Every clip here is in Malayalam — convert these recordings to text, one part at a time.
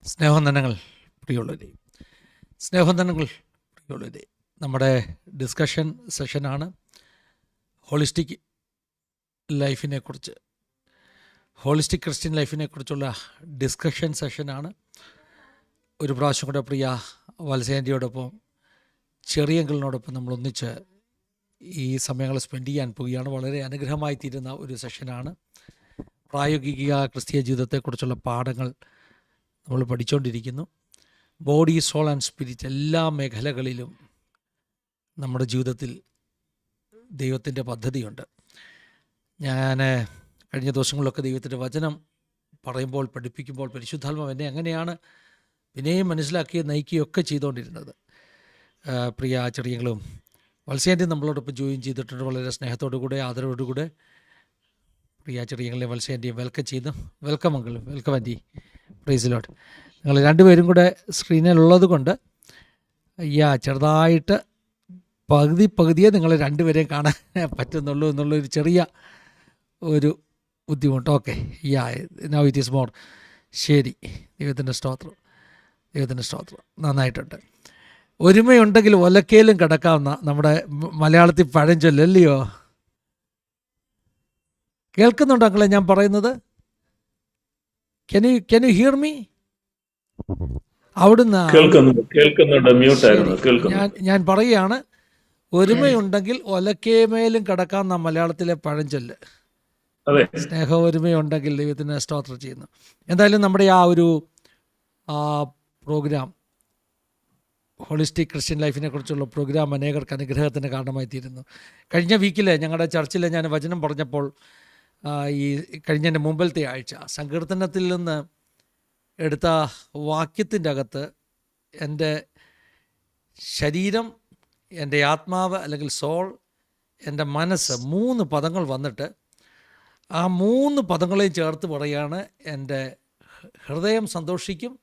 സ്നേഹവന്ദനങ്ങൾ പ്രിയമുള്ളവരെ, സ്നേഹവന്ദനങ്ങൾ പ്രിയമുള്ളവരെ. നമ്മുടെ ഡിസ്കഷൻ സെഷനാണ് ഹോളിസ്റ്റിക് ലൈഫിനെക്കുറിച്ച്, ഹോളിസ്റ്റിക് ക്രിസ്ത്യൻ ലൈഫിനെക്കുറിച്ചുള്ള ഡിസ്കഷൻ സെഷനാണ്. ഒരു പ്രാവശ്യം കൂടെ പ്രിയ വത്സേൻ്റെയോടൊപ്പം ചെറിയങ്കിളിനോടൊപ്പം നമ്മൾ ഒന്നിച്ച് ഈ സമയങ്ങൾ സ്പെൻഡ് ചെയ്യാൻ പോവുകയാണ്. വളരെ അനുഗ്രഹമായി തീരുന്ന ഒരു സെഷനാണ്. പ്രായോഗിക ക്രിസ്തീയ ജീവിതത്തെക്കുറിച്ചുള്ള പാഠങ്ങൾ നമ്മൾ പഠിച്ചുകൊണ്ടിരിക്കുന്നു. ബോഡി, സോൾ ആൻഡ് സ്പിരിറ്റ് എല്ലാ മേഖലകളിലും നമ്മുടെ ജീവിതത്തിൽ ദൈവത്തിൻ്റെ പദ്ധതിയുണ്ട്. ഞാൻ കഴിഞ്ഞ ദിവസങ്ങളിലൊക്കെ ദൈവത്തിൻ്റെ വചനം പറയുമ്പോൾ, പഠിപ്പിക്കുമ്പോൾ പരിശുദ്ധാത്മാവ് എന്നെ അങ്ങനെയാണ് പിന്നെയും മനസ്സിലാക്കി നയിക്കുകയൊക്കെ ചെയ്തുകൊണ്ടിരുന്നത്. പ്രിയ ചെറിയങ്ങളും വത്സേൻ്റെ നമ്മളോടൊപ്പം ജോയിൻ ചെയ്തിട്ടുണ്ട്. വളരെ സ്നേഹത്തോടുകൂടെ ആദരവോടുകൂടെ പ്രിയ ചെറിയങ്ങളെ വത്സേൻ്റെയും വെൽക്കം ചെയ്യുന്നു. Welcome uncle, welcome auntie. Praise Lord. നിങ്ങൾ രണ്ടുപേരും കൂടെ സ്ക്രീനിലുള്ളത് കൊണ്ട് ചെറുതായിട്ട് പകുതിയെ നിങ്ങൾ രണ്ടുപേരെയും കാണാൻ പറ്റുന്നുള്ളൂ എന്നുള്ളൊരു ചെറിയ ഒരു ബുദ്ധിമുട്ട്. Okay, now it is more. ശരി, ദൈവത്തിൻ്റെ സ്തോത്രം, ദൈവത്തിൻ്റെ സ്തോത്രം. നന്നായിട്ടുണ്ട്. ഒരുമയുണ്ടെങ്കിൽ ഒലക്കയിലും കിടക്കാവുന്ന നമ്മുടെ മലയാളത്തിൽ പഴഞ്ചൊല്ലല്ലയോ? കേൾക്കുന്നുണ്ടോ അങ്ങളെ ഞാൻ പറയുന്നത്? Can you hear me? അവിടുന്ന് ഞാൻ പറയുകയാണ്, ഒരുമയുണ്ടെങ്കിൽ ഒലക്കേമേലും കിടക്കാവുന്ന മലയാളത്തിലെ പഴഞ്ചൊല്ല്. സ്നേഹ ഒരുമയുണ്ടെങ്കിൽ ദൈവത്തിന് സ്തോത്രം ചെയ്യുന്നു. എന്തായാലും നമ്മുടെ ആ ഒരു പ്രോഗ്രാം, ഹോളിസ്റ്റിക് ക്രിസ്ത്യൻ ലൈഫിനെ കുറിച്ചുള്ള പ്രോഗ്രാം അനേകർക്ക് അനുഗ്രഹത്തിന് കാരണമായി തീരുന്നു. കഴിഞ്ഞ വീക്കിൽ ഞങ്ങളുടെ ചർച്ചിൽ ഞാൻ വചനം പറഞ്ഞപ്പോൾ, ഈ കഴിഞ്ഞതിൻ്റെ മുമ്പിലത്തെ ആഴ്ച സങ്കീർത്തനത്തിൽ നിന്ന് എടുത്ത വാക്യത്തിൻ്റെ അകത്ത് എൻ്റെ ശരീരം, എൻ്റെ ആത്മാവ് അല്ലെങ്കിൽ സോൾ, എൻ്റെ മനസ്സ്, 3 പദങ്ങൾ വന്നിട്ട് ആ 3 പദങ്ങളെയും ചേർത്ത് പറയുകയാണ്, എൻ്റെ ഹൃദയം സന്തോഷിക്കും,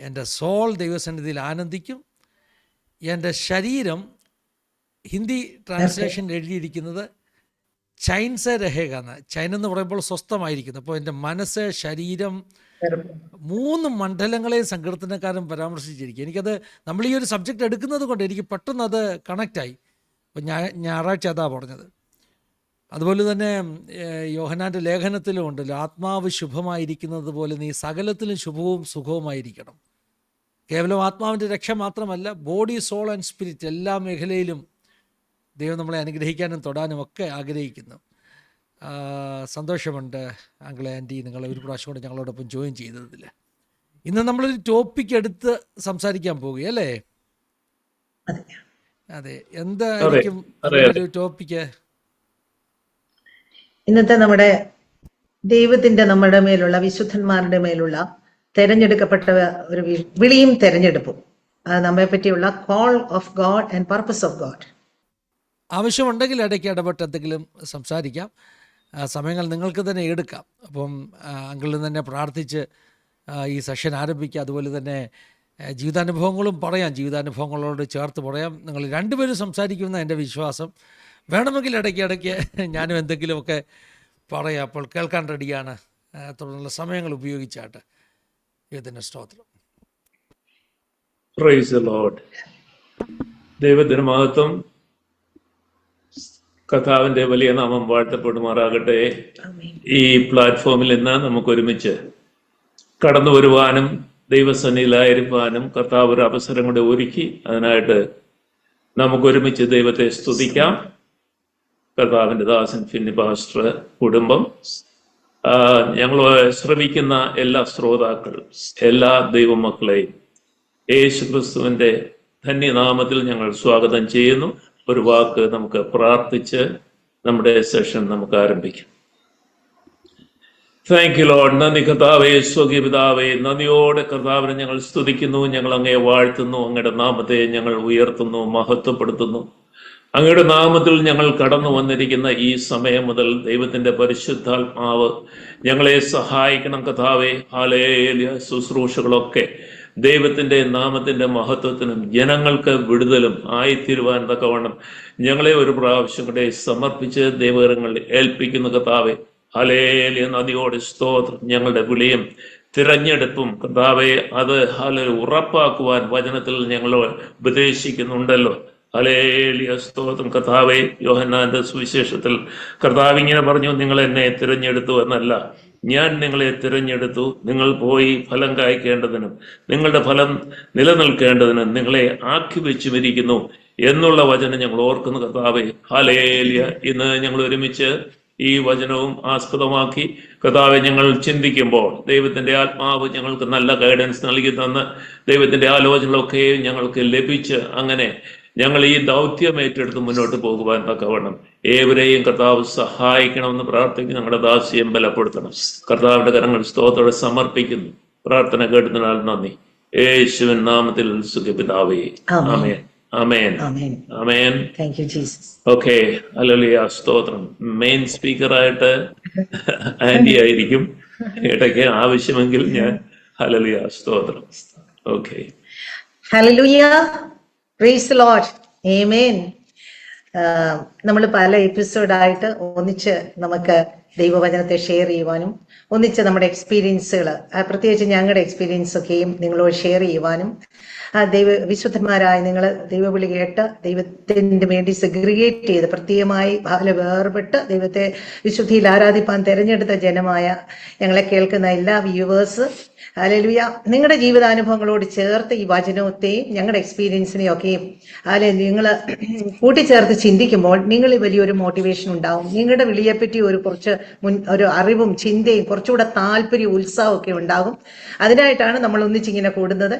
എൻ്റെ സോൾ ദൈവസന്നിധിയിൽ ആനന്ദിക്കും, എൻ്റെ ശരീരം, ഹിന്ദി ട്രാൻസ്ലേഷൻ എഴുതിയിരിക്കുന്നത് ചൈൻസ് രഹേഗാന്ന്, ചൈന എന്ന് പറയുമ്പോൾ സ്വസ്ഥമായിരിക്കുന്നു. അപ്പോൾ എൻ്റെ മനസ്സ്, ശരീരം, 3 മണ്ഡലങ്ങളെയും സങ്കീർത്തനക്കാരൻ പരാമർശിച്ചിരിക്കും. എനിക്കത് നമ്മൾ ഈ ഒരു സബ്ജക്റ്റ് എടുക്കുന്നത് കൊണ്ട് എനിക്ക് പെട്ടെന്ന് അത് കണക്റ്റായി. അപ്പോൾ ഞായറാഴ്ച അതാ പറഞ്ഞത്. അതുപോലെ തന്നെ യോഹന്നാൻ്റെ ലേഖനത്തിലും ഉണ്ടല്ലോ, ആത്മാവ് ശുഭമായിരിക്കുന്നത് പോലെ നീ സകലത്തിലും ശുഭവും സുഖവുമായിരിക്കണം. കേവലം ആത്മാവിൻ്റെ രക്ഷ മാത്രമല്ല, ബോഡി, സോൾ ആൻഡ് സ്പിരിറ്റ് എല്ലാ മേഖലയിലും ദൈവം നമ്മളെ അനുഗ്രഹിക്കാനും തൊടാനും ഒക്കെ ആഗ്രഹിക്കുന്നു. സന്തോഷമുണ്ട് അങ്കിളെ, ആൻറ്റി, നിങ്ങൾ ഒരു പ്രാവശ്യം കൂടെ ഞങ്ങളോടൊപ്പം ജോയിൻ ചെയ്തതിൽ. ഇന്ന് നമ്മളൊരു ടോപ്പിക് എടുത്ത് സംസാരിക്കാൻ പോകുകയല്ലേ? അതെ, എന്തായിരിക്കും ഒരു ടോപ്പിക്ക്? ഇന്നത്തെ നമ്മുടെ ദൈവത്തിന്റെ നമ്മുടെ മേലുള്ള, വിശുദ്ധന്മാരുടെ മേലുള്ള തെരഞ്ഞെടുക്കപ്പെട്ട ഒരു വിളിയും തെരഞ്ഞെടുപ്പും, നമ്മെ പറ്റിയുള്ള call of God and purpose of God. ആവശ്യമുണ്ടെങ്കിൽ ഇടയ്ക്ക് ഇടപെട്ട് എന്തെങ്കിലും സംസാരിക്കാം. സമയങ്ങൾ നിങ്ങൾക്ക് തന്നെ എടുക്കാം. അപ്പം അങ്കിളിൽ തന്നെ പ്രാർത്ഥിച്ച് ഈ സെഷൻ ആരംഭിക്കുക. അതുപോലെ തന്നെ ജീവിതാനുഭവങ്ങളും പറയാം, ജീവിതാനുഭവങ്ങളോട് ചേർത്ത് പറയാം. നിങ്ങൾ രണ്ടുപേരും സംസാരിക്കുമെന്ന എൻ്റെ വിശ്വാസം. വേണമെങ്കിൽ ഇടയ്ക്ക് ഞാനും എന്തെങ്കിലുമൊക്കെ പറയാം. അപ്പോൾ കേൾക്കാൻ റെഡിയാണ്. തുടർന്നുള്ള സമയങ്ങൾ ഉപയോഗിച്ചാട്ട് ദൈവത്തിൻ്റെ സ്തോത്രം. Price the Lord. ദൈവത്തിന് മഹത്വം. കർത്താവിന്റെ വലിയ നാമം വാഴ്ത്തപ്പെടുമാറാകട്ടെ. ഈ പ്ലാറ്റ്ഫോമിൽ നിന്ന് നമുക്ക് ഒരുമിച്ച് കടന്നു വരുവാനും ദൈവസന്നിധിയിലായിരിക്കാനും കർത്താവ് ഒരു അവസരം കൂടെ ഒരുക്കി. അതിനായിട്ട് നമുക്ക് ഒരുമിച്ച് ദൈവത്തെ സ്തുതിക്കാം. കർത്താവിന്റെ ദാസൻ ഫിന്നി പാസ്റ്റർ, കുടുംബം, ഞങ്ങൾ ശ്രമിക്കുന്ന എല്ലാ ശ്രോതാക്കൾ, എല്ലാ ദൈവമക്കളെയും യേശു ക്രിസ്തുവിന്റെ ധന്യനാമത്തിൽ ഞങ്ങൾ സ്വാഗതം ചെയ്യുന്നു. ഒരു വാക്ക് നമുക്ക് പ്രാർത്ഥിച്ച് നമ്മുടെ സെഷൻ നമുക്ക് ആരംഭിക്കാം. Thank you Lord. നന്ദി കർത്താവേ, സ്വകീയ പിതാവേ, നന്ദിയോടെ കർത്താവിനെ ഞങ്ങൾ സ്തുതിക്കുന്നു. ഞങ്ങൾ അങ്ങയെ വാഴ്ത്തുന്നു. അങ്ങയുടെ നാമത്തെ ഞങ്ങൾ ഉയർത്തുന്നു, മഹത്വപ്പെടുത്തുന്നു. അങ്ങയുടെ നാമത്തിൽ ഞങ്ങൾ കടന്നു വന്നിരിക്കുന്ന ഈ സമയം മുതൽ ദൈവത്തിന്റെ പരിശുദ്ധാത്മാവ് ഞങ്ങളെ സഹായിക്കണം കർത്താവേ. ഹല്ലേലൂയ. ശുശ്രൂഷകളൊക്കെ ദൈവത്തിന്റെ നാമത്തിന്റെ മഹത്വത്തിനും ജനങ്ങൾക്ക് വിടുതലും ആയിത്തീരുവാൻ തക്കവണ്ണം ഞങ്ങളെ ഒരു പ്രാവശ്യം കൂടെ സമർപ്പിച്ച് ദൈവകരങ്ങളിൽ ഏൽപ്പിക്കുന്ന കർത്താവേ. ഹല്ലേലൂയ. നദിയോടെ സ്തോത്രം. ഞങ്ങളുടെ വിളിയും തിരഞ്ഞെടുപ്പും കർത്താവെ അത് ഉറപ്പാക്കുവാൻ വചനത്തിൽ ഞങ്ങൾ ഉപദേശിക്കുന്നുണ്ടല്ലോ. ഹല്ലേലൂയ, സ്തോത്രം. കർത്താവെ, യോഹന്നാന്റെ സുവിശേഷത്തിൽ കർത്താവ് ഇങ്ങനെ പറഞ്ഞു, നിങ്ങൾ എന്നെ തിരഞ്ഞെടുത്തു എന്നല്ല, ഞാൻ നിങ്ങളെ തിരഞ്ഞെടുത്തു, നിങ്ങൾ പോയി ഫലം കായ്ക്കേണ്ടതിനും നിങ്ങളുടെ ഫലം നിലനിൽക്കേണ്ടതിനും നിങ്ങളെ ആക്കി വെച്ചുമിരിക്കുന്നു എന്നുള്ള വചനം ഞങ്ങൾ ഓർക്കുന്നു കർത്താവെ. ഹല്ലേലൂയ. ഇന്ന് ഞങ്ങൾ ഒരുമിച്ച് ഈ വചനവും ആസ്പദമാക്കി കർത്താവെ ഞങ്ങൾ ചിന്തിക്കുമ്പോൾ ദൈവത്തിന്റെ ആത്മാവ് ഞങ്ങൾക്ക് നല്ല ഗൈഡൻസ് നൽകി തന്ന് ദൈവത്തിന്റെ ആലോചനകളൊക്കെ ഞങ്ങൾക്ക് ലഭിച്ച് അങ്ങനെ ഞങ്ങൾ ഈ ദൗത്യം ഏറ്റെടുത്ത് മുന്നോട്ട് പോകുവാൻ തക്കവണ്ണം ഏവരെയും കർത്താവ് സഹായിക്കണമെന്ന് പ്രാർത്ഥിക്കുന്നു. ഞങ്ങളുടെ ദാസ്യം ബലപ്പെടുത്തണം. കർത്താവിന്റെ കരങ്ങൾ സ്തോത്രത്തോടെ സമർപ്പിക്കുന്നു. പ്രാർത്ഥന കേട്ടതിനാൽ നന്ദി. യേശുവിൻ നാമത്തിൽ സുഖപിതാവേ, ആമേൻ, ആമേൻ, ആമേൻ. Thank you Jesus. ഓക്കെ, ഹല്ലേലൂയ, സ്തോത്രം. മെയിൻ സ്പീക്കറായിട്ട് ആന്റി ആയിരിക്കും, ഇടയ്ക്ക് ആവശ്യമെങ്കിൽ ഞാൻ. ഹല്ലേലൂയ, സ്തോത്രം. ഓക്കെ, ഹല്ലേലൂയ, പ്രൈസ് ദി ലോർഡ്, ആമേൻ. നമ്മൾ പല എപ്പിസോഡായിട്ട് ഒന്നിച്ച് നമുക്ക് ദൈവവചനത്തെ ഷെയർ ചെയ്യുവാനും ഒന്നിച്ച് നമ്മുടെ എക്സ്പീരിയൻസുകൾ, പ്രത്യേകിച്ച് ഞങ്ങളുടെ എക്സ്പീരിയൻസ് ഒക്കെയും നിങ്ങളോട് ഷെയർ ചെയ്യുവാനും വിശുദ്ധന്മാരായ നിങ്ങൾ ദൈവവിളി കേട്ട് ദൈവത്തിന് വേണ്ടി സെഗ്രിഗേറ്റ് ചെയ്ത് പ്രത്യേകമായി വേർപെട്ട് ദൈവത്തെ വിശുദ്ധിയിൽ ആരാധിപ്പാൻ തിരഞ്ഞെടുത്ത ജനമായ ഞങ്ങളെ കേൾക്കുന്ന എല്ലാ വ്യൂവേഴ്സ്, ഹല്ലേലൂയ, നിങ്ങളുടെ ജീവിതാനുഭവങ്ങളോട് ചേർത്ത് ഈ വചനത്തെയും ഞങ്ങളുടെ എക്സ്പീരിയൻസിനെയും ഒക്കെയും നിങ്ങൾ കൂട്ടിച്ചേർത്ത് ചിന്തിക്കുമ്പോൾ നിങ്ങളിൽ വലിയൊരു മോട്ടിവേഷൻ ഉണ്ടാവും. നിങ്ങളുടെ വിളിയെപ്പറ്റി ഒരു അറിവും ചിന്തയും കുറച്ചുകൂടെ താല്പര്യവും ഉത്സാഹവും ഒക്കെ ഉണ്ടാകും. അതിനായിട്ടാണ് നമ്മൾ ഒന്നിച്ചിങ്ങനെ കൂടുന്നത്.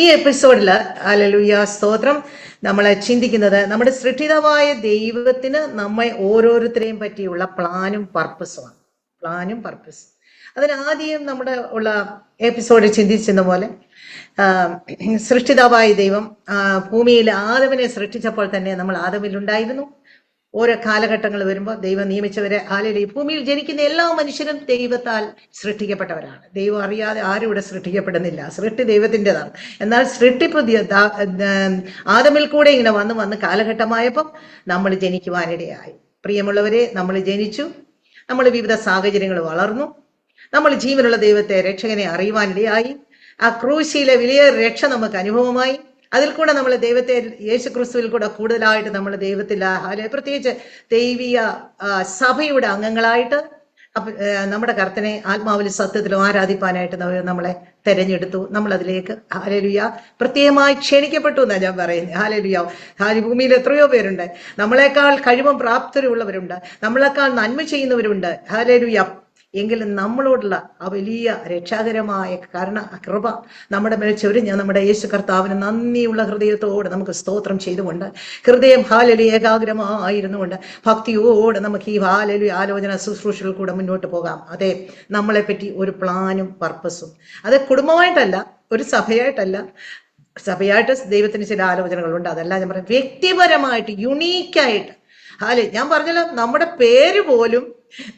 ഈ എപ്പിസോഡിൽ ഹല്ലേലൂയ, സ്തോത്രം, നമ്മൾ ചിന്തിക്കുന്നത് നമ്മുടെ സൃഷ്ടിതമായ ദൈവത്തിന് നമ്മെ ഓരോരുത്തരെയും പറ്റിയുള്ള പ്ലാനും പർപ്പസുമാണ്. പ്ലാനും പർപ്പസും അതിനാദ്യം നമ്മുടെ ഉള്ള എപ്പിസോഡിൽ ചിന്തിച്ചെന്ന പോലെ സൃഷ്ടിതാവായ ദൈവം ഭൂമിയിൽ ആദമിനെ സൃഷ്ടിച്ചപ്പോൾ തന്നെ നമ്മൾ ആദമിലുണ്ടായിരുന്നു. ഓരോ കാലഘട്ടങ്ങൾ വരുമ്പോൾ ദൈവം നിയമിച്ചവരെ ഈ ഭൂമിയിൽ ജനിക്കുന്ന എല്ലാ മനുഷ്യരും ദൈവത്താൽ സൃഷ്ടിക്കപ്പെട്ടവരാണ്. ദൈവം അറിയാതെ ആരും ഇവിടെ സൃഷ്ടിക്കപ്പെടുന്നില്ല. സൃഷ്ടി ദൈവത്തിൻ്റെതാണ്. എന്നാൽ സൃഷ്ടിപ്പ് ആദമിൽ കൂടെ ഇങ്ങനെ വന്ന് കാലഘട്ടമായപ്പം നമ്മൾ ജനിക്കുവാനിടയായി. പ്രിയമുള്ളവരെ, നമ്മൾ ജനിച്ചു, നമ്മൾ വിവിധ സാഹചര്യങ്ങൾ വളർന്നു, നമ്മൾ ജീവനുള്ള ദൈവത്തെ രക്ഷകനെ അറിയുവാനിടയായി. ആ ക്രൂശിയിലെ വലിയ രക്ഷ നമുക്ക് അനുഭവമായി. അതിൽ കൂടെ നമ്മൾ ദൈവത്തെ യേശു ക്രിസ്തുവിൽ കൂടെ കൂടുതലായിട്ട് നമ്മൾ ദൈവത്തിൽ പ്രത്യേകിച്ച് ദൈവീയ സഭയുടെ അംഗങ്ങളായിട്ട് നമ്മുടെ കർത്തനെ ആത്മാവിലും സത്യത്തിലും ആരാധിപ്പാനായിട്ട് നമ്മളെ തെരഞ്ഞെടുത്തു. നമ്മൾ അതിലേക്ക് ഹല്ലേലൂയ പ്രത്യേകമായി ക്ഷണിക്കപ്പെട്ടു എന്നാണ് ഞാൻ പറയുന്നത്. ഹല്ലേലൂയ. ഭൂമിയിൽ എത്രയോ പേരുണ്ട്, നമ്മളെക്കാൾ കഴിവും പ്രാപ്തരുള്ളവരുണ്ട്, നമ്മളെക്കാൾ നന്മ ചെയ്യുന്നവരുണ്ട്. ഹല്ലേലൂയ. എങ്കിലും നമ്മളോടുള്ള ആ വലിയ രക്ഷാകരമായ കൃപ നമ്മുടെ മേൽ ചൊരിഞ്ഞ് നമ്മുടെ യേശു കർത്താവിന് നന്ദിയുള്ള ഹൃദയത്തോടെ നമുക്ക് സ്തോത്രം ചെയ്തുകൊണ്ട്, ഹൃദയം ഹല്ലേലൂയ ഏകാഗ്രമായിരുന്നുകൊണ്ട് ഭക്തിയോടെ നമുക്ക് ഈ ഹല്ലേലൂയ ആലോചന ശുശ്രൂഷകൾ കൂടെ മുന്നോട്ട് പോകാം. അതെ, നമ്മളെപ്പറ്റി ഒരു പ്ലാനും പർപ്പസും. അത് കുടുംബമായിട്ടല്ല, ഒരു സഭയായിട്ടല്ല. സഭയായിട്ട് ദൈവത്തിന് ചില ആലോചനകളുണ്ട്, അതല്ല ഞാൻ പറയാം. വ്യക്തിപരമായിട്ട് യുണീക്കായിട്ട് ഞാൻ പറഞ്ഞല്ലോ, നമ്മുടെ പേര് പോലും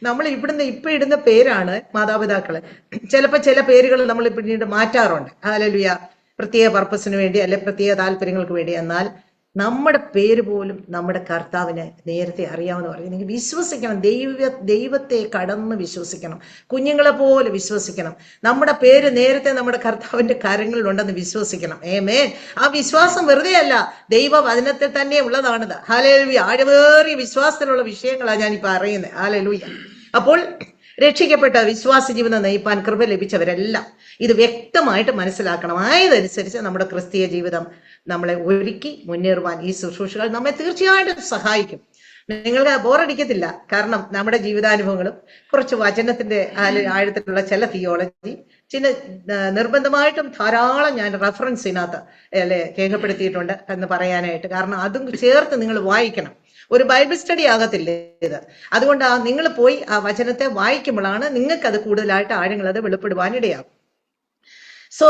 നമ്മൾ ഇപ്പൊ ഇടുന്ന പേരാണ് മാതാപിതാക്കള്. ചിലപ്പോൾ ചില പേരുകൾ നമ്മൾ പിന്നീട് മാറ്റാറുണ്ട്. ഹല്ലേലൂയ, പ്രത്യേക പർപ്പസിന് വേണ്ടി അല്ലെ പ്രത്യേക താല്പര്യങ്ങൾക്ക് വേണ്ടി. എന്നാൽ നമ്മുടെ പേര് പോലും നമ്മുടെ കർത്താവിന് നേരത്തെ അറിയാമെന്ന് പറഞ്ഞു. നിങ്ങൾ വിശ്വസിക്കണം, ദൈവത്തെ കടന്ന് വിശ്വസിക്കണം, കുഞ്ഞുങ്ങളെ പോലെ വിശ്വസിക്കണം. നമ്മുടെ പേര് നേരത്തെ നമ്മുടെ കർത്താവിന്റെ കരങ്ങളിലുണ്ടെന്ന് വിശ്വസിക്കണം. ആമേൻ. ആ വിശ്വാസം വെറുതെ അല്ല, ദൈവവചനത്തിൽ തന്നെ ഉള്ളതാണിത്. ഹല്ലേലൂയ. ആഴമേറിയ വിശ്വാസത്തിലുള്ള വിഷയങ്ങളാണ് ഞാനിപ്പോ അറിയുന്നത്. ഹല്ലേലൂയ. അപ്പോൾ രക്ഷിക്കപ്പെട്ട വിശ്വാസ ജീവിതം നയിപ്പാൻ കൃപ ലഭിച്ചവരെല്ലാം ഇത് വ്യക്തമായിട്ട് മനസ്സിലാക്കണം. ആയതനുസരിച്ച് നമ്മുടെ ക്രിസ്തീയ ജീവിതം നമ്മളെ ഒരുക്കി മുന്നേറുവാൻ ഈ ശുശ്രൂഷകൾ നമ്മെ തീർച്ചയായിട്ടും സഹായിക്കും. നിങ്ങൾക്ക് ബോറടിക്കത്തില്ല. കാരണം നമ്മുടെ ജീവിതാനുഭവങ്ങളും കുറച്ച് വചനത്തിന്റെ ആഴത്തിലുള്ള ചില തിയോളജി, ചില നിർബന്ധമായിട്ടും ധാരാളം ഞാൻ റെഫറൻസിനകത്ത് രേഖപ്പെടുത്തിയിട്ടുണ്ട് എന്ന് പറയാനായിട്ട്. കാരണം അതും ചേർത്ത് നിങ്ങൾ വായിക്കണം. ഒരു ബൈബിൾ സ്റ്റഡി ആകത്തില്ല ഇത്. അതുകൊണ്ട് നിങ്ങൾ പോയി ആ വചനത്തെ വായിക്കുമ്പോഴാണ് നിങ്ങൾക്ക് അത് കൂടുതലായിട്ട് ആഴങ്ങൾ അത് വെളിപ്പെടുവാനിടയാകും. So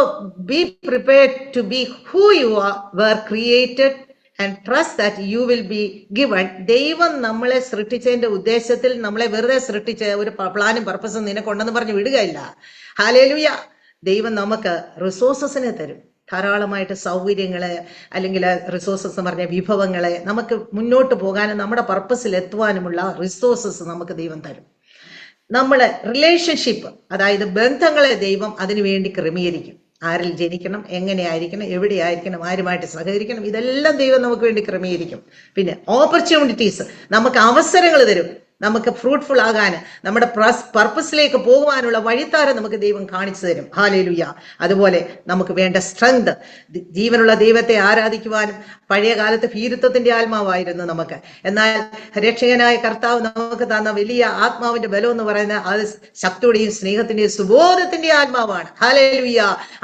be prepared to be who you were created and trust that you will be given. ദൈവം നമ്മളെ സൃഷ്ടിച്ചതിന്റെ ഉദ്ദേശത്തിൽ നമ്മളെ വെറുതെ സൃഷ്ടിച്ച ഒരു പ്ലാനും പർപ്പസും നിനക്കുണ്ടെന്ന് പറഞ്ഞ് വിടുകയില്ല. ഹല്ലേലൂയ. ദൈവം നമുക്ക് റിസോഴ്സസിനെ തരും, ധാരാളമായിട്ട് സൗകര്യങ്ങളെ, അല്ലെങ്കിൽ റിസോഴ്സസ് എന്ന് പറഞ്ഞ വിഭവങ്ങളെ, നമുക്ക് മുന്നോട്ട് പോകാനും നമ്മുടെ പർപ്പസിൽ എത്തുവാനുമുള്ള റിസോഴ്സസ് നമുക്ക് ദൈവം തരും. നമ്മളെ റിലേഷൻഷിപ്പ്, അതായത് ബന്ധങ്ങളെ ദൈവം അതിനു വേണ്ടി ക്രമീകരിക്കും. ആരിൽ ജനിക്കണം, എങ്ങനെയായിരിക്കണം, എവിടെയായിരിക്കണം, ആരുമായിട്ട് സഹകരിക്കണം, ഇതെല്ലാം ദൈവം നമുക്ക് വേണ്ടി ക്രമീകരിക്കും. പിന്നെ ഓപ്പർച്യൂണിറ്റീസ്, നമുക്ക് അവസരങ്ങൾ തരും, നമുക്ക് ഫ്രൂട്ട്ഫുൾ ആകാൻ, നമ്മുടെ പർപ്പസിലേക്ക് പോകുവാനുള്ള വഴിത്താരം നമുക്ക് ദൈവം കാണിച്ചു തരും. ഹല്ലേലൂയ. അതുപോലെ നമുക്ക് വേണ്ട സ്ട്രെങ്ത്, ജീവനുള്ള ദൈവത്തെ ആരാധിക്കുവാനും. പഴയ കാലത്ത് ഭീരുത്വത്തിന്റെ ആത്മാവായിരുന്നു നമുക്ക്, എന്നാൽ രക്ഷകനായ കർത്താവ് നമുക്ക് തന്ന വലിയ ആത്മാവിന്റെ ബലം എന്ന് പറയുന്നത് അത് ശക്തിയുടെയും സ്നേഹത്തിന്റെയും സുബോധത്തിന്റെയും ആത്മാവാണ്. ഹല്ലേലൂയ.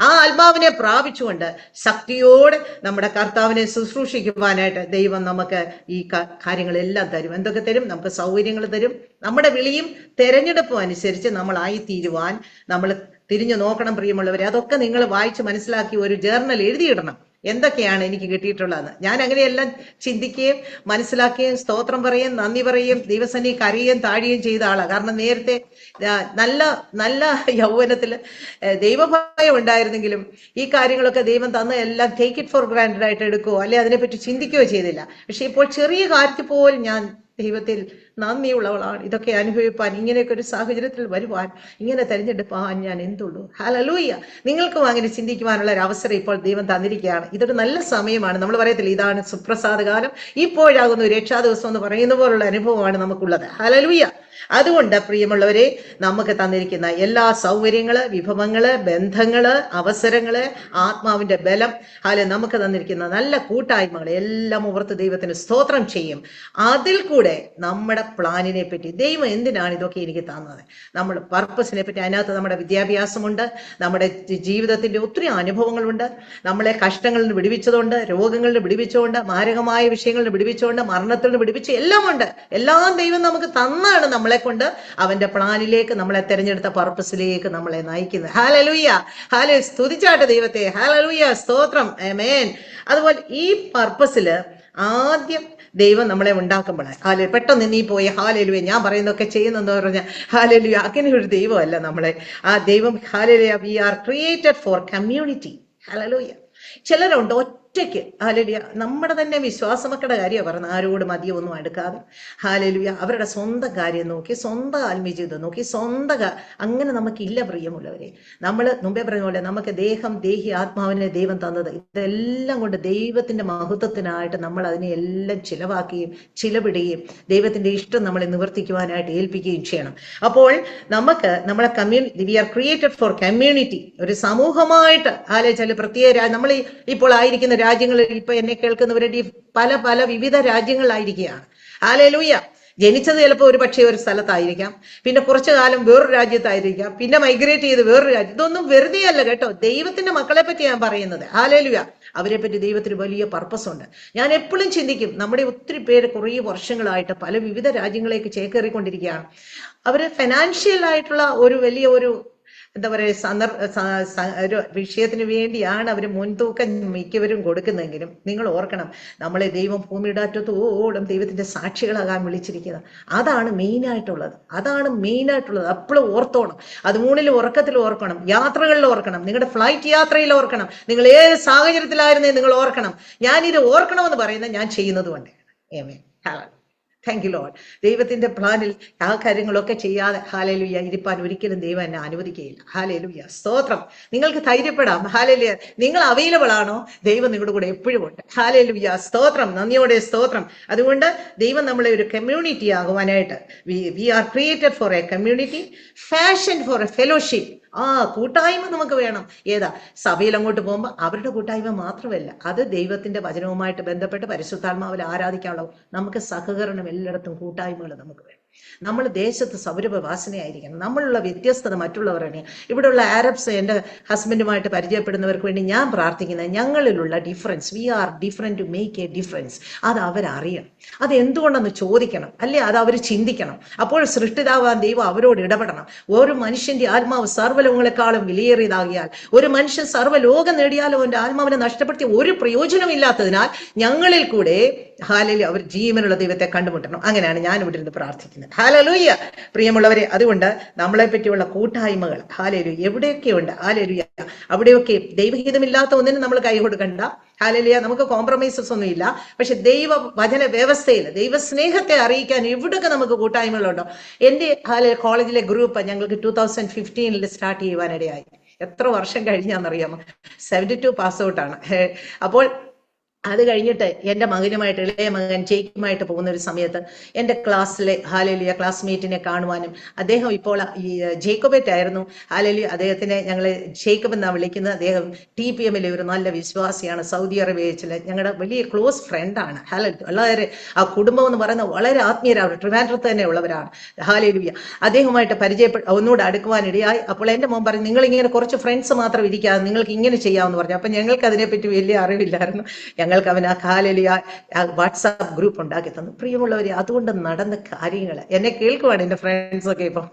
ആ ആത്മാവിനെ പ്രാപിച്ചുകൊണ്ട് ശക്തിയോടെ നമ്മുടെ കർത്താവിനെ ശുശ്രൂഷിക്കുവാനായിട്ട് ദൈവം നമുക്ക് ഈ കാര്യങ്ങളെല്ലാം തരും. എന്തൊക്കെ തരും? നമുക്ക് സൗകര്യങ്ങൾ തരും. നമ്മുടെ വിളിയും തെരഞ്ഞെടുപ്പും അനുസരിച്ച് നമ്മളായി തീരുവാൻ നമ്മൾ തിരിഞ്ഞു നോക്കണം പ്രിയമുള്ളവരെ. അതൊക്കെ നിങ്ങൾ വായിച്ച് മനസ്സിലാക്കി ഒരു ജേർണൽ എഴുതിയിടണം. എന്തൊക്കെയാണ് എനിക്ക് കിട്ടിയിട്ടുള്ളതെന്ന്. ഞാൻ അങ്ങനെയെല്ലാം ചിന്തിക്കുകയും മനസ്സിലാക്കുകയും സ്തോത്രം പറയുകയും നന്ദി പറയുകയും ദൈവസന്നിധി കരയുകയും താഴുകയും ചെയ്ത ആളാണ്. കാരണം നേരത്തെ നല്ല നല്ല യൗവനത്തിൽ ദൈവഭയം ഉണ്ടായിരുന്നെങ്കിലും ഈ കാര്യങ്ങളൊക്കെ ദൈവം തന്ന എല്ലാം ടേക്ക് ഇറ്റ് ഫോർ ഗ്രാൻഡഡ് ആയിട്ട് എടുക്കുകയോ അല്ലെ അതിനെപ്പറ്റി ചിന്തിക്കുകയോ ചെയ്തില്ല. പക്ഷെ ഇപ്പോൾ ചെറിയ കാര്യത്തിൽ പോലും ഞാൻ ദൈവത്തിൽ നന്ദിയുള്ളവളാണ്. ഇതൊക്കെ അനുഭവിപ്പാൻ, ഇങ്ങനെയൊക്കെ ഒരു സാഹചര്യത്തിൽ വരുവാൻ, ഇങ്ങനെ തെരഞ്ഞെടുപ്പാൻ ഞാൻ എന്തുള്ളൂ. ഹല്ലേലൂയ. നിങ്ങൾക്കും അങ്ങനെ ചിന്തിക്കുവാനുള്ള ഒരു അവസരം ഇപ്പോൾ ദൈവം തന്നിരിക്കുകയാണ്. ഇതൊരു നല്ല സമയമാണ്. നമ്മൾ പറയത്തില്ല ഇതാണ് സുപ്രസാദകാലം, ഇപ്പോഴാകുന്ന ഒരു രക്ഷാ ദിവസം എന്ന് പറയുന്ന പോലുള്ള അനുഭവമാണ് നമുക്കുള്ളത്. ഹല്ലേലൂയ. അതുകൊണ്ട് പ്രിയമുള്ളവരെ, നമുക്ക് തന്നിരിക്കുന്ന എല്ലാ സൗകര്യങ്ങള്, വിഭവങ്ങള്, ബന്ധങ്ങള്, അവസരങ്ങള്, ആത്മാവിന്റെ ബലം, നമുക്ക് തന്നിരിക്കുന്ന നല്ല കൂട്ടായ്മകൾ എല്ലാം ഓർത്ത് ദൈവത്തിന് സ്തോത്രം ചെയ്യും. അതിൽ കൂടെ നമ്മുടെ പ്ലാനിനെ പറ്റി, ദൈവം എന്തിനാണ് ഇതൊക്കെ എനിക്ക് തന്നത്, നമ്മുടെ പർപ്പസിനെ പറ്റി, അതിനകത്ത് നമ്മുടെ വിദ്യാഭ്യാസമുണ്ട്, നമ്മുടെ ജീവിതത്തിന്റെ ഒത്തിരി അനുഭവങ്ങളുണ്ട്, നമ്മളെ കഷ്ടങ്ങളിൽ നിന്ന് വിടുവിച്ചതുകൊണ്ട്, രോഗങ്ങളിൽ നിന്ന് വിടുവിച്ചുകൊണ്ട്, മാരകമായ വിഷയങ്ങളിൽ നിന്ന് വിടുവിച്ചുകൊണ്ട്, മരണത്തിൽ നിന്ന് വിടുവിച്ച് എല്ലാം ഉണ്ട്. എല്ലാം ദൈവം നമുക്ക് തന്നാണ് നമ്മളെ കൊണ്ട് അവന്റെ പ്ലാനിലേക്ക്, നമ്മളെ തെരഞ്ഞെടുത്ത പർപ്പസിലേക്ക് നമ്മളെ നയിക്കുന്നത്. ഹല്ലേലൂയ. ഹല്ലേലൂയ. സ്തുതിച്ചാട്ടെ ദൈവത്തെ. ഹല്ലേലൂയ. സ്തോത്രം. ആമേൻ. അതുപോലെ ഈ പർപ്പസിൽ ആദ്യം ദൈവം നമ്മളെ ഉണ്ടാക്കുമ്പോഴാണ് പെട്ടെന്ന് നീ പോയി ഹല്ലേലൂയ ഞാൻ പറയുന്നതൊക്കെ ചെയ്യുന്നെന്ന് പറഞ്ഞാൽ ഹല്ലേലൂയ, അങ്ങനെ ഒരു ദൈവമല്ല നമ്മളെ. ആ ദൈവം hallelujah, we are created for community. Hallelujah. ചിലരുണ്ട് ഒറ്റയ്ക്ക്, ഹല്ലേലൂയ, നമ്മുടെ തന്നെ വിശ്വാസമക്കളുടെ കാര്യമാണ് പറഞ്ഞത്, ആരോടും അധികം ഒന്നും അടുക്കാതെ, ഹല്ലേലൂയ, അവരുടെ സ്വന്തം കാര്യം നോക്കി, സ്വന്തം ആത്മീയജീവിതം നോക്കി, അങ്ങനെ നമുക്കില്ല പ്രിയമുള്ളവരെ. നമ്മൾ മുമ്പേ പറഞ്ഞ പോലെ നമുക്ക് ദേഹം, ദേഹി, ആത്മാവിനെ ദൈവം തന്നത്, ഇതെല്ലാം കൊണ്ട് ദൈവത്തിന്റെ മഹത്വത്തിനായിട്ട് നമ്മൾ അതിനെ എല്ലാം ചിലവാക്കുകയും ചിലവിടുകയും ദൈവത്തിന്റെ ഇഷ്ടം നമ്മളെ നിവർത്തിക്കുവാനായിട്ട് ഏൽപ്പിക്കുകയും ചെയ്യണം. അപ്പോൾ നമുക്ക് നമ്മളെ we are created for community, ഒരു സമൂഹമായിട്ട്. ചില പ്രത്യേക നമ്മൾ ഇപ്പോൾ ആയിരിക്കുന്ന രാജ്യങ്ങളിൽ, ഇപ്പൊ എന്നെ കേൾക്കുന്നവരുടെ പല പല വിവിധ രാജ്യങ്ങളിലായിരിക്കുകയാണ്. ഹല്ലേലൂയ. ജനിച്ചത് ചിലപ്പോൾ ഒരു പക്ഷേ ഒരു സ്ഥലത്തായിരിക്കാം, പിന്നെ കുറച്ചു കാലം വേറൊരു രാജ്യത്തായിരിക്കാം, പിന്നെ മൈഗ്രേറ്റ് ചെയ്ത് വേറൊരു രാജ്യം. ഇതൊന്നും വെറുതെ അല്ല കേട്ടോ, ദൈവത്തിന്റെ മക്കളെ പറ്റി ഞാൻ പറയുന്നത്. ഹല്ലേലൂയ. അവരെ പറ്റി ദൈവത്തിന് വലിയ പർപ്പസ് ഉണ്ട്. ഞാൻ എപ്പോഴും ചിന്തിക്കും, നമ്മുടെ ഒത്തിരി പേര് കുറേ വർഷങ്ങളായിട്ട് പല വിവിധ രാജ്യങ്ങളിലേക്ക് ചേക്കേറിക്കൊണ്ടിരിക്കുകയാണ്. അവര് ഫിനാൻഷ്യൽ ആയിട്ടുള്ള ഒരു വലിയ ഒരു എന്താ പറയുക ഒരു വിഷയത്തിന് വേണ്ടിയാണ് അവർ മുൻതൂക്കം മിക്കവരും കൊടുക്കുന്നതെങ്കിലും നിങ്ങൾ ഓർക്കണം, നമ്മളെ ദൈവം ഭൂമിയുടെ അറ്റത്തോളം ദൈവത്തിന്റെ സാക്ഷികളാകാൻ വിളിച്ചിരിക്കുന്നത്. അതാണ് മെയിനായിട്ടുള്ളത്. അപ്പോഴും ഓർത്തോണം. അത് ഊണിലും ഉറക്കത്തിലും ഓർക്കണം, യാത്രകളിൽ ഓർക്കണം, നിങ്ങളുടെ ഫ്ലൈറ്റ് യാത്രയിൽ ഓർക്കണം, നിങ്ങൾ ഏത് സാഹചര്യത്തിലായിരുന്നേ നിങ്ങൾ ഓർക്കണം. ഞാനിത് ഓർക്കണമെന്ന് പറയുന്നത് ഞാൻ ചെയ്യുന്നത് കൊണ്ട്. Thank you Lord. ദൈവത്തിന്റെ പ്ലാനിൽ ആ കാര്യങ്ങളൊക്കെ ചെയ്യാതെ ഹല്ലേലൂയ ഇരിപ്പാൻ ഒരിക്കലും ദൈവം എന്നെ അനുവദിക്കുകയില്ല. ഹല്ലേലൂയ. സ്തോത്രം. നിങ്ങൾക്ക് ധൈര്യപ്പെടാം. ഹല്ലേലൂയ. നിങ്ങൾ അവൈലബിൾ ആണോ? ദൈവം നിങ്ങളുടെ കൂടെ എപ്പോഴും ഉണ്ട്. ഹല്ലേലൂയ. സ്തോത്രം. നന്ദിയോടെ സ്തോത്രം. അതുകൊണ്ട് ദൈവം നമ്മളെ ഒരു കമ്മ്യൂണിറ്റി ആകുവാനായിട്ട്, we are created for a community, fashion for a fellowship. കൂട്ടായ്മ നമുക്ക് വേണം. ഏതാ സഭയിൽ അങ്ങോട്ട് പോകുമ്പോൾ അവരുടെ കൂട്ടായ്മ മാത്രമല്ല, അത് ദൈവത്തിന്റെ വചനവുമായിട്ട് ബന്ധപ്പെട്ട് പരിശുദ്ധാത്മാവിൽ ആരാധിക്കാനുള്ള നമുക്ക് സഹകരണം, എല്ലായിടത്തും കൂട്ടായ്മകൾ നമുക്ക് വേണം. നമ്മൾ ദേശത്ത് സൗരഭവാസനയായിരിക്കണം. നമ്മളുള്ള വ്യത്യസ്തത മറ്റുള്ളവരാണ്. ഇവിടെയുള്ള ആരബ്സ്, എൻ്റെ ഹസ്ബൻഡുമായിട്ട് പരിചയപ്പെടുന്നവർക്ക് വേണ്ടി ഞാൻ പ്രാർത്ഥിക്കുന്നത്, ഞങ്ങളിലുള്ള difference, we are different to make a difference. അത് അവരറിയണം. അത് എന്തുകൊണ്ടെന്ന് ചോദിക്കണം, അല്ലേ അത് അവർ ചിന്തിക്കണം. അപ്പോൾ സൃഷ്ടിതാവാൻ ദൈവം അവരോട് ഇടപെടണം. ഒരു മനുഷ്യന്റെ ആത്മാവ് സർവ്വലോകങ്ങളെക്കാളും വിലയേറിയതാകിയാൽ, ഒരു മനുഷ്യൻ സർവ്വലോകം നേടിയാലും അവന്റെ ആത്മാവിനെ നഷ്ടപ്പെടുത്തിയ ഒരു പ്രയോജനമില്ലാത്തതിനാൽ ഞങ്ങളിൽ കൂടെ ഹാലലൂയ അവർ ജീവനുള്ള ദൈവത്തെ കണ്ടുമുട്ടണം. അങ്ങനെയാണ് ഞാൻ ഇവിടെ ഇരുന്ന് പ്രാർത്ഥിക്കുന്നത്. ഹാലലൂയ. പ്രിയമുള്ളവരെ, അതുകൊണ്ട് നമ്മളെ പറ്റിയുള്ള കൂട്ടായ്മകൾ ഹാലലൂയ എവിടെയൊക്കെ ഉണ്ട്. ഹാലലൂയ അവിടെയൊക്കെ ദൈവഹിതമില്ലാത്ത ഒന്നിനും നമ്മൾ കൈ കൊടുക്കണ്ട. ഹാലലൂയ നമുക്ക് കോംപ്രമൈസസ് ഒന്നും ഇല്ല. പക്ഷെ ദൈവ വചന വ്യവസ്ഥയിൽ ദൈവസ്നേഹത്തെ അറിയിക്കാൻ എവിടെയൊക്കെ നമുക്ക് കൂട്ടായ്മകളുണ്ടോ. എൻ്റെ കോളേജിലെ ഗ്രൂപ്പ് ഞങ്ങൾക്ക് 2015 സ്റ്റാർട്ട് ചെയ്യുവാനിടയായി. എത്ര വർഷം കഴിഞ്ഞാന്നറിയാമോ? 72 പാസ് ഔട്ടാണ്. അപ്പോൾ അത് കഴിഞ്ഞിട്ട് എൻ്റെ മകനുമായിട്ട്, ഇളയ മകൻ ജേക്കുമായിട്ട് പോകുന്ന ഒരു സമയത്ത് എൻ്റെ ക്ലാസ്സിലെ ഹാലലിയ ക്ലാസ്മേറ്റിനെ കാണുവാനും, അദ്ദേഹം ഇപ്പോൾ ഈ ജേക്കബേറ്റ് ആയിരുന്നു. ഹാലലിയ അദ്ദേഹത്തിനെ ഞങ്ങൾ ജേക്കബ് എന്നാണ് വിളിക്കുന്നത്. അദ്ദേഹം TPM ഒരു നല്ല വിശ്വാസിയാണ്. സൗദി അറേബ്യയിലെ ഞങ്ങളുടെ വലിയ ക്ലോസ് ഫ്രണ്ടാണ്. വളരെ ആ കുടുംബം എന്ന് പറയുന്നത് വളരെ ആത്മീയരാണ്. ട്രിവാൻഡ്രത്ത് തന്നെ ഉള്ളവരാണ്. ഹാലലിയ അദ്ദേഹമായിട്ട് ഒന്നുകൂടെ അടുക്കുവാനിടയായി. അപ്പോൾ എൻ്റെ മോൻ പറഞ്ഞു, നിങ്ങളിങ്ങനെ കുറച്ച് ഫ്രണ്ട്സ് മാത്രം ഇരിക്കാതെ നിങ്ങൾക്ക് ഇങ്ങനെ ചെയ്യാമെന്ന് പറഞ്ഞു. അപ്പം ഞങ്ങൾക്ക് അതിനെപ്പറ്റി വലിയ അറിവില്ലായിരുന്നു. ഞങ്ങൾക്ക് അവൻ ആ ഹാലലിയ വാട്സാപ്പ് ഗ്രൂപ്പ് ഉണ്ടാക്കി തന്നു. പ്രിയമുള്ളവരെ, അതുകൊണ്ട് നടന്ന കാര്യങ്ങൾ എന്നെ കേൾക്കുവാണ് എൻ്റെ ഫ്രണ്ട്സൊക്കെ ഇപ്പം.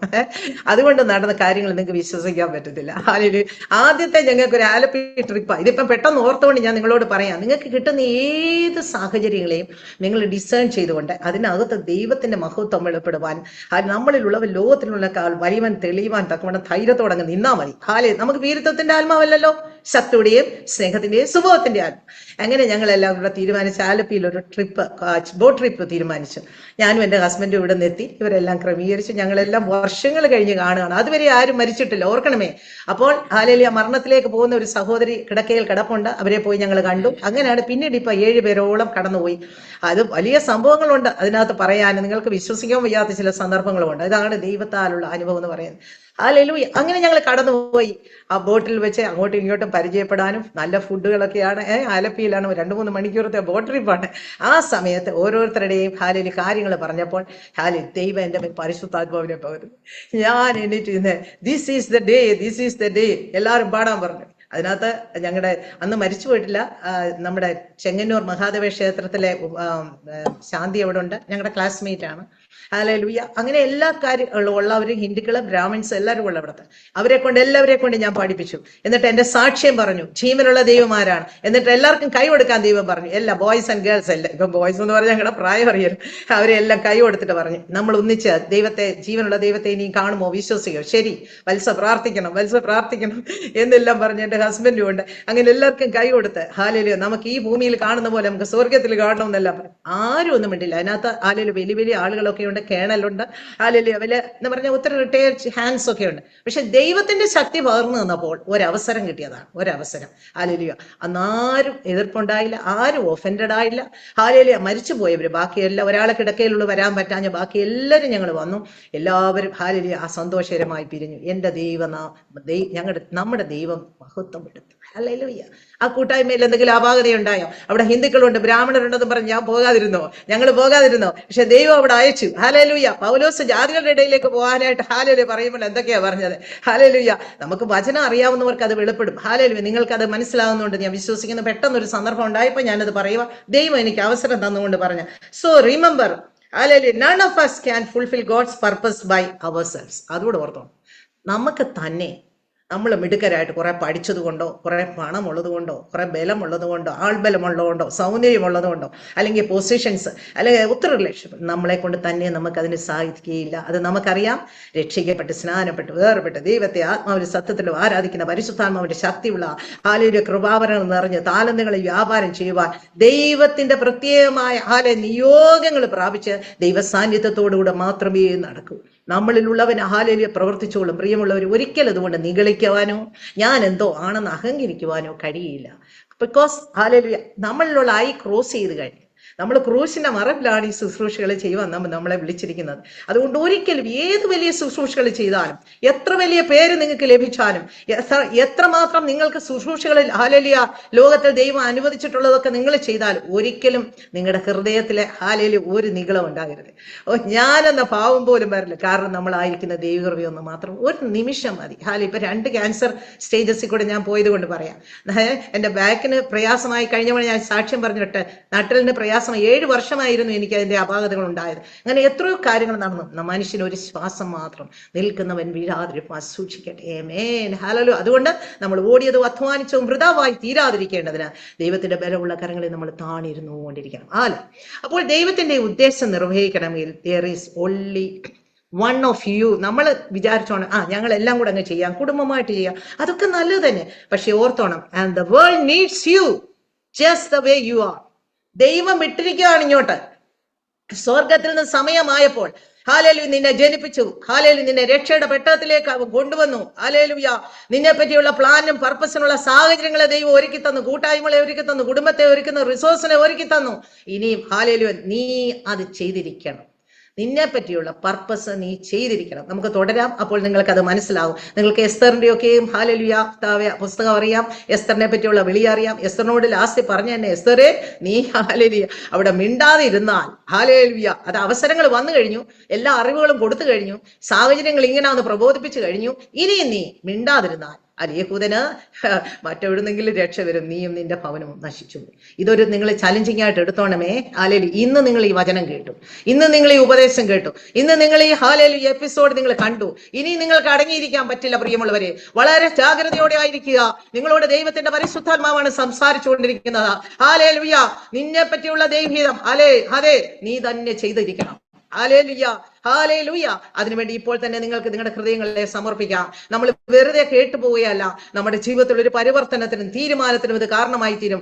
അതുകൊണ്ട് നടന്ന കാര്യങ്ങൾ നിങ്ങൾക്ക് വിശ്വസിക്കാൻ പറ്റത്തില്ല. ഹാലലിയ ആദ്യത്തെ ഞങ്ങൾക്ക് ഒരു ആലപ്പി ട്രിപ്പാണ്. ഇതിപ്പം പെട്ടെന്ന് ഓർത്തുകൊണ്ട് ഞാൻ നിങ്ങളോട് പറയാം. നിങ്ങൾക്ക് കിട്ടുന്ന ഏത് സാഹചര്യങ്ങളെയും നിങ്ങൾ ഡിസേൺ ചെയ്തുകൊണ്ട് അതിനകത്ത് ദൈവത്തിന്റെ മഹത്വം വെളിപ്പെടുവാൻ, നമ്മളിലുള്ളവർ ലോകത്തിലുള്ള വലിയവൻ തെളിയുവാൻ തക്കവണ്ണം ധൈര്യത്തോടെ അങ്ങ് നിന്നാ മതി. നമുക്ക് വീരത്വത്തിന്റെ ആത്മാവല്ലല്ലോ, ശക്തിയുടെയും സ്നേഹത്തിന്റെയും സുബോധത്തിന്റെ ആത്മ. അങ്ങനെ ഞങ്ങളെല്ലാം കൂടെ തീരുമാനിച്ച് ആലപ്പിയിൽ ഒരു ട്രിപ്പ്, ബോട്ട് ട്രിപ്പ് തീരുമാനിച്ചു. ഞാനും എൻ്റെ ഹസ്ബൻഡും ഇവിടെ നിർത്തി ഇവരെല്ലാം ക്രമീകരിച്ചു. ഞങ്ങളെല്ലാം വർഷങ്ങൾ കഴിഞ്ഞ് കാണുകയാണ്. അതുവരെ ആരും മരിച്ചിട്ടില്ല, ഓർക്കണമേ. അപ്പോൾ ഹാലലിയ മരണത്തിലേക്ക് പോകുന്ന ഒരു സഹോദരി കിടക്കയിൽ കിടപ്പുണ്ട്. അവരെ പോയി ഞങ്ങൾ കണ്ടു. അങ്ങനെയാണ് പിന്നീട് ഇപ്പൊ 7 പേരോളം കടന്നുപോയി. അത് വലിയ സംഭവങ്ങളുണ്ട് അതിനകത്ത് പറയാൻ. നിങ്ങൾക്ക് വിശ്വസിക്കാൻ വയ്യാത്ത ചില സന്ദർഭങ്ങളുമുണ്ട്. ഇതാണ് ദൈവത്താലുള്ള അനുഭവം എന്ന് പറയുന്നത്. ഹല്ലേലൂയ. അങ്ങനെ ഞങ്ങൾ കടന്നുപോയി. ആ ബോട്ടിൽ വെച്ച് അങ്ങോട്ടും ഇങ്ങോട്ടും പരിചയപ്പെടാനും നല്ല ഫുഡുകളൊക്കെയാണ്. ആലപ്പിയിലാണ് 2-3 മണിക്കൂറത്തെ ബോട്ട് ട്രിപ്പാണ്. ആ സമയത്ത് ഓരോരുത്തരുടെയും ഹാലലി കാര്യങ്ങൾ പറഞ്ഞപ്പോൾ ദൈവം എൻ്റെ മേൽ പരിശുദ്ധാത്മാവിനെ പകരുന്നു. ഞാൻ എണീറ്റ് this is the day, this is the day എല്ലാവരും പാടാൻ പറഞ്ഞു. അതിനകത്ത് ഞങ്ങളുടെ അന്ന് മരിച്ചു പോയിട്ടില്ല, നമ്മുടെ ചെങ്ങന്നൂർ മഹാദേവ ക്ഷേത്രത്തിലെ ശാന്തി അവിടെ ഉണ്ട്, ഞങ്ങളുടെ ക്ലാസ്മേറ്റ് ആണ്. ഹല്ലേലൂയ. അങ്ങനെ എല്ലാ കാര്യങ്ങളും ഉള്ളവരും ഹിന്ദുക്കള് ബ്രാഹ്മിൻസ് എല്ലാവരും ഉള്ള അവിടുത്തെ എല്ലാവരെ കൊണ്ട് ഞാൻ പഠിപ്പിച്ചു. എന്നിട്ട് എന്റെ സാക്ഷ്യം പറഞ്ഞു, ജീവനുള്ള ദൈവമാരാണ്. എന്നിട്ട് എല്ലാവർക്കും കൈ കൊടുക്കാൻ ദൈവം പറഞ്ഞു. എല്ലാ ബോയ്സ് ആൻഡ് ഗേൾസ് എല്ലാം. ഇപ്പം ബോയ്സ് എന്ന് പറഞ്ഞാൽ ഞങ്ങളുടെ പ്രായം അറിയല്ലോ, അവരെ എല്ലാം കൈ കൊടുത്തിട്ട് പറഞ്ഞു, നമ്മൾ ഒന്നിച്ച് ദൈവത്തെ, ജീവനുള്ള ദൈവത്തെ ഇനി കാണുമോ, വിശ്വസിക്കോ? ശരി, വത്സ പ്രാർത്ഥിക്കണം എന്നെല്ലാം പറഞ്ഞു. എന്റെ ഹസ്ബൻഡും ഉണ്ട്. അങ്ങനെ എല്ലാവർക്കും കൈ കൊടുത്ത് ഹാലലൂയ, നമുക്ക് ഈ ഭൂമിയിൽ കാണുന്ന പോലെ നമുക്ക് സ്വർഗത്തിൽ കാണണം എന്നെല്ലാം പറഞ്ഞു. ആരും ഒന്നും മിണ്ടില്ല. അതിനകത്ത് ഹാലലൂയ വലിയ വലിയ ആളുകളൊക്കെ ഉണ്ട്, കേണലുണ്ട്, ഹാലലൂയ അവര് എന്ന് പറഞ്ഞാൽ ഒത്തിരി റിട്ടയർഡ് ഹാൻഡ്സ് ഒക്കെ ഉണ്ട്. പക്ഷെ ദൈവത്തിന്റെ ശക്തി പകർന്നു നിന്നപ്പോൾ ഒരവസരം കിട്ടിയതാണ്, ഒരവസരം. ഹാലലൂയ. അന്നാരും എതിർപ്പുണ്ടായില്ല, ആരും ഒഫൻഡഡ് ആയില്ല. ഹാലലൂയ. മരിച്ചുപോയവര് ബാക്കിയെല്ലാം, ഒരാളെ കിടക്കയിലുള്ള വരാൻ പറ്റാഞ്ഞ ബാക്കി എല്ലാവരും ഞങ്ങൾ വന്നു. എല്ലാവരും ഹാലലൂയ ആ സന്തോഷകരമായി പിരിഞ്ഞു. എൻ്റെ നമ്മുടെ ദൈവം മഹത്വം എടുത്തു. ഹല്ലേലൂയ. ആ കൂട്ടായ്മയിൽ എന്തെങ്കിലും അപാകതയുണ്ടായോ? അവിടെ ഹിന്ദുക്കളുണ്ട്, ബ്രാഹ്മണരുണ്ടെന്ന് പറഞ്ഞ് ഞങ്ങൾ പോകാതിരുന്നോ? പക്ഷെ ദൈവം അവിടെ അയച്ചു. ഹല്ലേലൂയ. പൗലോസ് ജാതികളുടെ ഇടയിലേക്ക് പോകാനായിട്ട് ഹാലലൂയ പറയുമ്പോൾ എന്തൊക്കെയാ പറഞ്ഞത്? ഹല്ലേലൂയ. നമുക്ക് വചനം അറിയാവുന്നവർക്ക് അത് വെളിപ്പെടും. ഹല്ലേലൂയ. നിങ്ങൾക്ക് അത് മനസ്സിലാവുന്നുണ്ട് ഞാൻ വിശ്വസിക്കുന്നു. പെട്ടെന്നൊരു സന്ദർഭം ഉണ്ടായപ്പോൾ ഞാനത് പറയുക, ദൈവം എനിക്ക് അവസരം തന്നുകൊണ്ട് പറഞ്ഞു. So remember, hallelujah, none of us can fulfill God's purpose by ourselves. അതുകൂടെ ഓർത്തോ. നമുക്ക് തന്നെ നമ്മൾ മിടുക്കരായിട്ട് കുറെ പഠിച്ചത് കൊണ്ടോ, കുറെ പണം ഉള്ളത് കൊണ്ടോ, കുറെ ബലമുള്ളത് കൊണ്ടോ, ആൾബലമുള്ളതുകൊണ്ടോ, സൗന്ദര്യമുള്ളത് കൊണ്ടോ, അല്ലെങ്കിൽ പൊസിഷൻസ്, അല്ലെങ്കിൽ ഒത്തിരി റിലേഷൻ, നമ്മളെ കൊണ്ട് തന്നെ നമുക്കതിന് സാധിക്കുകയില്ല. അത് നമുക്കറിയാം. രക്ഷിക്കപ്പെട്ട് സ്നാനപ്പെട്ട് വേർപെട്ട് ദൈവത്തെ ആത്മാവിന്റെ സത്യത്തിലും ആരാധിക്കുന്ന പരിശുദ്ധാത്മാവിന്റെ ശക്തിയുള്ള ഹാലലൂയ കൃപാവരങ്ങൾ നിറഞ്ഞ് താലന്തുകളെ വ്യാപാരം ചെയ്യുവാൻ ദൈവത്തിന്റെ പ്രത്യേകമായ നിയോഗങ്ങൾ പ്രാപിച്ച് ദൈവസാന്നിധ്യത്തോടുകൂടെ മാത്രമേ നടക്കൂ. നമ്മളിലുള്ളവൻ ഹാലലൂയ പ്രവർത്തിച്ചോളും. പ്രിയമുള്ളവർ, ഒരിക്കലും അതുകൊണ്ട് നിഗളിക്കുവാനോ ഞാൻ എന്തോ ആണെന്ന് അഹങ്കരിക്കുവാനോ കഴിയില്ല. ബിക്കോസ് ഹാലലൂയ നമ്മളിലുള്ള ക്രോസ് ചെയ്ത് കഴിഞ്ഞു. നമ്മൾ ക്രൂശിന്റെ മറവിലാണ് ഈ ശുശ്രൂഷകൾ ചെയ്യുവാൻ നമ്മളെ വിളിച്ചിരിക്കുന്നത്. അതുകൊണ്ട് ഒരിക്കലും ഏത് വലിയ ശുശ്രൂഷകൾ ചെയ്താലും, എത്ര വലിയ പേര് നിങ്ങൾക്ക് ലഭിച്ചാലും, എത്രമാത്രം നിങ്ങൾക്ക് ശുശ്രൂഷകളിൽ ഹാലലിയ ലോകത്തിൽ ദൈവം അനുവദിച്ചിട്ടുള്ളതൊക്കെ നിങ്ങൾ ചെയ്താലും ഒരിക്കലും നിങ്ങളുടെ ഹൃദയത്തിലെ ഹാലലിയ ഒരു നിഗളം ഉണ്ടാകരുത്. ഞാനെന്ന ഭാവം പോലും വരില്ല. കാരണം നമ്മളായിരിക്കുന്ന ദൈവകൃപയൊന്ന് മാത്രം ഒരു നിമിഷം മതി. ഇപ്പൊ 2 ക്യാൻസർ സ്റ്റേജസിൽ കൂടെ ഞാൻ പോയത് കൊണ്ട് പറയാം. എൻ്റെ ബാക്കിന് പ്രയാസമായി കഴിഞ്ഞപ്പോൾ ഞാൻ സാക്ഷ്യം പറഞ്ഞിട്ട്, നട്ടലിന് പ്രയാസം പ്രയാസം, 7 വർഷമായിരുന്നു എനിക്ക് അതിന്റെ അപാകതകൾ ഉണ്ടായത്. അങ്ങനെ എത്രയോ കാര്യങ്ങൾ നടന്നു. മനുഷ്യന് ഒരു ശ്വാസം മാത്രം, നിൽക്കുന്നവൻ വീഴാതിരിപ്പാൻ സൂക്ഷിക്കട്ടെ. ആമേൻ, ഹല്ലേലൂയ. അതുകൊണ്ട് നമ്മൾ ഓടിയതും അധ്വാനിച്ചതും വൃഥാവായി തീരാതിരിക്കേണ്ടതിന് ദൈവത്തിന്റെ ബലമുള്ള കരങ്ങളിൽ നമ്മൾ താണിരുന്നു കൊണ്ടിരിക്കണം. അപ്പോൾ ദൈവത്തിന്റെ ഉദ്ദേശം നിർവഹിക്കണമെങ്കിൽ there is only one of you. നമ്മൾ വിചാരിച്ചോണം ഞങ്ങൾ എല്ലാം കൂടെ അങ്ങ് ചെയ്യാം, കുടുംബമായിട്ട് ചെയ്യാം, അതൊക്കെ നല്ലത് തന്നെ. പക്ഷെ ഓർത്തോണം, and the world needs you just the way you are. ദൈവം ഇട്ടിരിക്കുകയാണ് ഇങ്ങോട്ട്. സ്വർഗത്തിൽ നിന്ന് സമയമായപ്പോൾ ഹല്ലേലൂയ നിന്നെ ജനിപ്പിച്ചു, ഹല്ലേലൂയ നിന്നെ രക്ഷയുടെ പെട്ടകത്തിലേക്ക് അവൻ കൊണ്ടുവന്നു. ഹല്ലേലൂയ നിന്നെ പറ്റിയുള്ള പ്ലാനും പർപ്പസിനുള്ള സാഹചര്യങ്ങളെ ദൈവം ഒരുക്കി തന്നു, കൂട്ടായ്മകളെ ഒരുക്കി തന്നു, കുടുംബത്തെ ഒരുക്കുന്നു, റിസോഴ്സിനെ ഒരുക്കി തന്നു. ഇനിയും ഹല്ലേലൂയ നീ അത് ചെയ്തിരിക്കണം. നിന്നെ പറ്റിയുള്ള പർപ്പസ് നീ ചെയ്തിരിക്കണം. നമുക്ക് തുടരാം, അപ്പോൾ നിങ്ങൾക്ക് അത് മനസ്സിലാവും. നിങ്ങൾക്ക് എസ്തറിന്റെയൊക്കെയും ഹല്ലേലൂയ പുസ്തകം അറിയാം, എസ്തറിനെ പറ്റിയുള്ള വിളി അറിയാം. എസ്തറിനോട് ലാസ്റ്റ് പറഞ്ഞ തന്നെ, എസ്തറേ നീ ഹല്ലേലൂയ അവിടെ മിണ്ടാതെ ഇരുന്നാൽ, ഹല്ലേലൂയ അത് അവസരങ്ങൾ വന്നു കഴിഞ്ഞു, എല്ലാ അറിവുകളും കൊടുത്തു കഴിഞ്ഞു, സാഹചര്യങ്ങൾ ഇങ്ങനെ ഒന്ന് പ്രബോധിപ്പിച്ചു കഴിഞ്ഞു, ഇനിയും നീ മിണ്ടാതിരുന്നാൽ യഹൂദന് മറ്റെവിടുന്നെങ്കിലും രക്ഷ വരും, നീയും നിന്റെ ഭവനവും നശിച്ചു. ഇതൊരു നിങ്ങൾ ചലഞ്ചിങ് ആയിട്ട് എടുത്തോണമേ. ഹല്ലേലൂയ ഇന്ന് നിങ്ങൾ ഈ വചനം കേട്ടു, ഇന്ന് നിങ്ങൾ ഈ ഉപദേശം കേട്ടു, ഇന്ന് നിങ്ങൾ ഈ ഹല്ലേലൂയ എപ്പിസോഡ് നിങ്ങൾ കണ്ടു. ഇനി നിങ്ങൾക്ക് അടങ്ങിയിരിക്കാൻ പറ്റില്ല പ്രിയമുള്ളവരെ. വളരെ ജാഗ്രതയോടെ ആയിരിക്കുക. നിങ്ങളോട് ദൈവത്തിന്റെ പരിശുദ്ധാത്മാവാണ് സംസാരിച്ചുകൊണ്ടിരിക്കുന്നത്. ഹല്ലേലൂയ നിന്നെ പറ്റിയുള്ള ദൈവഹിതം അതെ നീ തന്നെ ചെയ്തിരിക്കണം. Hallelujah hallelujah. അതിനുവേണ്ടി ഇപ്പോൾ തന്നെ നിങ്ങൾക്ക് നിങ്ങളുടെ ഹൃദയങ്ങളെ സമർപ്പിക്കാം. നമ്മൾ വെറുതെ കേട്ടു പോവുകയല്ല, നമ്മുടെ ജീവിതത്തിൽ ഒരു പരിവർത്തനത്തിനും തീരുമാനത്തിനും ഇത് കാരണമായി തീരും.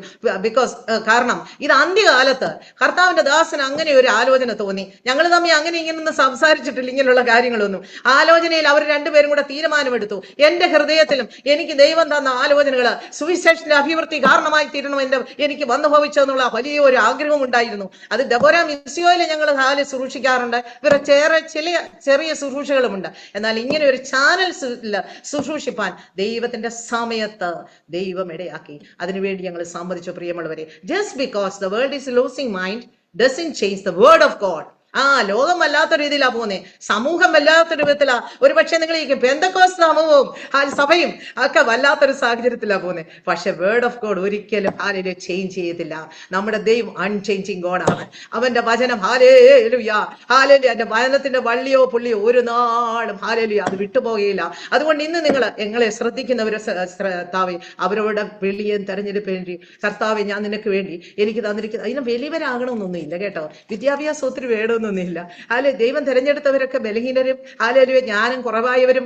കാരണം ഇത് അന്ത്യകാലത്ത് കർത്താവിന്റെ ദാസന് അങ്ങനെ ഒരു ആലോചന തോന്നി. ഞങ്ങൾ തമ്മിൽ അങ്ങനെ ഇങ്ങനൊന്നും സംസാരിച്ചിട്ടില്ല ഇങ്ങനെയുള്ള കാര്യങ്ങളൊന്നും. ആലോചനയിൽ അവർ രണ്ടുപേരും കൂടെ തീരുമാനമെടുത്തു. എന്റെ ഹൃദയത്തിലും എനിക്ക് ദൈവം തന്ന ആലോചനകൾ സുവിശേഷത്തിന്റെ അഭിവൃദ്ധി കാരണമായി തീരണം എനിക്ക് വന്നു ഭവിച്ചെന്നുള്ള വലിയ ഒരു ആഗ്രഹം ഉണ്ടായിരുന്നു. അത് ദെബോരാ മിസ്യോയില് ഞങ്ങൾ ശുശ്രൂഷിക്കാറുണ്ട്. ഇവരെ ചെറിയ ശുശ്രൂഷകളുമുണ്ട്. എന്നാൽ ഇങ്ങനെ ഒരു ചാനൽ ശുശ്രൂഷിപ്പാൻ ദൈവത്തിന്റെ സമയത്ത് ദൈവം ഇടയാക്കി. അതിനുവേണ്ടി ഞങ്ങൾ സമ്മതിച്ചു പ്രിയമുള്ളവരെ. Just because the world is losing mind doesn't change the word of God. ലോകം വല്ലാത്ത രീതിയിലാ പോകുന്നേ, സമൂഹം വല്ലാത്തൊരു വിധത്തിലാ. ഒരു പക്ഷെ നിങ്ങൾ ഈ പെന്തക്കോസ്ത് സമൂഹവും സഭയും ഒക്കെ വല്ലാത്തൊരു സാഹചര്യത്തിലാ പോകുന്നത്. പക്ഷെ വേർഡ് ഓഫ് ഗോഡ് ഒരിക്കലും ഹല്ലേലൂയ ചേഞ്ച് ചെയ്യത്തില്ല. നമ്മുടെ ദൈവം അൺചേഞ്ചിങ് ഗോഡാണ്. അവന്റെ വചനം ഹല്ലേലൂയ ഹല്ലേലൂയ എന്റെ വചനത്തിന്റെ വള്ളിയോ പുള്ളിയോ ഒരു നാളും ഹല്ലേലൂയ അത് വിട്ടുപോകുകയില്ല. അതുകൊണ്ട് ഇന്ന് നിങ്ങൾ ഞങ്ങളെ ശ്രദ്ധിക്കുന്നവരെ കർത്താവേ, അവരോട് വെളിയും തെരഞ്ഞെടുപ്പ് വേണ്ടി കർത്താവെ ഞാൻ നിനക്ക് വേണ്ടി എനിക്ക് തന്നിരിക്കുന്നത്. അതിന് വലിയവരാകണമെന്നൊന്നും ഇല്ല കേട്ടോ, വിദ്യാഭ്യാസം ഒത്തിരി വേണം ൊന്നുമില്ല. ദൈവം തിരഞ്ഞെടുത്തവരൊക്കെ ബലഹീനരും ജ്ഞാനം കുറവായവരും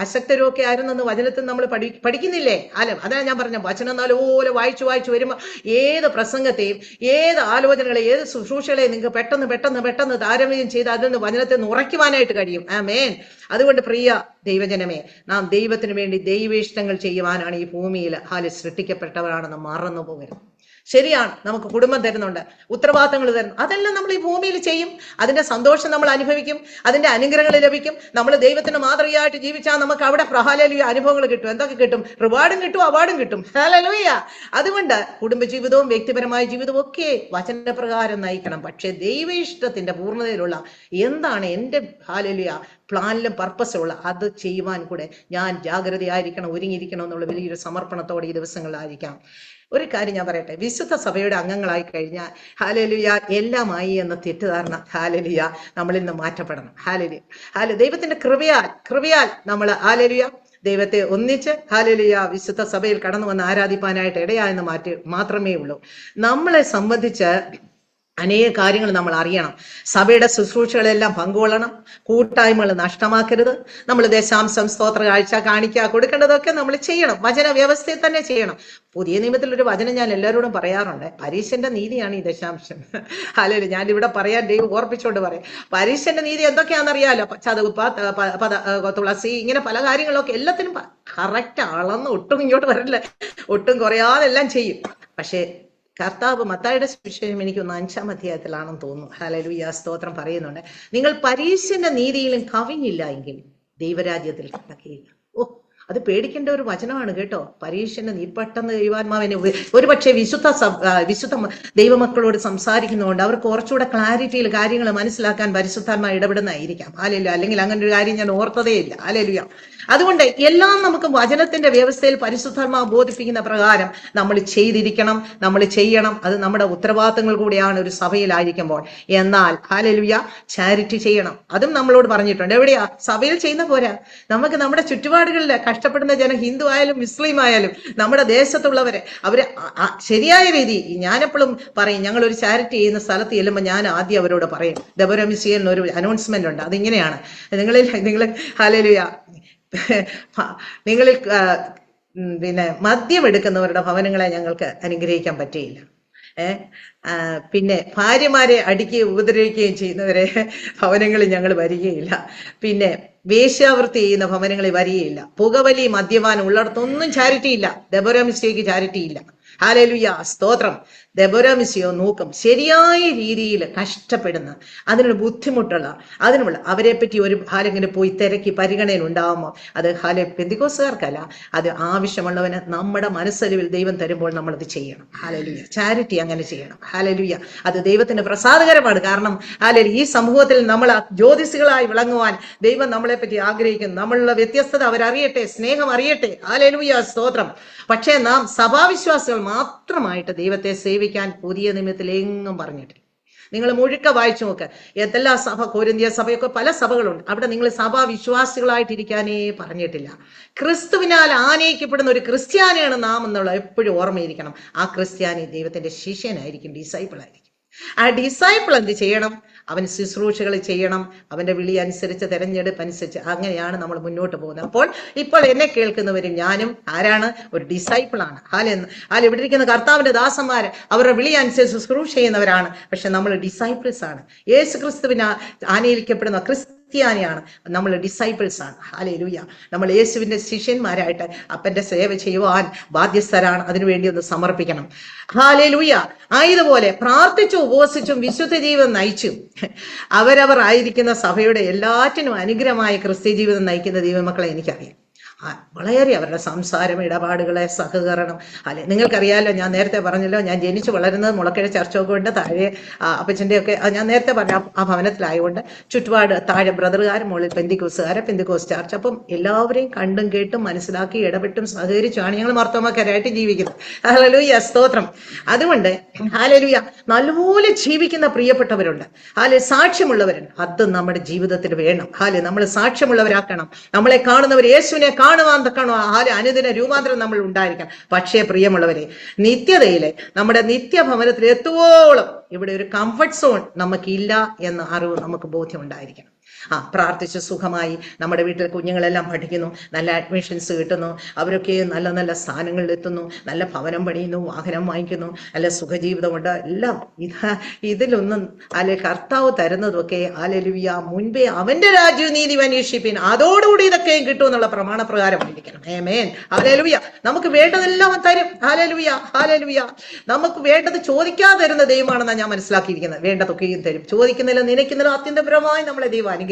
അശക്തരും ഒക്കെ ആയിരുന്നെന്ന് വചനത്തിൽ നമ്മൾ പഠിക്കുന്നില്ലേ? അതാണ് ഞാൻ പറഞ്ഞ വചനം നല്ലപോലെ വായിച്ചു വരുമ്പോ ഏത് പ്രസംഗത്തെയും ഏത് ആലോചനകളെ ഏത് ശുശ്രൂഷകളെ നിങ്ങൾക്ക് പെട്ടെന്ന് താരതമ്യം ചെയ്ത് അതിൽ നിന്ന് വചനത്തെ ഉറയ്ക്കുവാനായിട്ട് കഴിയും. ആമേൻ. അതുകൊണ്ട് പ്രിയ ദൈവജനമേ, നാം ദൈവത്തിന് വേണ്ടി ദൈവേഷ്ടങ്ങൾ ചെയ്യുവാനാണ് ഈ ഭൂമിയിൽ സൃഷ്ടിക്കപ്പെട്ടവരാണെന്ന് മറന്നു പോകരുത്. ശരിയാണ്, നമുക്ക് കുടുംബം തരുന്നുണ്ട്, ഉത്തരവാദിത്തങ്ങൾ തരുന്നു, അതെല്ലാം നമ്മൾ ഈ ഭൂമിയിൽ ചെയ്യും. അതിന്റെ സന്തോഷം നമ്മൾ അനുഭവിക്കും, അതിന്റെ അനുഗ്രഹങ്ങൾ ലഭിക്കും. നമ്മൾ ദൈവത്തിന് മാതൃകയായിട്ട് ജീവിച്ചാൽ നമുക്ക് അവിടെ ഹല്ലേലൂയ അനുഭവങ്ങൾ കിട്ടും. എന്തൊക്കെ കിട്ടും? റിവാർഡും കിട്ടും, അവാർഡും കിട്ടും. ഹല്ലേലൂയ. അതുകൊണ്ട് കുടുംബജീവിതവും വ്യക്തിപരമായ ജീവിതവും ഒക്കെ വചനപ്രകാരം നയിക്കണം. പക്ഷെ ദൈവ ഇഷ്ടത്തിന്റെ പൂർണ്ണതയിലുള്ള എന്താണ് എൻ്റെ ഹല്ലേലൂയ പ്ലാനിലും പർപ്പസുള്ള അത് ചെയ്യുവാൻ കൂടെ ഞാൻ ജാഗ്രതയായിരിക്കണം, ഒരുങ്ങിയിരിക്കണം എന്നുള്ള വലിയൊരു സമർപ്പണത്തോടെ ഈ ദിവസങ്ങളിലായിരിക്കാം. ഒരു കാര്യം ഞാൻ പറയട്ടെ, വിശുദ്ധ സഭയുടെ അംഗങ്ങളായി കഴിഞ്ഞാൽ ഹല്ലേലൂയ എല്ലാമായി എന്ന തെറ്റിദ്ധാരണ ഹല്ലേലൂയ നമ്മളിൽ നിന്ന് മാറ്റപ്പെടണം. ഹല്ലേലൂയ ദൈവത്തിന്റെ കൃപയാൽ നമ്മൾ ഹല്ലേലൂയ ദൈവത്തെ ഒന്നിച്ച് ഹല്ലേലൂയ വിശുദ്ധ സഭയിൽ കടന്നു വന്ന് ആരാധിപ്പാനായിട്ട് ഇടയായെന്ന് മാത്രമേ ഉള്ളൂ. നമ്മളെ സംബന്ധിച്ച് അനേക കാര്യങ്ങൾ നമ്മൾ അറിയണം. സഭയുടെ ശുശ്രൂഷകളെല്ലാം പങ്കുകൊള്ളണം, കൂട്ടായ്മകൾ നഷ്ടമാക്കരുത്. നമ്മൾ ദശാംശം സ്തോത്ര കാഴ്ച കാണിക്കുക കൊടുക്കേണ്ടതൊക്കെ നമ്മൾ ചെയ്യണം, വചന വ്യവസ്ഥയിൽ തന്നെ ചെയ്യണം. പുതിയ നിയമത്തിൽ ഒരു വചനം ഞാൻ എല്ലാവരോടും പറയാറുണ്ട്, പരീശന്റെ നീതിയാണ് ഈ ദശാംശം. അല്ലെങ്കിൽ ഞാൻ ഇവിടെ പറയാൻ ദൈവം ഓർപ്പിച്ചുകൊണ്ട് പറയാം, പരീശന്റെ നീതി എന്തൊക്കെയാണെന്നറിയാലോ, ചതുപ്പ് തുളസി ഇങ്ങനെ പല കാര്യങ്ങളൊക്കെ എല്ലാത്തിനും കറക്റ്റ് അളന്ന് ഒട്ടും ഇങ്ങോട്ട് വരില്ല, ഒട്ടും കുറയാതെ എല്ലാം ചെയ്യും. പക്ഷേ കർത്താവ് മത്തായിയുടെ സുവിശേഷം എനിക്കൊന്ന് 5-ാം അധ്യായത്തിലാണെന്ന് തോന്നുന്നു, ഹല്ലേലൂയ സ്തോത്രം പറയുന്നുണ്ട്, നിങ്ങൾ പരീശന്റെ നീതിയിലും കവിഞ്ഞില്ല എങ്കിൽ ദൈവരാജ്യത്തിൽ കടക്കുകയില്ല. അത് പേടിക്കേണ്ട ഒരു വചനമാണ് കേട്ടോ. പരീക്ഷന് നീ പെട്ടെന്ന് ദൈവാത്മാവിനെ ഒരു പക്ഷേ വിശുദ്ധ ദൈവമക്കളോട് സംസാരിക്കുന്നതുകൊണ്ട് അവർക്ക് കുറച്ചുകൂടെ ക്ലാരിറ്റിയിൽ കാര്യങ്ങൾ മനസ്സിലാക്കാൻ പരിശുദ്ധാത്മാ ഇടപെടുന്നതായിരിക്കാം. ഹല്ലേലൂയ. അല്ലെങ്കിൽ അങ്ങനെ ഒരു കാര്യം ഞാൻ ഓർത്തതേ ഇല്ല. ഹല്ലേലൂയ. അതുകൊണ്ട് എല്ലാം നമുക്ക് വചനത്തിന്റെ വ്യവസ്ഥയിൽ പരിശുദ്ധാത്മാവ് ബോധിപ്പിക്കുന്ന പ്രകാരം നമ്മൾ ചെയ്തിരിക്കണം, നമ്മൾ ചെയ്യണം. അത് നമ്മുടെ ഉത്തരവാദിത്തങ്ങൾ കൂടിയാണ് ഒരു സഭയിലായിരിക്കുമ്പോൾ. എന്നാൽ ഹല്ലേലൂയ, ചാരിറ്റി ചെയ്യണം, അതും നമ്മളോട് പറഞ്ഞിട്ടുണ്ട്. എവിടെയാ? സഭയിൽ ചെയ്യുന്ന പോരാ. നമുക്ക് നമ്മുടെ ചുറ്റുപാടുകളിൽ കഷ്ടപ്പെടുന്ന ജനം, ഹിന്ദു ആയാലും മുസ്ലിം ആയാലും നമ്മുടെ ദേശത്തുള്ളവരെ അവര് ശരിയായ രീതി, ഞാനെപ്പോഴും പറയും, ഞങ്ങൾ ഒരു ചാരിറ്റി ചെയ്യുന്ന സ്ഥലത്ത് ചെല്ലുമ്പോൾ ഞാൻ ആദ്യം അവരോട് പറയും, ദബരമിസിയലിന് ഒരു അനൗൺസ്മെന്റ് ഉണ്ട്. അതിങ്ങനെയാണ്, നിങ്ങൾ ഹല്ലേലൂയ, നിങ്ങളിൽ പിന്നെ മദ്യം എടുക്കുന്നവരുടെ ഭവനങ്ങളെ ഞങ്ങൾക്ക് അനുഗ്രഹിക്കാൻ പറ്റിയില്ല. പിന്നെ ഭാര്യമാരെ അടിക്കുകയും ഉപദ്രവിക്കുകയും ചെയ്യുന്നവരെ ഭവനങ്ങളിൽ ഞങ്ങൾ വരികയില്ല. പിന്നെ വേശ്യാവൃത്തി ചെയ്യുന്ന ഭവനങ്ങളിൽ വരികയില്ല. പുകവലി, മദ്യപാനം ഉള്ളിടത്തൊന്നും ചാരിറ്റി ഇല്ല. ദെബോരാ മിസ്റ്റിക്ക് ചാരിറ്റി ഇല്ല. ഹല്ലേലൂയ, സ്തോത്രം. ദെബോരാ മിസ്സിയോ നോക്കും ശരിയായ രീതിയിൽ കഷ്ടപ്പെടുന്ന, അതിനൊരു ബുദ്ധിമുട്ടുള്ള, അതിനുള്ള അവരെ പറ്റി ഒരു ആരെങ്കിലും പോയി തിരക്കി പരിഗണന ഉണ്ടാകുമ്പോൾ അത് പെന്തിക്കോസുകാർക്കല്ല, അത് ആവശ്യമുള്ളവന് നമ്മുടെ മനസ്സലിവിൽ ദൈവം തരുമ്പോൾ നമ്മളത് ചെയ്യണം. ഹല്ലേലൂയ. ചാരിറ്റി അങ്ങനെ ചെയ്യണം. ഹല്ലേലൂയ. അത് ദൈവത്തിന് പ്രസാദകരമാണ്. കാരണം ഹല്ലേലൂയ, ഈ സമൂഹത്തിൽ നമ്മൾ ജ്യോതിഷികളായി വിളങ്ങുവാൻ ദൈവം നമ്മളെ പറ്റി ആഗ്രഹിക്കുന്നു. നമ്മളുടെ വ്യത്യസ്തത അവരറിയട്ടെ, സ്നേഹം അറിയട്ടെ. ഹല്ലേലൂയ, സ്തോത്രം. പക്ഷേ നാം സഭാവിശ്വാസികൾ മാത്രമായിട്ട് ദൈവത്തെ സേവിക്കാൻ പുതിയ നിയമത്തിൽ എങ്ങും പറഞ്ഞിട്ടില്ല. നിങ്ങൾ മുഴുക്ക വായിച്ചു നോക്ക്. എല്ലാ സഭ, കൊരിന്ത്യ സഭയൊക്കെ പല സഭകളുണ്ട്, അവിടെ നിങ്ങൾ സഭാവിശ്വാസികളായിട്ടിരിക്കാനേ പറഞ്ഞിട്ടില്ല. ക്രിസ്തുവിനാൽ ആനയിക്കപ്പെടുന്ന ഒരു ക്രിസ്ത്യാനിയാണ് നാം എന്നുള്ള എപ്പോഴും ഓർമ്മയിരിക്കണം. ആ ക്രിസ്ത്യാനി ദൈവത്തിന്റെ ശിഷ്യനായിരിക്കും, ഡിസൈപ്പിൾ ആയിരിക്കും. ആ ഡിസൈപ്പിൾ എന്ത് ചെയ്യണം? അവൻ ശുശ്രൂഷകൾ ചെയ്യണം, അവന്റെ വിളി അനുസരിച്ച്, തെരഞ്ഞെടുപ്പ് അനുസരിച്ച്. അങ്ങനെയാണ് നമ്മൾ മുന്നോട്ട് പോകുന്നത്. ഇപ്പോൾ എന്നെ കേൾക്കുന്നവരും ഞാനും ആരാണ്? ഒരു ഡിസൈപ്പിൾ ആണ്. ഇവിടെ ഇരിക്കുന്ന കർത്താവിന്റെ ദാസന്മാര് അവരുടെ വിളി അനുസരിച്ച് ശുശ്രൂഷ ചെയ്യുന്നവരാണ്. പക്ഷെ നമ്മൾ ഡിസൈപ്പിൾസ് ആണ്. യേശു ക്രിസ്തുവിന് ആനയിക്കപ്പെടുന്ന ക്രിസ്ത്യാനിയാണ്. നമ്മൾ ഡിസൈപ്പിൾസ് ആണ്. ഹല്ലേലൂയ. നമ്മൾ യേശുവിന്റെ ശിഷ്യന്മാരായിട്ട് അപ്പന്റെ സേവ ചെയ്യുവാൻ ബാധ്യസ്ഥരാണ്. അതിനുവേണ്ടി ഒന്ന് സമർപ്പിക്കണം. ഹല്ലേലൂയ. ആയതുപോലെ പ്രാർത്ഥിച്ചും ഉപവസിച്ചും വിശുദ്ധ ജീവിതം നയിച്ചും അവരവർ ആയിരിക്കുന്ന സഭയുടെ എല്ലാറ്റിനും അനുഗ്രഹമായ ക്രിസ്ത്യ ജീവിതം നയിക്കുന്ന ദൈവമക്കളെ എനിക്കറിയാം. വളരെ അവരുടെ സംസാരം, ഇടപാടുകളെ, സഹകരണം. നിങ്ങൾക്കറിയാമല്ലോ, ഞാൻ നേരത്തെ പറഞ്ഞല്ലോ, ഞാൻ ജനിച്ചു വളരുന്നത് മുളക്കഴ ചർച്ചൊക്കെ കൊണ്ട് താഴെ അപ്പച്ചൻ്റെ ഒക്കെ ഞാൻ നേരത്തെ പറഞ്ഞ ആ ഭവനത്തിലായതുകൊണ്ട് ചുറ്റുപാട് താഴെ ബ്രദറുകാരും മുകളിൽ പെന്തിക്കോസ് ചർച്ച്. അപ്പം എല്ലാവരെയും കണ്ടും കേട്ടും മനസ്സിലാക്കി ഇടപെട്ടും സഹകരിച്ചുമാണ് ഞങ്ങൾ മാർത്തോമാക്കാരായിട്ട് ജീവിക്കുന്നത്. ഹല്ലേലൂയ, സ്തോത്രം. അതുകൊണ്ട് ഹല്ലേലൂയ, നല്ലപോലെ ജീവിക്കുന്ന പ്രിയപ്പെട്ടവരുണ്ട്. സാക്ഷ്യമുള്ളവരുണ്ട്. അത് നമ്മുടെ ജീവിതത്തിൽ വേണം. നമ്മൾ സാക്ഷ്യമുള്ളവരാക്കണം. നമ്മളെ കാണുന്നവർ യേശുവിനെ കാണുവാൻ തക്കണോ അനുദിന രൂപാന്തരം നമ്മൾ ഉണ്ടായിരിക്കണം. പക്ഷേ പ്രിയമുള്ളവരെ, നിത്യതയിലെ നമ്മുടെ നിത്യഭവനത്തിൽ എത്തുവോളം ഇവിടെ ഒരു കംഫർട്ട് സോൺ നമുക്കില്ല എന്ന അറിവ് നമുക്ക് ബോധ്യം ഉണ്ടായിരിക്കണം. പ്രാർത്ഥിച്ച് സുഖമായി നമ്മുടെ വീട്ടിൽ കുഞ്ഞുങ്ങളെല്ലാം പഠിക്കുന്നു, നല്ല അഡ്മിഷൻസ് കിട്ടുന്നു, അവരൊക്കെ നല്ല നല്ല സ്ഥാനങ്ങളിൽ എത്തുന്നു, നല്ല ഭവനം പണിയുന്നു, വാഹനം വാങ്ങിക്കുന്നു, നല്ല സുഖജീവിതമുണ്ട്. എല്ലാം ഇതിലൊന്നും കർത്താവ് തരുന്നതൊക്കെ ഹല്ലേലൂയ മുൻപേ അവന്റെ രാജ്യവും നീതി അന്വേഷിപ്പിൻ, അതോടുകൂടി ഇതൊക്കെയും കിട്ടും എന്നുള്ള പ്രമാണപ്രകാരമായിരിക്കണം. ആമേൻ. ഹല്ലേലൂയ. നമുക്ക് വേണ്ടതെല്ലാം തരും. Hallelujah, hallelujah. നമുക്ക് വേണ്ടത് ചോദിക്കാതെ തരുന്ന ദൈവമാണെന്നാണ് ഞാൻ മനസ്സിലാക്കിയിരിക്കുന്നത്. വേണ്ടതൊക്കെയും തരും. ചോദിക്കുന്നില്ല, നനയ്ക്കുന്നില്ല, അത്യന്തപരമായി നമ്മളെ ദൈവം അനുഗ്രഹിക്കും.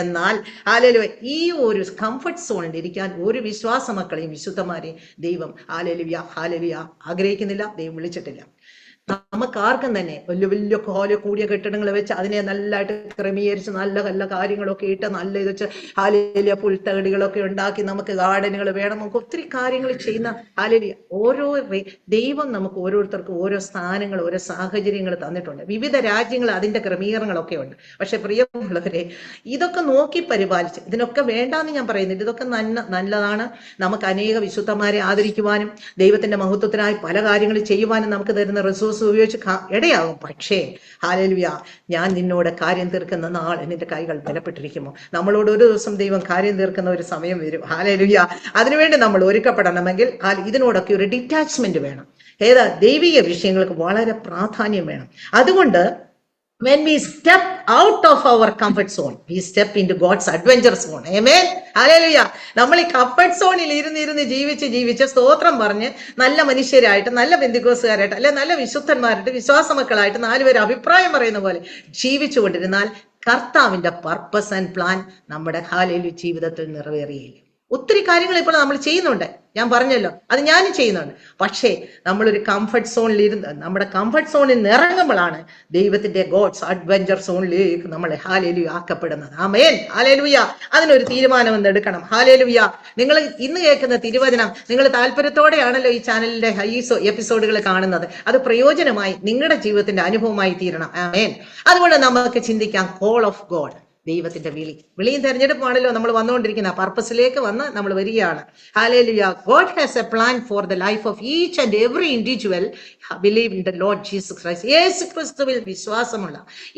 എന്നാൽ ഹല്ലേലൂയ, ഈ ഒരു കംഫർട്ട് സോണിൽ ഇരിക്കാൻ ഒരു വിശ്വാസ മക്കളെയും വിശുദ്ധമാരെയും ദൈവം ഹല്ലേലൂയ ഹല്ലേലൂയ ആഗ്രഹിക്കുന്നില്ല, ദൈവം വിളിച്ചിട്ടില്ല. നമുക്ക് ആർക്കും തന്നെ വലിയ വലിയ കൂടിയ കെട്ടിടങ്ങൾ വെച്ച് അതിനെ നല്ലതായിട്ട് ക്രമീകരിച്ച് നല്ല നല്ല കാര്യങ്ങളൊക്കെ ഇട്ട് നല്ല ഇത് വെച്ച് ഹല്ലേലൂയ പുൽത്തകടികളൊക്കെ ഉണ്ടാക്കി നമുക്ക് ഗാർഡനുകൾ വേണം. നമുക്ക് ഒത്തിരി കാര്യങ്ങൾ ചെയ്യുന്ന ഹല്ലേലൂയ ഓരോ ദൈവം നമുക്ക് ഓരോരുത്തർക്കും ഓരോ സ്ഥാനങ്ങൾ, ഓരോ സാഹചര്യങ്ങൾ തന്നിട്ടുണ്ട്. വിവിധ രാജ്യങ്ങൾ അതിന്റെ ക്രമീകരണങ്ങളൊക്കെ ഉണ്ട്. പക്ഷെ പ്രിയമുള്ളവരെ, ഇതൊക്കെ നോക്കി പരിപാലിച്ച്, ഇതിനൊക്കെ വേണ്ടാന്ന് ഞാൻ പറയുന്നില്ല, ഇതൊക്കെ നല്ലതാണ്. നമുക്ക് അനേക വിശുദ്ധന്മാരെ ആദരിക്കുവാനും ദൈവത്തിന്റെ മഹത്വത്തിനായി പല കാര്യങ്ങൾ ചെയ്യുവാനും നമുക്ക് തരുന്ന റിസോഴ്സ് ഉപയോഗിച്ച് ഇടയാകും. പക്ഷേ ഹല്ലേലൂയ, ഞാൻ നിന്നോട് കാര്യം തീർക്കുന്ന നാൾ നിന്റെ കൈകൾ ബലപ്പെട്ടിരിക്കുമോ? നമ്മളോട് ഒരു ദിവസം ദൈവം കാര്യം തീർക്കുന്ന ഒരു സമയം വരും. ഹല്ലേലൂയ. അതിനുവേണ്ടി നമ്മൾ ഒരുക്കപ്പെടണമെങ്കിൽ ഇതിനോടൊക്കെ ഒരു ഡിറ്റാച്ച്മെന്റ് വേണം. ദൈവിക വിഷയങ്ങൾക്ക് വളരെ പ്രാധാന്യം വേണം. അതുകൊണ്ട് when we step out of our comfort zone, we step into God's adventure zone. Amen. Hallelujah. നമ്മൾ ഈ കംഫർട്ട് സോണിൽ ഇരുന്ന് ജീവിച്ച് സ്തോത്രം പറഞ്ഞ് നല്ല മനുഷ്യരായിട്ട്, നല്ല പെന്തിക്കോസുകാരായിട്ട്, അല്ലെ നല്ല വിശുദ്ധന്മാരായിട്ട്, വിശ്വാസ മക്കളായിട്ട് 4 പേര് അഭിപ്രായം പറയുന്ന പോലെ ജീവിച്ചുകൊണ്ടിരുന്നാൽ കർത്താവിന്റെ പർപ്പസ് ആൻഡ് പ്ലാൻ നമ്മുടെ ഹല്ലേലൂയ ജീവിതത്തിൽ നിറവേറിയില്ല. ഒത്തിരി കാര്യങ്ങൾ ഇപ്പോൾ നമ്മൾ ചെയ്യുന്നുണ്ട്, ഞാൻ പറഞ്ഞല്ലോ, അത് ഞാനും ചെയ്യുന്നുണ്ട്. പക്ഷേ നമ്മളൊരു കംഫർട്ട് സോണിൽ ഇരുന്ന് നമ്മുടെ കംഫർട്ട് സോണിൽ നിന്ന് ഇറങ്ങുമ്പോഴാണ് ദൈവത്തിന്റെ ഗോഡ്സ് അഡ്വഞ്ചർ സോണിലേക്ക് നമ്മളെ ഹാലേലുയ ആക്കപ്പെടുന്നത്. ആമേൻ, ഹാലേലുയ. അതിനൊരു തീരുമാനം ഒന്ന് എടുക്കണം. ഹാലേലുയ. നിങ്ങൾ ഇന്ന് കേൾക്കുന്ന തിരുവചനം നിങ്ങൾ താല്പര്യത്തോടെയാണല്ലോ ഈ ചാനലിന്റെ എപ്പിസോഡുകൾ കാണുന്നത്. അത് പ്രയോജനമായി നിങ്ങളുടെ ജീവിതത്തിന്റെ അനുഭവമായി തീരണം. ആമേൻ. അതുകൊണ്ട് നമുക്ക് ചിന്തിക്കാം, കോൾ ഓഫ് ഗോഡ്, ദൈവത്തിന്റെ വിളിയും തെരഞ്ഞെടുപ്പാണല്ലോ നമ്മൾ വന്നുകൊണ്ടിരിക്കുന്ന പർപ്പസിലേക്ക് വന്ന് നമ്മൾ വരികയാണ്. ഹല്ലേലൂയ. God has a plan for the life of each and every individual believe in the Lord Jesus Christ. യേശു ക്രിസ്തുവിൽ വിശ്വാസമുള്ള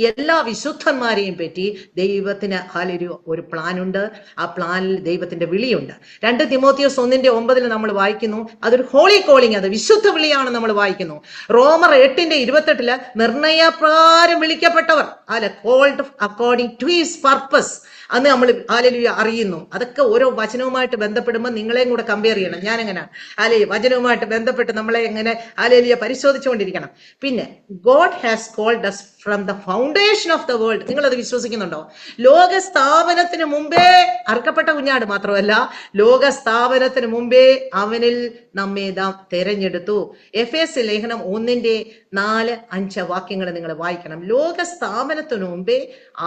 എല്ലാ വിശുദ്ധന്മാരെയും പറ്റി ദൈവത്തിന് ഹല്ലേലൂയ ഒരു പ്ലാൻ ഉണ്ട്. ആ പ്ലാനിൽ ദൈവത്തിന്റെ വിളിയുണ്ട്. 2 തിമോത്തിയോസ് 1:9 നമ്മൾ വായിക്കുന്നു, അതൊരു ഹോളി കോളിംഗ്, അത് വിശുദ്ധ വിളിയാണ് നമ്മൾ വായിക്കുന്നു. റോമർ 8:28 നിർണയപ്രകാരം വിളിക്കപ്പെട്ടവർ, അല്ലെ, called according to his purpose, അന്ന് നമ്മൾ ഹല്ലേലൂയ അറിയുന്നു. അതൊക്കെ ഓരോ വചനവുമായിട്ട് ബന്ധപ്പെടുമ്പോൾ നിങ്ങളെയും കൂടെ കമ്പയർ ചെയ്യണം. ഞാൻ എങ്ങനെയാണ് ഹല്ലേലൂയ വചനവുമായിട്ട് ബന്ധപ്പെട്ട് നമ്മളെ എങ്ങനെ ഹല്ലേലൂയ പരിശോധിച്ചുകൊണ്ടിരിക്കണം. പിന്നെ God has called us from the foundation of the world. നിങ്ങൾ അത് വിശ്വസിക്കുന്നുണ്ടോ? ലോക സ്ഥാപനത്തിന് മുമ്പേ അറുക്കപ്പെട്ട കുഞ്ഞാട് മാത്രമല്ല, ലോക സ്ഥാപനത്തിന് മുമ്പേ അവനിൽ നമ്മെ തെരഞ്ഞെടുത്തു. എഫേസ്യ ലേഖനം 1:4-5 വാക്യങ്ങൾ നിങ്ങൾ വായിക്കണം. ലോക സ്ഥാപനത്തിന് മുമ്പേ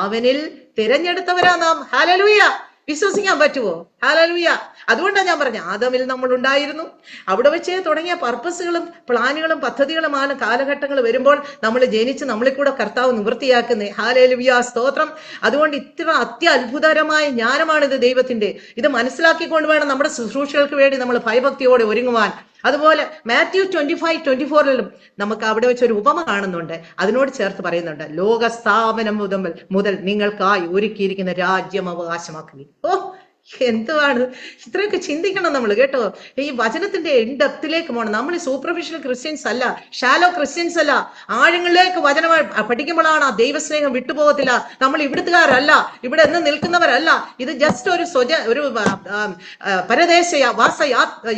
അവനിൽ തിരഞ്ഞെടുത്തവരാ നാം. ഹല്ലേലൂയ. വിശ്വസിക്കാൻ പറ്റുമോ? ഹല്ലേലൂയ. അതുകൊണ്ടാണ് ഞാൻ പറഞ്ഞ ആദമിൽ നമ്മൾ ഉണ്ടായിരുന്നു. അവിടെ വെച്ച് തുടങ്ങിയ പർപ്പസുകളും പ്ലാനുകളും പദ്ധതികളുമാണ് കാലഘട്ടങ്ങൾ വരുമ്പോൾ നമ്മൾ ജനിച്ച് നമ്മളിൽ കൂടെ കർത്താവ് നിവൃത്തിയാക്കുന്നത്. ഹല്ലേലൂയ, സ്തോത്രം. അതുകൊണ്ട് ഇത്ര അത്യത്ഭുതകരമായ ജ്ഞാനമാണ് ഇത് ദൈവത്തിന്റെ. ഇത് മനസ്സിലാക്കിക്കൊണ്ട് വേണം നമ്മുടെ ശുശ്രൂഷകൾക്ക് വേണ്ടി നമ്മൾ ഭയഭക്തിയോടെ ഒരുങ്ങുവാൻ. അതുപോലെ മാത്യു 25:24 നമുക്ക് അവിടെ വെച്ചൊരു ഉപമ കാണുന്നുണ്ട്. അതിനോട് ചേർത്ത് പറയുന്നുണ്ട്, ലോക സ്ഥാപനം മുതൽ നിങ്ങൾക്കായി ഒരുക്കിയിരിക്കുന്ന രാജ്യം അവകാശമാക്കുകയും. ഓ, എന്തുവാണ് ഇത്രയൊക്കെ ചിന്തിക്കണം നമ്മൾ, കേട്ടോ. ഈ വചനത്തിന്റെ ഡെപ്തിലേക്ക് പോകണം. നമ്മൾ ഈ സൂപ്പർഫിഷ്യൽ ക്രിസ്ത്യൻസ് അല്ല, ഷാലോ ക്രിസ്ത്യൻസ് അല്ല. ആഴങ്ങളിലേക്ക് വചനം പഠിക്കുമ്പോഴാണ് ആ ദൈവസ്നേഹം വിട്ടുപോകത്തില്ല. നമ്മൾ ഇവിടുത്തുകാരല്ല, ഇവിടെ എന്ന് നിൽക്കുന്നവരല്ല. ഇത് ജസ്റ്റ് ഒരു പരദേശ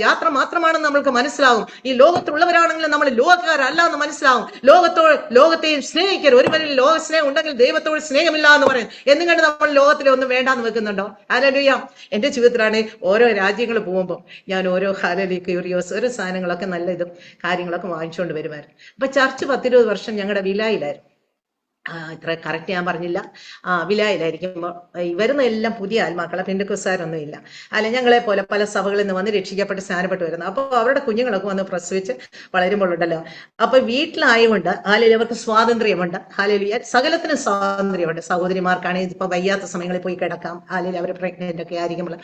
യാത്ര മാത്രമാണെന്ന് നമ്മൾക്ക് മനസ്സിലാവും. ഈ ലോകത്തുള്ളവരാണെങ്കിലും നമ്മൾ ലോകക്കാരല്ല എന്ന് മനസ്സിലാവും. ലോകത്തെയും സ്നേഹിക്കരുത്. ഒരുവരിൽ ലോക സ്നേഹം ഉണ്ടെങ്കിൽ ദൈവത്തോട് സ്നേഹമില്ല എന്ന് പറയും. എന്നും കണ്ട് നമ്മൾ ലോകത്തിലെ ഒന്നും വേണ്ടാന്ന് വെക്കുന്നുണ്ടോ? ഹല്ലേലൂയ. എന്റെ ജീവിതത്തിലാണ് ഓരോ രാജ്യങ്ങൾ പോകുമ്പോൾ ഞാൻ ഓരോ ഹല്ലേലൂയ ക്യൂരിയോസ് ഓരോ സാധനങ്ങളൊക്കെ നല്ല ഇതും കാര്യങ്ങളൊക്കെ വാങ്ങിച്ചുകൊണ്ട് വരുമായിരുന്നു. അപ്പൊ ചർച്ച് 10-20 വർഷം ഞങ്ങളുടെ വിലായിലായിരുന്നു. ഇത്ര കറക്റ്റ് ഞാൻ പറഞ്ഞില്ല. വിലായിലായിരിക്കുമ്പോൾ വരുന്ന എല്ലാം പുതിയ ആത്മാക്കളെ, പെന്തക്കോസ്തുകാരൊന്നും ഇല്ല. അല്ല, ഞങ്ങളെ പോലെ പല സഭകളിൽ നിന്ന് വന്ന് രക്ഷിക്കപ്പെട്ട് സ്നാനപ്പെട്ട് വരുന്നത്. അപ്പോൾ അവരുടെ കുഞ്ഞുങ്ങളൊക്കെ വന്ന് പ്രസവിച്ച് വളരുമ്പോഴുണ്ടല്ലോ, അപ്പൊ വീട്ടിലായതുകൊണ്ട് ഹല്ലേലൂയ അവർക്ക് സ്വാതന്ത്ര്യമുണ്ട്. ഹല്ലേലൂയ സകലത്തിന് സ്വാതന്ത്ര്യമുണ്ട്. സഹോദരിമാർക്കാണെങ്കിൽ ഇപ്പൊ വയ്യാത്ത സമയങ്ങളിൽ പോയി കിടക്കാം. ഹല്ലേലൂയ അവർ പ്രഗ്നന്റ് ഒക്കെ ആയിരിക്കുമ്പോൾ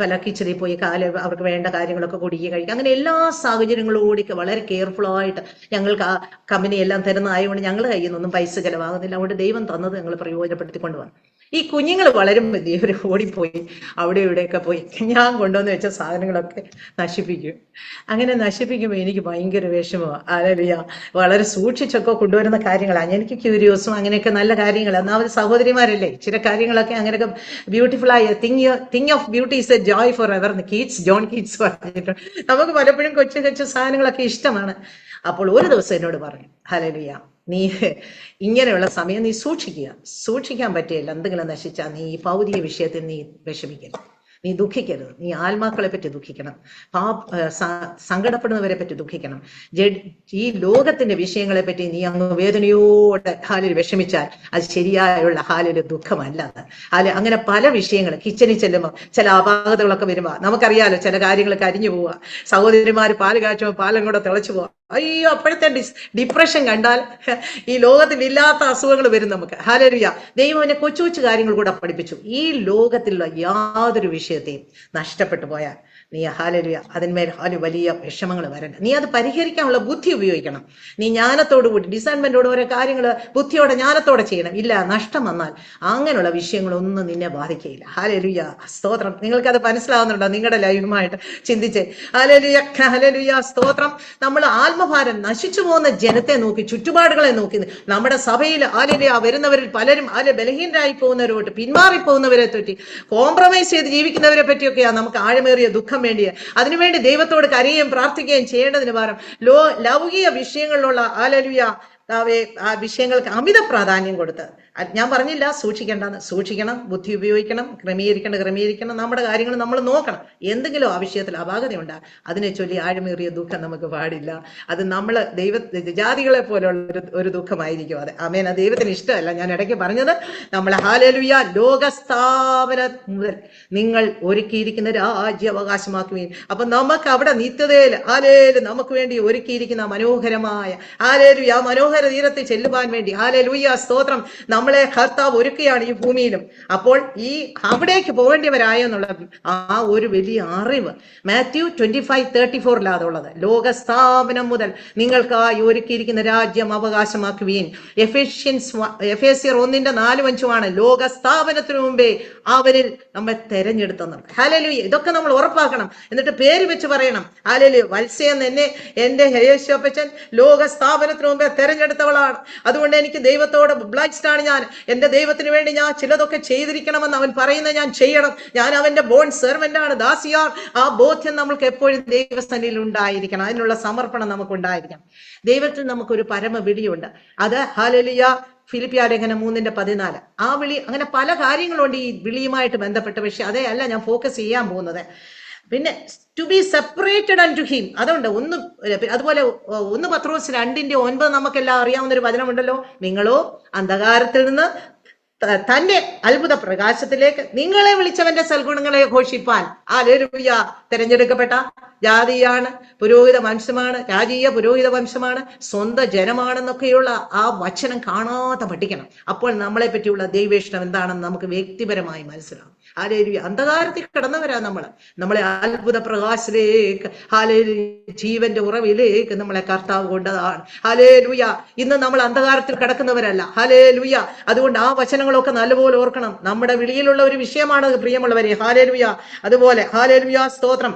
പല കിച്ചണിൽ പോയി അവർക്ക് വേണ്ട കാര്യങ്ങളൊക്കെ കുടിക്കുക, കഴിക്കുക, അങ്ങനെ എല്ലാ സാഹചര്യങ്ങളോടൊക്കെ വളരെ കെയർഫുൾ ആയിട്ട് ഞങ്ങൾക്ക് ആ കമ്പനി എല്ലാം തരുന്നതായതുകൊണ്ട് ഞങ്ങൾ കയ്യിൽ നിന്നൊന്നും പൈസ ചെലവാകുന്നില്ല. അതുകൊണ്ട് ദൈവം തന്നത് ഞങ്ങൾ പ്രയോജനപ്പെടുത്തിക്കൊണ്ട് വന്നു. ഈ കുഞ്ഞുങ്ങൾ വളരുമ്പോൾ ഇവർ ഓടിപ്പോയി അവിടെ ഇവിടെയൊക്കെ പോയി ഞാൻ കൊണ്ടുവന്ന് വെച്ച സാധനങ്ങളൊക്കെ നശിപ്പിക്കും. അങ്ങനെ നശിപ്പിക്കുമ്പോൾ എനിക്ക് ഭയങ്കര വിഷമമാണ്. ഹല്ലേലൂയ. വളരെ സൂക്ഷിച്ചൊക്കെ കൊണ്ടുവരുന്ന കാര്യങ്ങളാണ്. എനിക്ക് ക്യൂരിയോസും അങ്ങനെയൊക്കെ നല്ല കാര്യങ്ങൾ. ഒന്നാമത് സഹോദരിമാരല്ലേ, ചില കാര്യങ്ങളൊക്കെ അങ്ങനെയൊക്കെ ബ്യൂട്ടിഫുൾ ആയ thing of beauty is A Joy for ever John Keats പറഞ്ഞിട്ടുണ്ട്. നമുക്ക് പലപ്പോഴും കൊച്ചു സാധനങ്ങളൊക്കെ ഇഷ്ടമാണ്. അപ്പോൾ ഒരു ദിവസം എന്നോട് പറഞ്ഞു, ഹല്ലേലൂയ, നീ ഇങ്ങനെയുള്ള സമയം നീ സൂക്ഷിക്കാൻ പറ്റില്ല. എന്തെങ്കിലും നശിച്ചാൽ നീ ഈ ഭൗതിക വിഷയത്തിൽ നീ വിഷമിക്കരുത്, നീ ദുഃഖിക്കരുത്. നീ ആത്മാക്കളെ പറ്റി ദുഃഖിക്കണം, സങ്കടപ്പെടുന്നവരെ പറ്റി ദുഃഖിക്കണം. ഈ ലോകത്തിന്റെ വിഷയങ്ങളെ പറ്റി നീ അങ്ങ് വേദനയോടെ ഹാലിൽ വിഷമിച്ചാൽ അത് ശരിയായുള്ള ഹാലൊരു ദുഃഖമല്ല. അങ്ങനെ പല വിഷയങ്ങൾ കിച്ചണിൽ ചെല്ലുമ്പോൾ ചില അപാകതകളൊക്കെ വരുമ്പോൾ നമുക്കറിയാലോ, ചില കാര്യങ്ങളൊക്കെ അരിഞ്ഞു പോവുക. സഹോദരിമാർ പാല് കാച്ചുമ്പോൾ പാലും കൂടെ തിളച്ചു പോവുക. അയ്യോ, അപ്പോഴത്തെ ഡിപ്രഷൻ കണ്ടാൽ ഈ ലോകത്തിൽ ഇല്ലാത്ത അസുഖങ്ങൾ വരും നമുക്ക്. ഹല്ലേലൂയ. ദൈവം എന്നെ കൊച്ചു കാര്യങ്ങൾ കൂടെ പഠിപ്പിച്ചു. ഈ ലോകത്തിലുള്ള യാതൊരു വിഷയത്തെയും നഷ്ടപ്പെട്ടു പോയാൽ നീ ഹല്ലേലൂയ അതിന്മേൽ വലിയ വിഷമങ്ങൾ വരണ്ട. നീ അത് പരിഹരിക്കാനുള്ള ബുദ്ധി ഉപയോഗിക്കണം. നീ ജ്ഞാനത്തോടുകൂടി ഡിസൈൻമെന്റോട് ഓരോ കാര്യങ്ങൾ ബുദ്ധിയോടെ ജ്ഞാനത്തോടെ ചെയ്യണം. ഇല്ല, നഷ്ടം വന്നാൽ അങ്ങനെയുള്ള വിഷയങ്ങളൊന്നും നിന്നെ ബാധിക്കുകയില്ല. ഹല്ലേലൂയ, സ്തോത്രം. നിങ്ങൾക്കത് മനസ്സിലാവുന്നുണ്ടോ? നിങ്ങളുടെ ലൈഫുമായിട്ട് ചിന്തിച്ച്. ഹല്ലേലൂയ, ഹല്ലേലൂയ, സ്തോത്രം. നമ്മൾ ആത്മഭാരം നശിച്ചു പോകുന്ന ജനത്തെ നോക്കി, ചുറ്റുപാടുകളെ നോക്കി, നമ്മുടെ സഭയിൽ ഹല്ലേലൂയ വരുന്നവരിൽ പലരും ബലഹീനരായി പോകുന്നവരോട്ട്, പിന്മാറിപ്പോകുന്നവരെ പറ്റി, കോംപ്രമൈസ് ചെയ്ത് ജീവിക്കുന്നവരെ പറ്റിയൊക്കെയാണ് നമുക്ക് ആഴമേറിയ ദുഃഖം വേണ്ടിയ. അതിനുവേണ്ടി ദൈവത്തോട് കരയുകയും പ്രാർത്ഥിക്കുകയും ചെയ്യേണ്ടതിന് പകരം ലൗകിക വിഷയങ്ങളിലുള്ള ഹല്ലേലൂയ ആ വിഷയങ്ങൾക്ക് അമിത പ്രാധാന്യം കൊടുത്ത് ഞാൻ പറഞ്ഞില്ല സൂക്ഷിക്കേണ്ടെന്ന്, സൂക്ഷിക്കണം, ബുദ്ധി ഉപയോഗിക്കണം, ക്രമീകരിക്കണം, നമ്മുടെ കാര്യങ്ങൾ നമ്മൾ നോക്കണം. എന്തെങ്കിലും ആ വിഷയത്തിൽ അപാകതയുണ്ട്, അതിനെ ചൊല്ലി ആഴമേറിയ ദുഃഖം നമുക്ക് പാടില്ല. അത് നമ്മൾ ജാതികളെ പോലുള്ള ഒരു ദുഃഖമായിരിക്കും അത്. ആമേൻ. അത് ദൈവത്തിന് ഇഷ്ടമല്ല. ഞാൻ ഇടയ്ക്ക് പറഞ്ഞത് നമ്മൾ ഹല്ലേലൂയ ലോകസ്ഥാപനം മുതൽ നിങ്ങൾ ഒരുക്കിയിരിക്കുന്ന രാജ്യാവകാശമാക്കുവീൻ. അപ്പൊ നമുക്ക് അവിടെ നിത്യതയിൽ നമുക്ക് വേണ്ടി ഒരുക്കിയിരിക്കുന്ന മനോഹരമായ ഹല്ലേലൂയ മനോഹര തീരത്ത് ചെല്ലുവാൻ വേണ്ടി ഹല്ലേലൂയ സ്തോത്രം നമ്മളെ കർത്താവ് ഒരുക്കുകയാണ് ഈ ഭൂമിയിലും. അപ്പോൾ ഈ അവിടേക്ക് പോകേണ്ടിയവരായെന്നുള്ള ആ ഒരു വലിയ അറിവ് മാത്യു 25:34 അതുള്ളത്. ലോകസ്ഥാപനം മുതൽ നിങ്ങൾക്കായി ഒരുക്കിയിരിക്കുന്ന രാജ്യം അവകാശമാക്കുവീൻ. എഫേസ്യർ 1:4-5 ലോകസ്ഥാപനത്തിനു മുമ്പേ അവരിൽ നമ്മൾ തെരഞ്ഞെടുത്തെന്നുള്ളത്. ഹല്ലേലൂയ. ഇതൊക്കെ നമ്മൾ ഉറപ്പാക്കണം. എന്നിട്ട് പേര് വെച്ച് പറയണം. ഹല്ലേലൂയ. വത്സയെന്ന് എന്റെ യേശുപ്പച്ചൻ ലോകസ്ഥാപനത്തിനു മുമ്പേ തെരഞ്ഞെടുത്തവളാണ്. അതുകൊണ്ട് എനിക്ക് ദൈവത്തോട് ബ്ലൈസ്ഡ് ആണ്. ഞാൻ എന്റെ ദൈവത്തിന് വേണ്ടി ഞാൻ ചിലതൊക്കെ ചെയ്തിരിക്കണമെന്ന് അവൻ പറയുന്നത് ഞാൻ ചെയ്യണം. ഞാൻ അവന്റെ ബോൺ സെർവന്റ് ആണ്, ദാസിയാർ. ആ ബോധ്യം നമ്മൾക്ക് എപ്പോഴും ദൈവസന്നിധിയിൽ ഉണ്ടായിരിക്കണം. അതിനുള്ള സമർപ്പണം നമുക്ക് ഉണ്ടായിരിക്കണം. ദൈവത്തിൽ നമുക്കൊരു പരമവിളിയുണ്ട്. അത് ഹല്ലേലൂയ ഫിലിപ്പിയ ലേഖനം 3:14. ആ വിളി, അങ്ങനെ പല കാര്യങ്ങളുണ്ട് ഈ വിളിയുമായിട്ട് ബന്ധപ്പെട്ട്. പക്ഷെ അതേ അല്ല ഞാൻ ഫോക്കസ് ചെയ്യാൻ പോകുന്നത്. പിന്നെ to be separated unto him, അതുകൊണ്ട് അതുപോലെ 1 പത്രോസ് 2:9 നമുക്കെല്ലാം അറിയാവുന്ന ഒരു വചനമുണ്ടല്ലോ. നിങ്ങളോ അന്ധകാരത്തിൽ നിന്ന് തന്റെ അത്ഭുത പ്രകാശത്തിലേക്ക് നിങ്ങളെ വിളിച്ചവന്റെ സൽഗുണങ്ങളെ ഘോഷിപ്പാൻ. ഹല്ലേലൂയ. തിരഞ്ഞെടുക്കപ്പെട്ട ജാതിയാണ്, പുരോഹിത വംശമാണ്, രാജീയ പുരോഹിത വംശമാണ്, സ്വന്തം ജനമാണെന്നൊക്കെയുള്ള ആ വചനം കാണാതെ പഠിക്കണം. അപ്പോൾ നമ്മളെ പറ്റിയുള്ള ദൈവേഷ്ടം എന്താണെന്ന് നമുക്ക് വ്യക്തിപരമായി മനസ്സിലാവും. ഹല്ലേലൂയ. അന്ധകാരത്തിൽ കിടന്നവരാ നമ്മളെ അത്ഭുത പ്രകാശത്തിലേക്ക്, ഹല്ലേലൂയ, ജീവന്റെ ഉറവിലേക്ക് നമ്മളെ കർത്താവ് കൊണ്ടതാണ്. ഹല്ലേലൂയ. ഇന്ന് നമ്മൾ അന്ധകാരത്തിൽ കിടക്കുന്നവരല്ല. ഹല്ലേലൂയ. അതുകൊണ്ട് ആ വചനങ്ങളൊക്കെ നല്ലപോലെ ഓർക്കണം. നമ്മുടെ വിളിയിലുള്ള ഒരു വിഷയമാണ് പ്രിയമുള്ളവരെ. ഹല്ലേലൂയ. അതുപോലെ ഹല്ലേലൂയ സ്തോത്രം.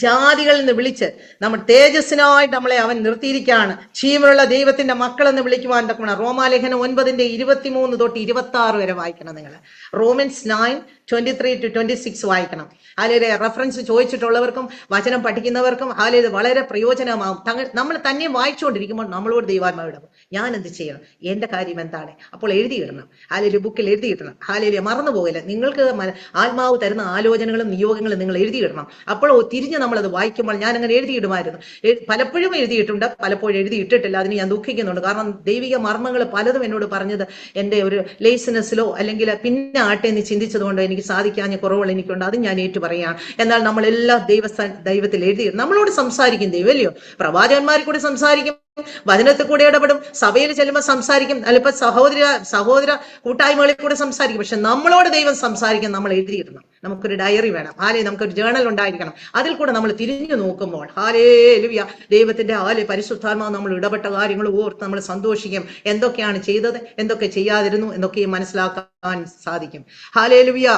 ജാതികളിൽ നിന്ന് വിളിച്ച് നമ്മൾ തേജസ്സിനായിട്ട് നമ്മളെ അവൻ നിർത്തിയിരിക്കുകയാണ്. ജീവനുള്ള ദൈവത്തിന്റെ മക്കളെന്ന് വിളിക്കുവാൻ തക്കണം. റോമാലേഖനം 9:23-26 വരെ വായിക്കണം നിങ്ങൾ. റോമൻസ് 9:23-26 വായിക്കണം. അല്ലെങ്കിൽ റെഫറൻസ് ചോദിച്ചിട്ടുള്ളവർക്കും വചനം പഠിക്കുന്നവർക്കും ഇത് വളരെ പ്രയോജനമാകും. നമ്മൾ തന്നെ വായിച്ചുകൊണ്ടിരിക്കുമ്പോൾ നമ്മളോട് ദൈവാത്മാവിടും ഞാൻ എന്ത് ചെയ്യണം, എന്റെ കാര്യം എന്താണ്, അപ്പോൾ എഴുതിയിടണം. അല്ലെങ്കിൽ ബുക്കിൽ എഴുതിയിടണം. അല്ലെങ്കിൽ മറന്നു പോകില്ല. നിങ്ങൾക്ക് ആത്മാവ് തരുന്ന ആലോചനകളും നിയോഗങ്ങളും നിങ്ങൾ എഴുതിയിടണം. അപ്പോൾ തിരിഞ്ഞ് നമ്മളത് വായിക്കുമ്പോൾ ഞാൻ അങ്ങനെ എഴുതിയിടുമായിരുന്നു. പലപ്പോഴും എഴുതിയിട്ടുണ്ട്, പലപ്പോഴും എഴുതിയിട്ടിട്ടില്ല. അതിന് ഞാൻ ദുഃഖിക്കുന്നുണ്ട്. കാരണം ദൈവിക മർമ്മങ്ങൾ പലതും എന്നോട് പറഞ്ഞത് എൻ്റെ ഒരു ലേസിനെസ്സിലോ അല്ലെങ്കിൽ പിന്നെ ആട്ടെ എന്ന് ചിന്തിച്ചതുകൊണ്ടോ എനിക്ക് സാധിക്കാഞ്ഞ കുറവുകൾ എനിക്കുണ്ട്. അത് ഞാൻ ഏറ്റു പറയുകയാണ്. എന്നാൽ നമ്മളെല്ലാം ദൈവത്തിൽ എഴുതിയിടും. നമ്മളോട് സംസാരിക്കും ദൈവം, അല്ലയോ? പ്രവാചകന്മാരിൽ കൂടി സംസാരിക്കും, വചനത്തിൽ കൂടെ ഇടപെടും, സഭയിൽ ചെല്ലുമ്പോൾ സംസാരിക്കും, അല്ലിപ്പോ സഹോദര കൂട്ടായ്മകളിൽ കൂടെ സംസാരിക്കും. പക്ഷെ നമ്മളോട് ദൈവം സംസാരിക്കും. നമ്മൾ എഴുതിയിടണം. നമുക്കൊരു ഡയറി വേണം. നമുക്കൊരു ജേണൽ ഉണ്ടായിരിക്കണം. അതിൽ കൂടെ നമ്മൾ തിരിഞ്ഞു നോക്കുമ്പോൾ ഹല്ലേലൂയ ദൈവത്തിന്റെ പരിശുദ്ധാത്മാവ് നമ്മൾ ഇടപെട്ട കാര്യങ്ങൾ ഓർത്ത് നമ്മൾ സന്തോഷിക്കും. എന്തൊക്കെയാണ് ചെയ്തത്, എന്തൊക്കെ ചെയ്യാതിരുന്നു എന്നൊക്കെയും മനസ്സിലാക്കാൻ സാധിക്കും. ഹല്ലേലൂയ.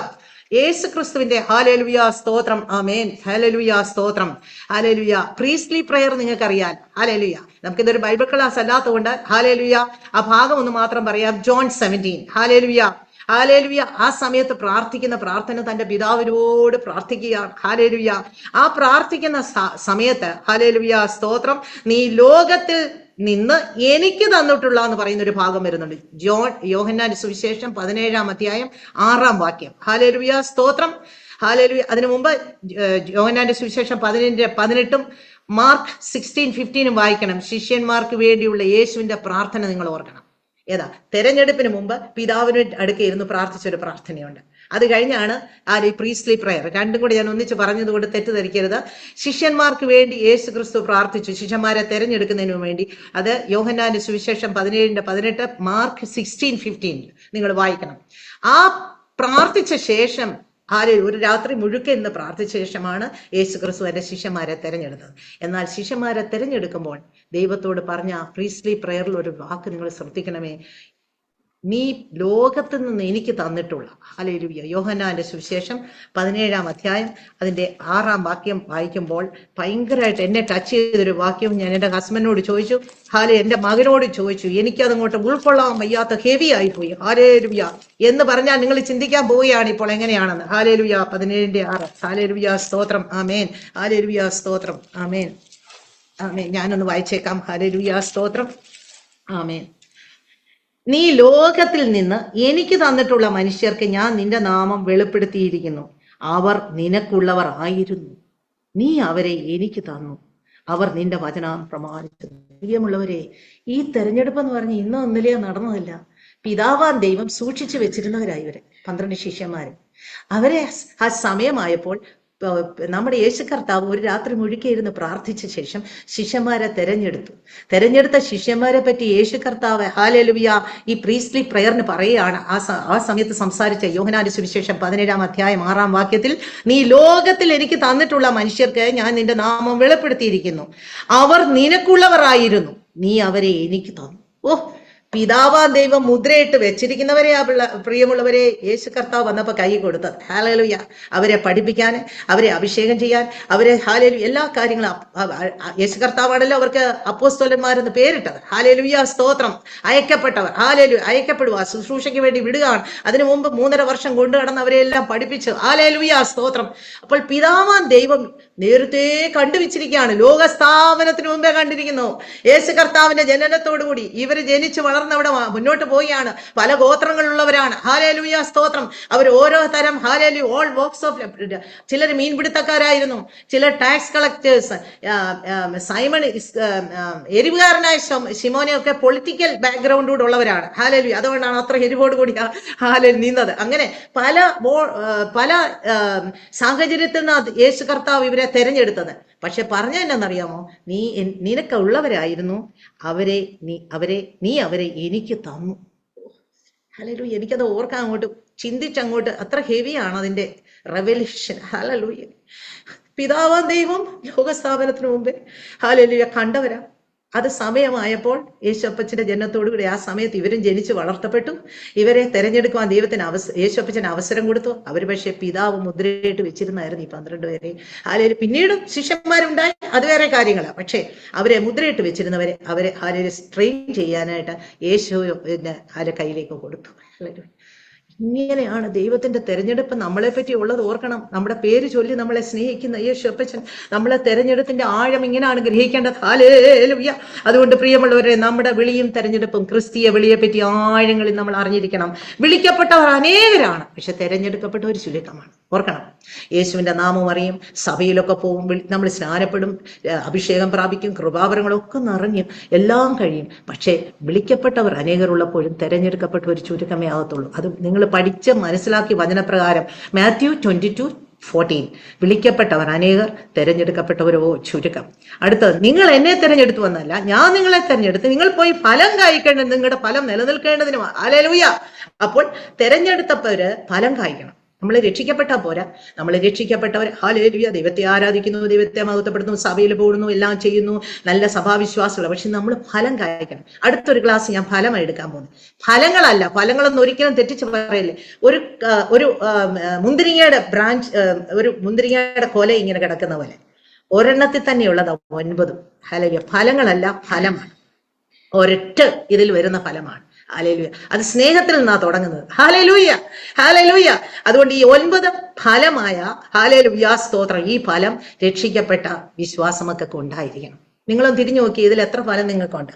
യേശു ക്രിസ്തുവിന്റെ ഹല്ലേലൂയ സ്തോത്രം. ആമേൻ. ഹല്ലേലൂയ സ്തോത്രം. ഹല്ലേലൂയ. പ്രീസ്ലി പ്രയർ നിങ്ങൾക്കറിയാം. ഹല്ലേലൂയ. നമുക്കിതൊരു ബൈബിൾ ക്ലാസ് അല്ലാത്തതുകൊണ്ട് ഹല്ലേലൂയ ആ ഭാഗം ഒന്ന് മാത്രം പറയാം. ജോൺ 17. ഹല്ലേലൂയ. ഹല്ലേലൂയ. ആ സമയത്ത് പ്രാർത്ഥിക്കുന്ന പ്രാർത്ഥന തന്റെ പിതാവിനോട് പ്രാർത്ഥിക്കുകയാണ്. ഹല്ലേലൂയ. ആ പ്രാർത്ഥിക്കുന്ന സമയത്ത് ഹല്ലേലൂയ സ്തോത്രം, നീ ലോകത്തിൽ നിന്ന് എനിക്ക് തന്നിട്ടുള്ള എന്ന് പറയുന്ന ഒരു ഭാഗം വരുന്നുണ്ട്. യോഹന്നാന്റെ സുവിശേഷം 17:6 ഹല്ലേലൂയ സ്തോത്രം. ഹല്ലേലൂയ. അതിനു മുമ്പ് യോഹന്നാന്റെ സുവിശേഷം 17:18 മാർക്ക് 16:15 വായിക്കണം. ശിഷ്യന്മാർക്ക് വേണ്ടിയുള്ള യേശുവിന്റെ പ്രാർത്ഥന നിങ്ങൾ ഓർക്കണം. ഏതാ? തെരഞ്ഞെടുപ്പിന് മുമ്പ് പിതാവിന് അടുക്കെ ഇരുന്ന് പ്രാർത്ഥിച്ചൊരു പ്രാർത്ഥനയുണ്ട്. അത് കഴിഞ്ഞാണ് പ്രീസ്ലി പ്രയർ. രണ്ടും കൂടി ഞാൻ ഒന്നിച്ച് പറഞ്ഞതുകൊണ്ട് തെറ്റിദ്ധരിക്കരുത്. ശിഷ്യന്മാർക്ക് വേണ്ടി യേശു ക്രിസ്തു പ്രാർത്ഥിച്ചു, ശിഷ്യന്മാരെ തെരഞ്ഞെടുക്കുന്നതിനു വേണ്ടി. അത് യോഹന്നാന്റെ സുവിശേഷം 17:18 മാർക്ക് 16:15 നിങ്ങൾ വായിക്കണം. ആ പ്രാർത്ഥിച്ച ശേഷം ഒരു രാത്രി മുഴുക്കെ ഇന്ന് പ്രാർത്ഥിച്ച ശേഷമാണ് യേശു ക്രിസ്തു എൻ്റെ ശിഷ്യന്മാരെ തെരഞ്ഞെടുത്തത്. എന്നാൽ ശിഷ്യന്മാരെ തെരഞ്ഞെടുക്കുമ്പോൾ ദൈവത്തോട് പറഞ്ഞ പ്രീസ്ലി പ്രയറിൽ ഒരു വാക്ക് നിങ്ങൾ ശ്രദ്ധിക്കണമേ. നീ ലോകത്തിൽ നിന്ന് എനിക്ക് തന്നിട്ടുള്ള ഹല്ലേലൂയ. യോഹന്നാന്റെ സുവിശേഷം 17 അതിന്റെ 6 വായിക്കുമ്പോൾ ഭയങ്കരമായിട്ട് എന്നെ ടച്ച് ചെയ്തൊരു വാക്യം ഞാൻ എൻ്റെ ഹസ്ബൻഡിനോട് ചോദിച്ചു, എൻ്റെ മകനോട് ചോദിച്ചു. എനിക്കതങ്ങോട്ട് ഉൾക്കൊള്ളാൻ വയ്യാത്ത ഹെവി ആയിപ്പോയി. ഹല്ലേലൂയ എന്ന് പറഞ്ഞാൽ നിങ്ങൾ ചിന്തിക്കാൻ പോവുകയാണ് ഇപ്പോൾ എങ്ങനെയാണെന്ന്. ഹല്ലേലൂയ 17:6. ഹല്ലേലൂയ സ്തോത്രം. ആമേൻ. ഹല്ലേലൂയ സ്തോത്രം. ആമേൻ. ആമേൻ. ഞാനൊന്ന് വായിച്ചേക്കാം. ഹല്ലേലൂയ സ്തോത്രം. ആമേൻ. നീ ലോകത്തിൽ നിന്ന് എനിക്ക് തന്നിട്ടുള്ള മനുഷ്യർക്ക് ഞാൻ നിന്റെ നാമം വെളിപ്പെടുത്തിയിരിക്കുന്നു. അവർ നിനക്കുള്ളവർ ആയിരുന്നു, നീ അവരെ എനിക്ക് തന്നു, അവർ നിന്റെ വചനം പ്രമാണിച്ചു. പ്രിയമുള്ളവരെ, ഈ തെരഞ്ഞെടുപ്പ് എന്ന് പറഞ്ഞ് ഇന്നോ ഇന്നലെയോ നടന്നതല്ല. പിതാവാൻ ദൈവം സൂക്ഷിച്ചു വെച്ചിരുന്നവരായി ഇവരെ 12 ശിഷ്യന്മാര്. അവരെ ആ സമയമായപ്പോൾ നമ്മുടെ യേശു കർത്താവ് ഒരു രാത്രി മുഴുക്കിയിരുന്ന് പ്രാർത്ഥിച്ച ശേഷം ശിഷ്യന്മാരെ തെരഞ്ഞെടുത്ത ശിഷ്യന്മാരെ പറ്റി യേശു കർത്താവ് ഹല്ലേലൂയ ഈ പ്രീസ്ലി പ്രയറിന് പറയുകയാണ്. ആ സമയത്ത് സംസാരിച്ച യോഹന്നാന്റെ സുവിശേഷം 17-ാം അധ്യായം 6-ാം വാക്യത്തിൽ, നീ ലോകത്തിൽ എനിക്ക് തന്നിട്ടുള്ള മനുഷ്യർക്ക് ഞാൻ നിന്റെ നാമം വെളിപ്പെടുത്തിയിരിക്കുന്നു, അവർ നിനക്കുള്ളവരായിരുന്നു, നീ അവരെ എനിക്ക് തന്നു. ഓ, പിതാവാൻ ദൈവം മുദ്രയിട്ട് വെച്ചിരിക്കുന്നവരെ പ്രിയമുള്ളവരെ യേശു കർത്താവ് വന്നപ്പോൾ കൈ കൊടുത്തത്. ഹല്ലേലൂയ. അവരെ പഠിപ്പിക്കാൻ, അവരെ അഭിഷേകം ചെയ്യാൻ, അവരെ ഹല്ലേലൂയ എല്ലാ കാര്യങ്ങളും യേശു കർത്താവാണല്ലോ അവർക്ക് അപ്പോസ്തലന്മാരെന്ന് പേരിട്ടത്. ഹല്ലേലൂയ, സ്തോത്രം. അയക്കപ്പെട്ടവർ, ഹല്ലേലൂയ, അയക്കപ്പെടുക, ശുശ്രൂഷയ്ക്ക് വേണ്ടി വിടുകയാണ്. അതിനു മുമ്പ് 3.5 വർഷം കൊണ്ടു നടന്ന് അവരെ എല്ലാം പഠിപ്പിച്ചു. ഹല്ലേലൂയ, സ്തോത്രം. അപ്പോൾ പിതാവാൻ ദൈവം നേരത്തെ കണ്ടുവച്ചിരിക്കുകയാണ്, ലോകസ്ഥാപനത്തിന് മുമ്പേ കണ്ടിരിക്കുന്നു. യേശു കർത്താവിന്റെ ജനനത്തോടു കൂടി ഇവര് ജനിച്ചു വളർന്നവിടെ മുന്നോട്ട് പോവുകയാണ്. പല ഗോത്രങ്ങളുള്ളവരാണ്. ഹല്ലേലൂയ, സ്തോത്രം. അവർ ഓരോ തരം ഹല്ലേലൂയ ഓൾ വോക്സ് ഓഫ്, ചിലർ മീൻപിടുത്തക്കാരായിരുന്നു, ചിലർ ടാക്സ് കളക്ടേഴ്സ്, സൈമൺ എരിവുകാരനായ ശിമോനെയൊക്കെ പൊളിറ്റിക്കൽ ബാക്ക്ഗ്രൗണ്ടോട് ഉള്ളവരാണ്. ഹല്ലേലൂയ. അതുകൊണ്ടാണ് അത്ര എരിവോട് കൂടി ഹാലേൽ നീന്തത്. അങ്ങനെ പല സാഹചര്യത്തിൽ നിന്ന് യേശു കർത്താവ് ഇവരെ തെരഞ്ഞെടുത്തത്. പക്ഷെ പറഞ്ഞ എന്നറിയാമോ, നിനക്കുള്ളവരായിരുന്നു, നീ അവരെ എനിക്ക് തന്നു. ഹല്ലേലൂയ. എനിക്കത് ഓർക്കാൻ അങ്ങോട്ട് ചിന്തിച്ചങ്ങോട്ട് അത്ര ഹെവിയാണ് അതിന്റെ റെവല്യൂഷൻ. ഹല്ലേലൂയ. പിതാവാൻ ദൈവം ലോകസ്ഥാപനത്തിന് മുമ്പേ ഹല്ലേലൂയ കണ്ടവരാ. അത് സമയമായപ്പോൾ യേശുപ്പച്ചന്റെ ജനനത്തോടുകൂടി ആ സമയത്ത് ഇവരും ജനിച്ച് വളർത്തപ്പെട്ടു. ഇവരെ തെരഞ്ഞെടുക്കുവാൻ ദൈവത്തിന് യേശുപ്പച്ചന് അവസരം കൊടുത്തു. അവർ പക്ഷേ പിതാവ് മുദ്രയിട്ട് വെച്ചിരുന്നായിരുന്നു ഈ 12 പേരെ. ഹാലേലൂയ. പിന്നീടും ശിഷ്യന്മാരുണ്ടായി, അത് വേറെ കാര്യങ്ങളാണ്. പക്ഷേ അവരെ മുദ്രയിട്ട് വെച്ചിരുന്നവരെ അവരെ ഹാലേലൂയ ട്രെയിൻ ചെയ്യാനായിട്ട് യേശു കയ്യിലേക്ക് കൊടുത്തു. ഹല്ലേലൂയ. ഇങ്ങനെയാണ് ദൈവത്തിന്റെ തെരഞ്ഞെടുപ്പ് നമ്മളെ പറ്റി ഉള്ളത്. ഓർക്കണം, നമ്മുടെ പേര് ചൊല്ലി നമ്മളെ സ്നേഹിക്കുന്ന യേശുപ്പച്ചൻ നമ്മളെ തെരഞ്ഞെടുപ്പിന്റെ ആഴം ഇങ്ങനെയാണ് ഗ്രഹിക്കേണ്ടത്. ഹല്ലേലൂയ. അതുകൊണ്ട് പ്രിയമുള്ളവരെ, നമ്മുടെ വിളിയും തെരഞ്ഞെടുപ്പും ക്രിസ്തീയ വിളിയെ പറ്റി ആഴങ്ങളിൽ നമ്മൾ അറിഞ്ഞിരിക്കണം. വിളിക്കപ്പെട്ടവർ അനേകരാണ്, പക്ഷെ തെരഞ്ഞെടുക്കപ്പെട്ടവർ ചുരുക്കമാണ്. ഓർക്കണം, യേശുവിന്റെ നാമം അറിയും, സഭയിലൊക്കെ പോകും, നമ്മൾ സ്നാനപ്പെടും, അഭിഷേകം പ്രാപിക്കും, കൃപാവരങ്ങളൊക്കെ നിറഞ്ഞും എല്ലാം കഴിയും. പക്ഷേ വിളിക്കപ്പെട്ടവർ അനേകരുള്ളപ്പോഴും തെരഞ്ഞെടുക്കപ്പെട്ടവർ ചുരുക്കമേ ആകത്തുള്ളൂ. അത് നിങ്ങൾ പഠിച്ച് മനസ്സിലാക്കി വചനപ്രകാരം മാത്യു 22:14, വിളിക്കപ്പെട്ടവർ അനേകർ, തെരഞ്ഞെടുക്കപ്പെട്ടവരോ ചുരുക്കം. അടുത്തത്, നിങ്ങൾ എന്നെ തെരഞ്ഞെടുത്തു വന്നല്ല, ഞാൻ നിങ്ങളെ തെരഞ്ഞെടുത്ത് നിങ്ങൾ പോയി ഫലം കായ്ക്കേണ്ടത്, നിങ്ങളുടെ ഫലം നിലനിൽക്കേണ്ടതിനും. ഹല്ലേലൂയ. അപ്പോൾ തെരഞ്ഞെടുത്തവര് ഫലം കായ്ക്കണം. നമ്മൾ രക്ഷിക്കപ്പെട്ടാൽ പോരാ, നമ്മൾ രക്ഷിക്കപ്പെട്ടവർ ഹല്ലേലൂയ ദൈവത്തെ ആരാധിക്കുന്നു, ദൈവത്തെ മഹത്വപ്പെടുന്നു, സഭയിൽ പോകുന്നു, എല്ലാം ചെയ്യുന്നു, നല്ല സഭാവിശ്വാസമുള്ള. പക്ഷെ നമ്മൾ ഫലം കായ്ക്കണം. അടുത്തൊരു ക്ലാസ് ഞാൻ ഫലം എടുക്കാൻ പോകുന്നു. ഫലങ്ങളല്ല, ഫലങ്ങളൊന്നും ഒരിക്കലും തെറ്റിച്ച് പറയല്ലേ. ഒരു മുന്തിരിങ്ങയുടെ ബ്രാഞ്ച്, ഒരു മുന്തിരിങ്ങയുടെ കൊല ഇങ്ങനെ കിടക്കുന്ന പോലെ ഒരെണ്ണത്തിൽ തന്നെയുള്ളത് 9. ഹല്ലേലൂയ. ഫലങ്ങളല്ല, ഫലമാണ്. ഒരൊറ്റ ഇതിൽ വരുന്ന ഫലമാണ്. ഹല്ലേലൂയ. അത് സ്നേഹത്തിൽ നിന്നാ തുടങ്ങുന്നത്. Hallelujah, hallelujah. അതുകൊണ്ട് ഈ 9 ഫലമായ ഹല്ലേലൂയ സ്തോത്രം, ഈ ഫലം രക്ഷിക്കപ്പെട്ട വിശ്വാസമൊക്കെ ഉണ്ടായിരിക്കണം. നിങ്ങളും തിരിഞ്ഞു നോക്കി, ഇതിൽ എത്ര ഫലം നിങ്ങൾക്കുണ്ട്?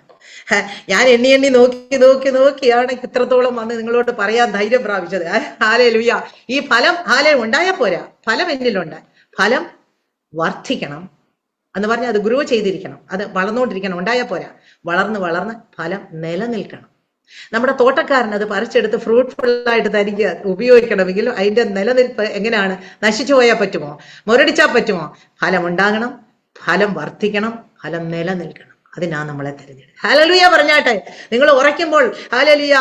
ഞാൻ എണ്ണി നോക്കിയാണ് ഇത്രത്തോളം വന്ന് നിങ്ങളോട് പറയാൻ ധൈര്യം പ്രാപിച്ചത്. ഹല്ലേലൂയ. ഈ ഫലം ഉണ്ടായാൽ പോരാ, ഫലം എന്നിലുണ്ട്. ഫലം വർദ്ധിക്കണം എന്ന് പറഞ്ഞാൽ അത് ഗ്രോ ചെയ്തിരിക്കണം, അത് വളർന്നുകൊണ്ടിരിക്കണം. ഉണ്ടായാൽ പോരാ, വളർന്ന് ഫലം നിലനിൽക്കണം. നമ്മുടെ തോട്ടക്കാരൻ അത് പറിച്ചെടുത്ത് ഫ്രൂട്ട്ഫുൾ ആയിട്ട് തനിക്ക് ഉപയോഗിക്കണമെങ്കിൽ അതിന്റെ നിലനിൽപ്പ് എങ്ങനെയാണ്? നശിച്ചു പോയാൽ പറ്റുമോ? മുരടിച്ചാൽ പറ്റുമോ? ഫലം ഉണ്ടാകണം, ഫലം വർദ്ധിക്കണം, ഫലം നിലനിൽക്കണം. അതിനാ നമ്മളെ തെരഞ്ഞെടുക്കുക. ഹല്ലേലൂയ പറഞ്ഞാട്ടെ. നിങ്ങൾ ഉറയ്ക്കുമ്പോൾ ഹല്ലേലൂയ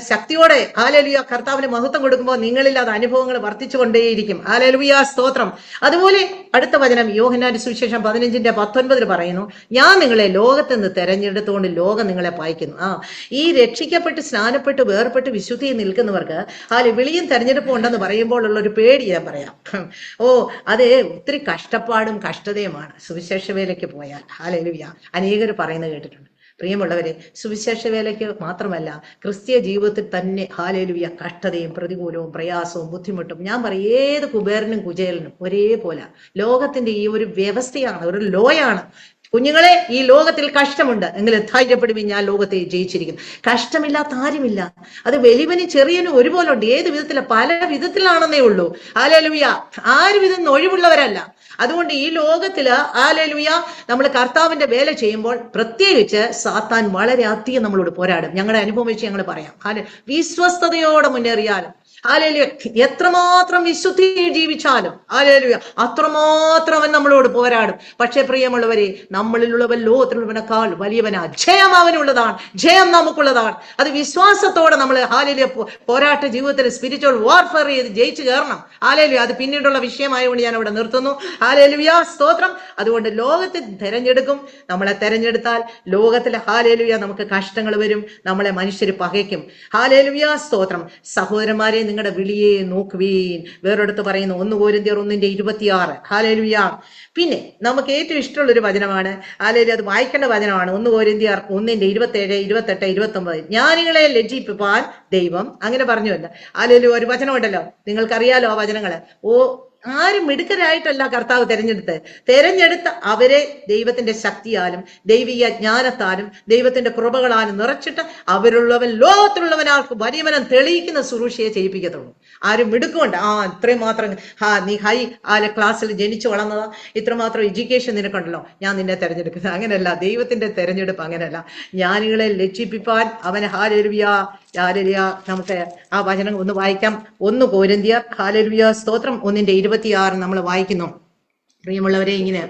ശക്തിയോടെ ഹല്ലേലൂയ കർത്താവിന് മഹത്വം കൊടുക്കുമ്പോൾ നിങ്ങളിൽ അത് അനുഭവങ്ങൾ വർദ്ധിച്ചു കൊണ്ടേയിരിക്കും. ഹല്ലേലൂയ സ്തോത്രം. അതുപോലെ അടുത്ത വചനം യോഹന്നാന്റെ സുവിശേഷം 15:19 പറയുന്നു, ഞാൻ നിങ്ങളെ ലോകത്ത് നിന്ന് തെരഞ്ഞെടുത്തുകൊണ്ട് ലോകം നിങ്ങളെ പായിക്കുന്നു. ഈ രക്ഷിക്കപ്പെട്ട് സ്നാനപ്പെട്ട് വേർപെട്ട് വിശുദ്ധിയിൽ നിൽക്കുന്നവർക്ക് വിളിയും തെരഞ്ഞെടുപ്പും ഉണ്ടെന്ന് പറയുമ്പോൾ ഉള്ള ഒരു പേടി ഞാൻ പറയാം. അത് ഒത്തിരി കഷ്ടപ്പാടും കഷ്ടതയുമാണ് സുവിശേഷ വേലയ്ക്ക് പോയാൽ. ഹല്ലേലൂയ. അനേകർ പറയുന്നത് കേട്ടിട്ടുണ്ട്. പ്രിയമുള്ളവരെ, സുവിശേഷ വേലയ്ക്ക് മാത്രമല്ല, ക്രിസ്തീയ ജീവിതത്തിൽ തന്നെ ഹല്ലേലൂയ കഷ്ടതയും പ്രതികൂലവും പ്രയാസവും ബുദ്ധിമുട്ടും. ഞാൻ പറയും, ഏത് കുബേരനും കുചേലനും ഒരേപോലെ. ലോകത്തിന്റെ ഈ ഒരു വ്യവസ്ഥയാണ്, ഒരു ലോയാണ്. കുഞ്ഞുങ്ങളെ, ഈ ലോകത്തിൽ കഷ്ടമുണ്ട്, എങ്കിലും ധൈര്യപ്പെടുവിൻ, ഞാൻ ലോകത്തെ ജയിച്ചിരിക്കുന്നു. കഷ്ടമില്ലാത്ത ആരുമില്ല. അത് വലിയവനും ചെറിയനും ഒരുപോലെ ഉണ്ട്. ഏത് വിധത്തില? പല വിധത്തിലാണെന്നേ ഉള്ളൂ. ഹല്ലേലൂയ. ആരും ഇതൊന്നും ഒഴിവുള്ളവരല്ല. അതുകൊണ്ട് ഈ ലോകത്തില് ഹല്ലേലൂയ നമ്മൾ കർത്താവിന്റെ വേല ചെയ്യുമ്പോൾ പ്രത്യേകിച്ച് സാത്താൻ വളരെ അധികം നമ്മളോട് പോരാടും. ഞങ്ങളുടെ അനുഭവം വെച്ച് ഞങ്ങൾ പറയാം. വിശ്വസ്തയോടെ മുന്നേറിയാലും ഹല്ലേലൂയ, എത്രമാത്രം വിശുദ്ധിയിൽ ജീവിച്ചാലും ഹല്ലേലൂയ അത്രമാത്രം അവൻ നമ്മളോട് പോരാടും. പക്ഷേ പ്രിയമുള്ളവരെ, നമ്മളിലുള്ളവൻ ലോകത്തിലുള്ളവനേക്കാൾ വലിയവനാ. ജയം അവനുള്ളതാണ്, ജയം നമുക്കുള്ളതാണ്. അത് വിശ്വാസത്തോടെ നമ്മൾ ഹല്ലേലൂയ പോരാട്ട ജീവിതത്തിൽ സ്പിരിച്വൽ വാർഫെയർ ചെയ്ത് ജയിച്ചു കയറണം. ഹല്ലേലൂയ. അത് പിന്നീടുള്ള വിഷയമായതുകൊണ്ട് ഞാൻ അവിടെ നിർത്തുന്നു. ഹല്ലേലൂയ, സ്തോത്രം. അതുകൊണ്ട് ലോകത്തിൽ തെരഞ്ഞെടുക്കും. നമ്മളെ തെരഞ്ഞെടുത്താൽ ലോകത്തിൽ ഹല്ലേലൂയ നമുക്ക് കഷ്ടങ്ങൾ വരും, നമ്മളെ മനുഷ്യർ പകയ്ക്കും. ഹല്ലേലൂയ, സ്തോത്രം. സഹോദരന്മാരെ, നിങ്ങളുടെ വിളിയെ നോക്കുവീൻ. വേറൊരിടത്ത് പറയുന്നു 1 കൊരിന്ത്യർ 1:26. ഹല്ലേലൂയ. പിന്നെ നമുക്ക് ഏറ്റവും ഇഷ്ടമുള്ള ഒരു വചനമാണ്. ഹല്ലേലൂയ, അത് വായിക്കേണ്ട വചനമാണ്. 1 കൊരിന്ത്യർ 1:27, 28, 29. ജ്ഞാനികളെ ലജ്ജിപ്പിപ്പാൻ ദൈവം, അങ്ങനെ പറഞ്ഞുവല്ല. ഹല്ലേലൂയ. ഒരു വചനമുണ്ടല്ലോ, നിങ്ങൾക്കറിയാലോ ആ വചനങ്ങള്. ആരും മിടുക്കരായിട്ടല്ല കർത്താവ് തെരഞ്ഞെടുത്ത അവരെ ദൈവത്തിന്റെ ശക്തിയാലും ദൈവീയ ജ്ഞാനത്താലും ദൈവത്തിന്റെ കൃപകളാലും നിറച്ചിട്ട് അവരുള്ളവൻ ലോകത്തിലുള്ളവനാൾക്ക് വലിയവനം തെളിയിക്കുന്ന ശുശ്രൂഷയെ ചെയ്യിപ്പിക്കത്തുള്ളൂ. ആരും മിടുക്കുണ്ട്, ഇത്രയും മാത്രം നീ ഹൈ ക്ലാസ്സിൽ ജനിച്ചു വളർന്നതാ, ഇത്രമാത്രം എഡ്യൂക്കേഷൻ നിനക്കുണ്ടല്ലോ, ഞാൻ നിന്നെ തെരഞ്ഞെടുക്കുന്നത്. അങ്ങനെയല്ല. ദൈവത്തിന്റെ തെരഞ്ഞെടുപ്പ് അങ്ങനെയല്ല. ജ്ഞാനികളെ ലജ്ജിപ്പിപ്പാൻ അവൻ ഹല്ലേലൂയ. ഹല്ലേലൂയ. നമുക്ക് ആ വചനം ഒന്ന് വായിക്കാം. 1 കൊരിന്ത്യർ ഹല്ലേലൂയ, സ്തോത്രം 1:26 നമ്മൾ വായിക്കുന്നു. പ്രിയമുള്ളവരെ, ഇങ്ങനെ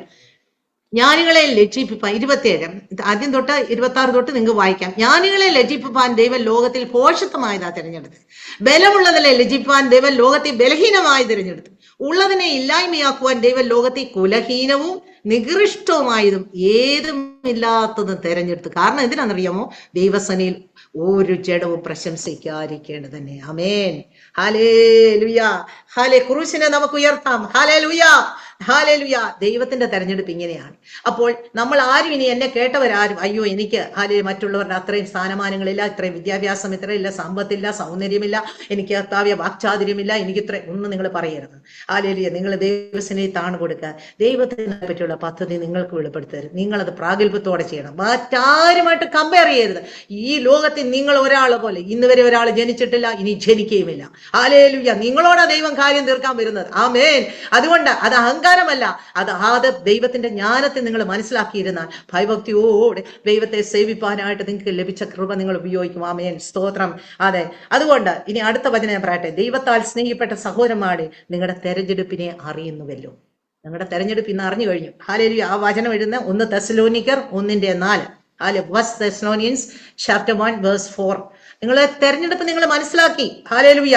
ജ്ഞാനികളെ ലജ്ജിപ്പിപ്പാൻ 27 ആദ്യം തൊട്ട് 26 തൊട്ട് നിങ്ങൾക്ക് വായിക്കാം. ജ്ഞാനികളെ ലജ്ജിപ്പിപ്പാൻ ദൈവം ലോകത്തിൽ ഭോഷത്വമായതാ തിരഞ്ഞെടുത്ത്. ബലമുള്ളതിനെ ലജ്ജിപ്പാൻ ദൈവം ലോകത്തിൽ ബലഹീനമായി തിരഞ്ഞെടുത്തു. ഉള്ളതിനെ ഇല്ലായ്മയാക്കുവാൻ ദൈവം ലോകത്തിൽ കുലഹീനവും നികൃഷ്ടവുമായതും ഏതുമില്ലാത്തതും തെരഞ്ഞെടുത്തു. കാരണം എന്തിനാണെന്നറിയാമോ? ദൈവസനയിൽ ഒരു ജഡവും പ്രശംസിക്കാതിരിക്കേണ്ടത് തന്നെ. ആമേൻ. ഹല്ലേലൂയ. ക്രൂശിനെ നമുക്ക് ഉയർത്താം. ഹല്ലേലൂയ. ഹല്ലേലൂയ. ദൈവത്തിന്റെ തെരഞ്ഞെടുപ്പ് ഇങ്ങനെയാണ്. അപ്പോൾ നമ്മൾ ആരും ഇനി എന്നെ കേട്ടവരാരും അയ്യോ എനിക്ക് മറ്റുള്ളവരുടെ അത്രയും സ്ഥാനമാനങ്ങളില്ല, ഇത്രയും വിദ്യാഭ്യാസം ഇത്രയില്ല, സമ്പത്തില്ല, സൗന്ദര്യമില്ല, എനിക്ക് കർത്താവ്യ വാക്ചാതുര്യമില്ല, എനിക്ക് ഇത്ര ഒന്നും നിങ്ങൾ പറയരുത്. ഹല്ലേലൂയ. നിങ്ങൾ ദൈവത്തിനെ താണു കൊടുക്കുക. ദൈവത്തിനെ പറ്റിയുള്ള പദ്ധതി നിങ്ങൾക്ക് വെളിപ്പെടുത്തരുത്. നിങ്ങളത് പ്രാഗൽഭ്യത്തോടെ ചെയ്യണം. മറ്റാരുമായിട്ട് കമ്പയർ ചെയ്യരുത്. ഈ ലോകത്തിൽ നിങ്ങൾ ഒരാളെ പോലെ ഇന്ന് വരെ ഒരാൾ ജനിച്ചിട്ടില്ല, ഇനി ജനിക്കുകയുമില്ല. ഹല്ലേലൂയ. നിങ്ങളോടാ ദൈവം കാര്യം തീർക്കാൻ വരുന്നത്. ആമേൻ. അതുകൊണ്ട് അത് അഹങ്കാരമല്ല, അത് ദൈവത്തിന്റെ ജ്ഞാനത്തെ നിങ്ങൾ മനസ്സിലാക്കിയിരുന്നാൽ ഭയഭക്തിയോടെ ദൈവത്തെ സേവിപ്പാനായിട്ട് നിങ്ങൾക്ക് ലഭിച്ച കൃപ നിങ്ങൾ ഉപയോഗിക്കും. ആമേൻ. സ്തോത്രം. അതെ. അതുകൊണ്ട് ഇനി അടുത്ത വചനം ഞാൻ പറയട്ടെ. ദൈവത്താൽ സ്നേഹിക്കപ്പെട്ട സഹോദരന്മാരെ, നിങ്ങളുടെ തെരഞ്ഞെടുപ്പിനെ അറിയുന്നുവല്ലോ. നിങ്ങളുടെ തെരഞ്ഞെടുപ്പ് ഇന്ന് അറിഞ്ഞു കഴിഞ്ഞു. ഹല്ലേലൂയ. ആ വചനം എഴുതുന്ന 1 തെസ്സലോനിക്കർ 1:4. 1 Thessalonians chapter 1 verse 4. നിങ്ങളെ തെരഞ്ഞെടുപ്പ് നിങ്ങൾ മനസ്സിലാക്കി. ഹല്ലേലൂയ.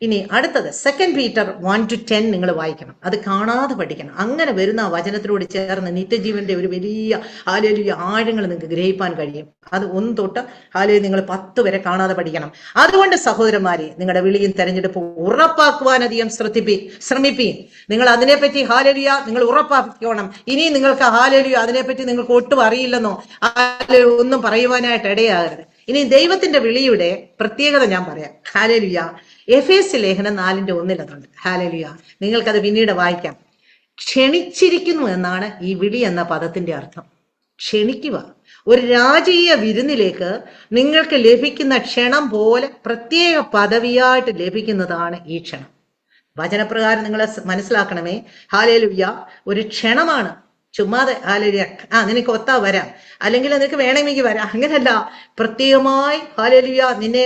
ഇനി അടുത്തത് 2 Peter 1-10 നിങ്ങൾ വായിക്കണം. അത് കാണാതെ പഠിക്കണം. അങ്ങനെ വരുന്ന ആ വചനത്തിലൂടെ ചേർന്ന് നിത്യജീവന്റെ ഒരു വലിയ ഹല്ലേലൂയ ആഴങ്ങൾ നിങ്ങൾക്ക് ഗ്രഹിപ്പാൻ കഴിയും. അത് 1 തൊട്ട് ഹല്ലേലൂയ നിങ്ങൾ 10 വരെ കാണാതെ പഠിക്കണം. അതുകൊണ്ട് സഹോദരന്മാരെ, നിങ്ങളുടെ വിളിയും തെരഞ്ഞെടുപ്പ് ഉറപ്പാക്കുവാൻ അധികം ശ്രമിപ്പീൻ. നിങ്ങൾ അതിനെപ്പറ്റി ഹല്ലേലൂയ നിങ്ങൾ ഉറപ്പാക്കണം. ഇനി നിങ്ങൾക്ക് ഹല്ലേലൂയ അതിനെപ്പറ്റി നിങ്ങൾക്ക് ഒട്ടും അറിയില്ലെന്നോ ഒന്നും പറയുവാനായിട്ട് ഇടയാകരുത്. ഇനി ദൈവത്തിന്റെ വിളിയുടെ പ്രത്യേകത ഞാൻ പറയാം. ഹല്ലേലൂയ. എഫേസ്യ ലേഖനം 4:1 അതുണ്ട്. ഹല്ലേലൂയ. നിങ്ങൾക്കത് പിന്നീട് വായിക്കാം. ക്ഷണിച്ചിരിക്കുന്നു എന്നാണ് ഈ വിളി എന്ന പദത്തിന്റെ അർത്ഥം. ക്ഷണിക്കുക. ഒരു രാജകീയ വിരുന്നിലേക്ക് നിങ്ങൾക്ക് ലഭിക്കുന്ന ക്ഷണം പോലെ പ്രത്യേക പദവിയായിട്ട് ലഭിക്കുന്നതാണ് ഈ ക്ഷണം. വചനപ്രകാരം നിങ്ങൾ മനസ്സിലാക്കണമേ. ഹല്ലേലൂയ. ഒരു ക്ഷണമാണ്. ചുമ്മാതെ ഹല്ലേലൂയ നിനക്ക് ഒത്താ വരാം, അല്ലെങ്കിൽ നിനക്ക് വേണമെങ്കിൽ വരാം, അങ്ങനല്ല. പ്രത്യേകമായി ഹല്ലേലൂയ നിന്നെ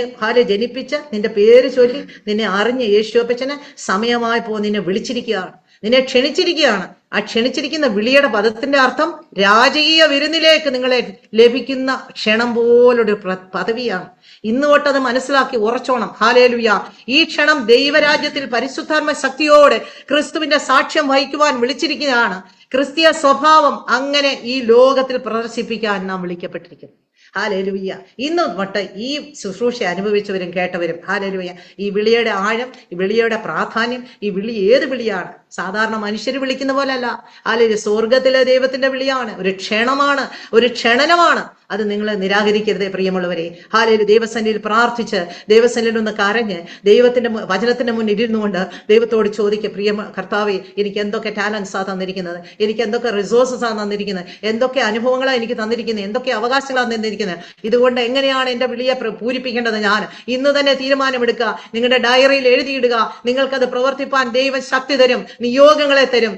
ജനിപ്പിച്ച് നിന്റെ പേര് ചൊല്ലി നിന്നെ അറിഞ്ഞ യേശുവപ്പച്ചന് സമയമായി നിന്നെ വിളിച്ചിരിക്കുകയാണ്, നിന്നെ ക്ഷണിച്ചിരിക്കുകയാണ്. ആ ക്ഷണിച്ചിരിക്കുന്ന വിളിയുടെ പദത്തിന്റെ അർത്ഥം രാജകീയ വിരുന്നിലേക്ക് നിങ്ങളെ ലഭിക്കുന്ന ക്ഷണം പോലൊരു പദവിയാണ്. ഇന്ന് തൊട്ടത് മനസ്സിലാക്കി ഉറച്ചോണം. ഹല്ലേലൂയ. ഈ ക്ഷണം ദൈവരാജ്യത്തിൽ പരിശുദ്ധാത്മ ശക്തിയോടെ ക്രിസ്തുവിന്റെ സാക്ഷ്യം വഹിക്കുവാൻ വിളിച്ചിരിക്കുന്നതാണ്. ക്രിസ്തീയ സ്വഭാവം അങ്ങനെ ഈ ലോകത്തിൽ പ്രദർശിപ്പിക്കാൻ നാം വിളിക്കപ്പെട്ടിരിക്കുന്നു. ഹല്ലേലൂയ. ഇന്ന് തൊട്ട് ഈ ശുശ്രൂഷ അനുഭവിച്ചവരും കേട്ടവരും ഹല്ലേലൂയ ഈ വിളിയുടെ ആഴം, ഈ വിളിയുടെ പ്രാധാന്യം, ഈ വിളി ഏത് വിളിയാണ്? സാധാരണ മനുഷ്യർ വിളിക്കുന്ന പോലെ അല്ല. ഹല്ലേലൂയ. സ്വർഗത്തിലെ ദൈവത്തിന്റെ വിളിയാണ്. ഒരു ക്ഷണമാണ്, ഒരു ക്ഷണനമാണ്. അത് നിങ്ങൾ നിരാകരിക്കരുതേ പ്രിയമുള്ളവരെ. ഹാലേലൂയ. ദൈവസന്നിധിയിൽ പ്രാർത്ഥിച്ച്, ദൈവസന്നിധിയിൽ ഒന്ന് കരഞ്ഞ്, ദൈവത്തിന്റെ വചനത്തിന്റെ മുന്നിൽ ഇരുന്നുകൊണ്ട് ദൈവത്തോട് ചോദിക്കുക, പ്രിയ കർത്താവേ, എനിക്ക് എന്തൊക്കെ ടാലൻസാ തന്നിരിക്കുന്നത്, എനിക്ക് എന്തൊക്കെ റിസോഴ്സസാ തന്നിരിക്കുന്നത്, എന്തൊക്കെ അനുഭവങ്ങളാണ് എനിക്ക് തന്നിരിക്കുന്നത്, എന്തൊക്കെ അവകാശങ്ങളാണ് തന്നിരിക്കുന്നത്, ഇതുകൊണ്ട് എങ്ങനെയാണ് എന്റെ വിളിയെ പൂരിപ്പിക്കേണ്ടത്. ഞാൻ ഇന്ന് തന്നെ തീരുമാനമെടുക്കുക, നിങ്ങളുടെ ഡയറിയിൽ എഴുതിയിടുക. നിങ്ങൾക്കത് പ്രവർത്തിപ്പാൻ ദൈവം ശക്തി തരും, നിയോഗങ്ങളെ തരും,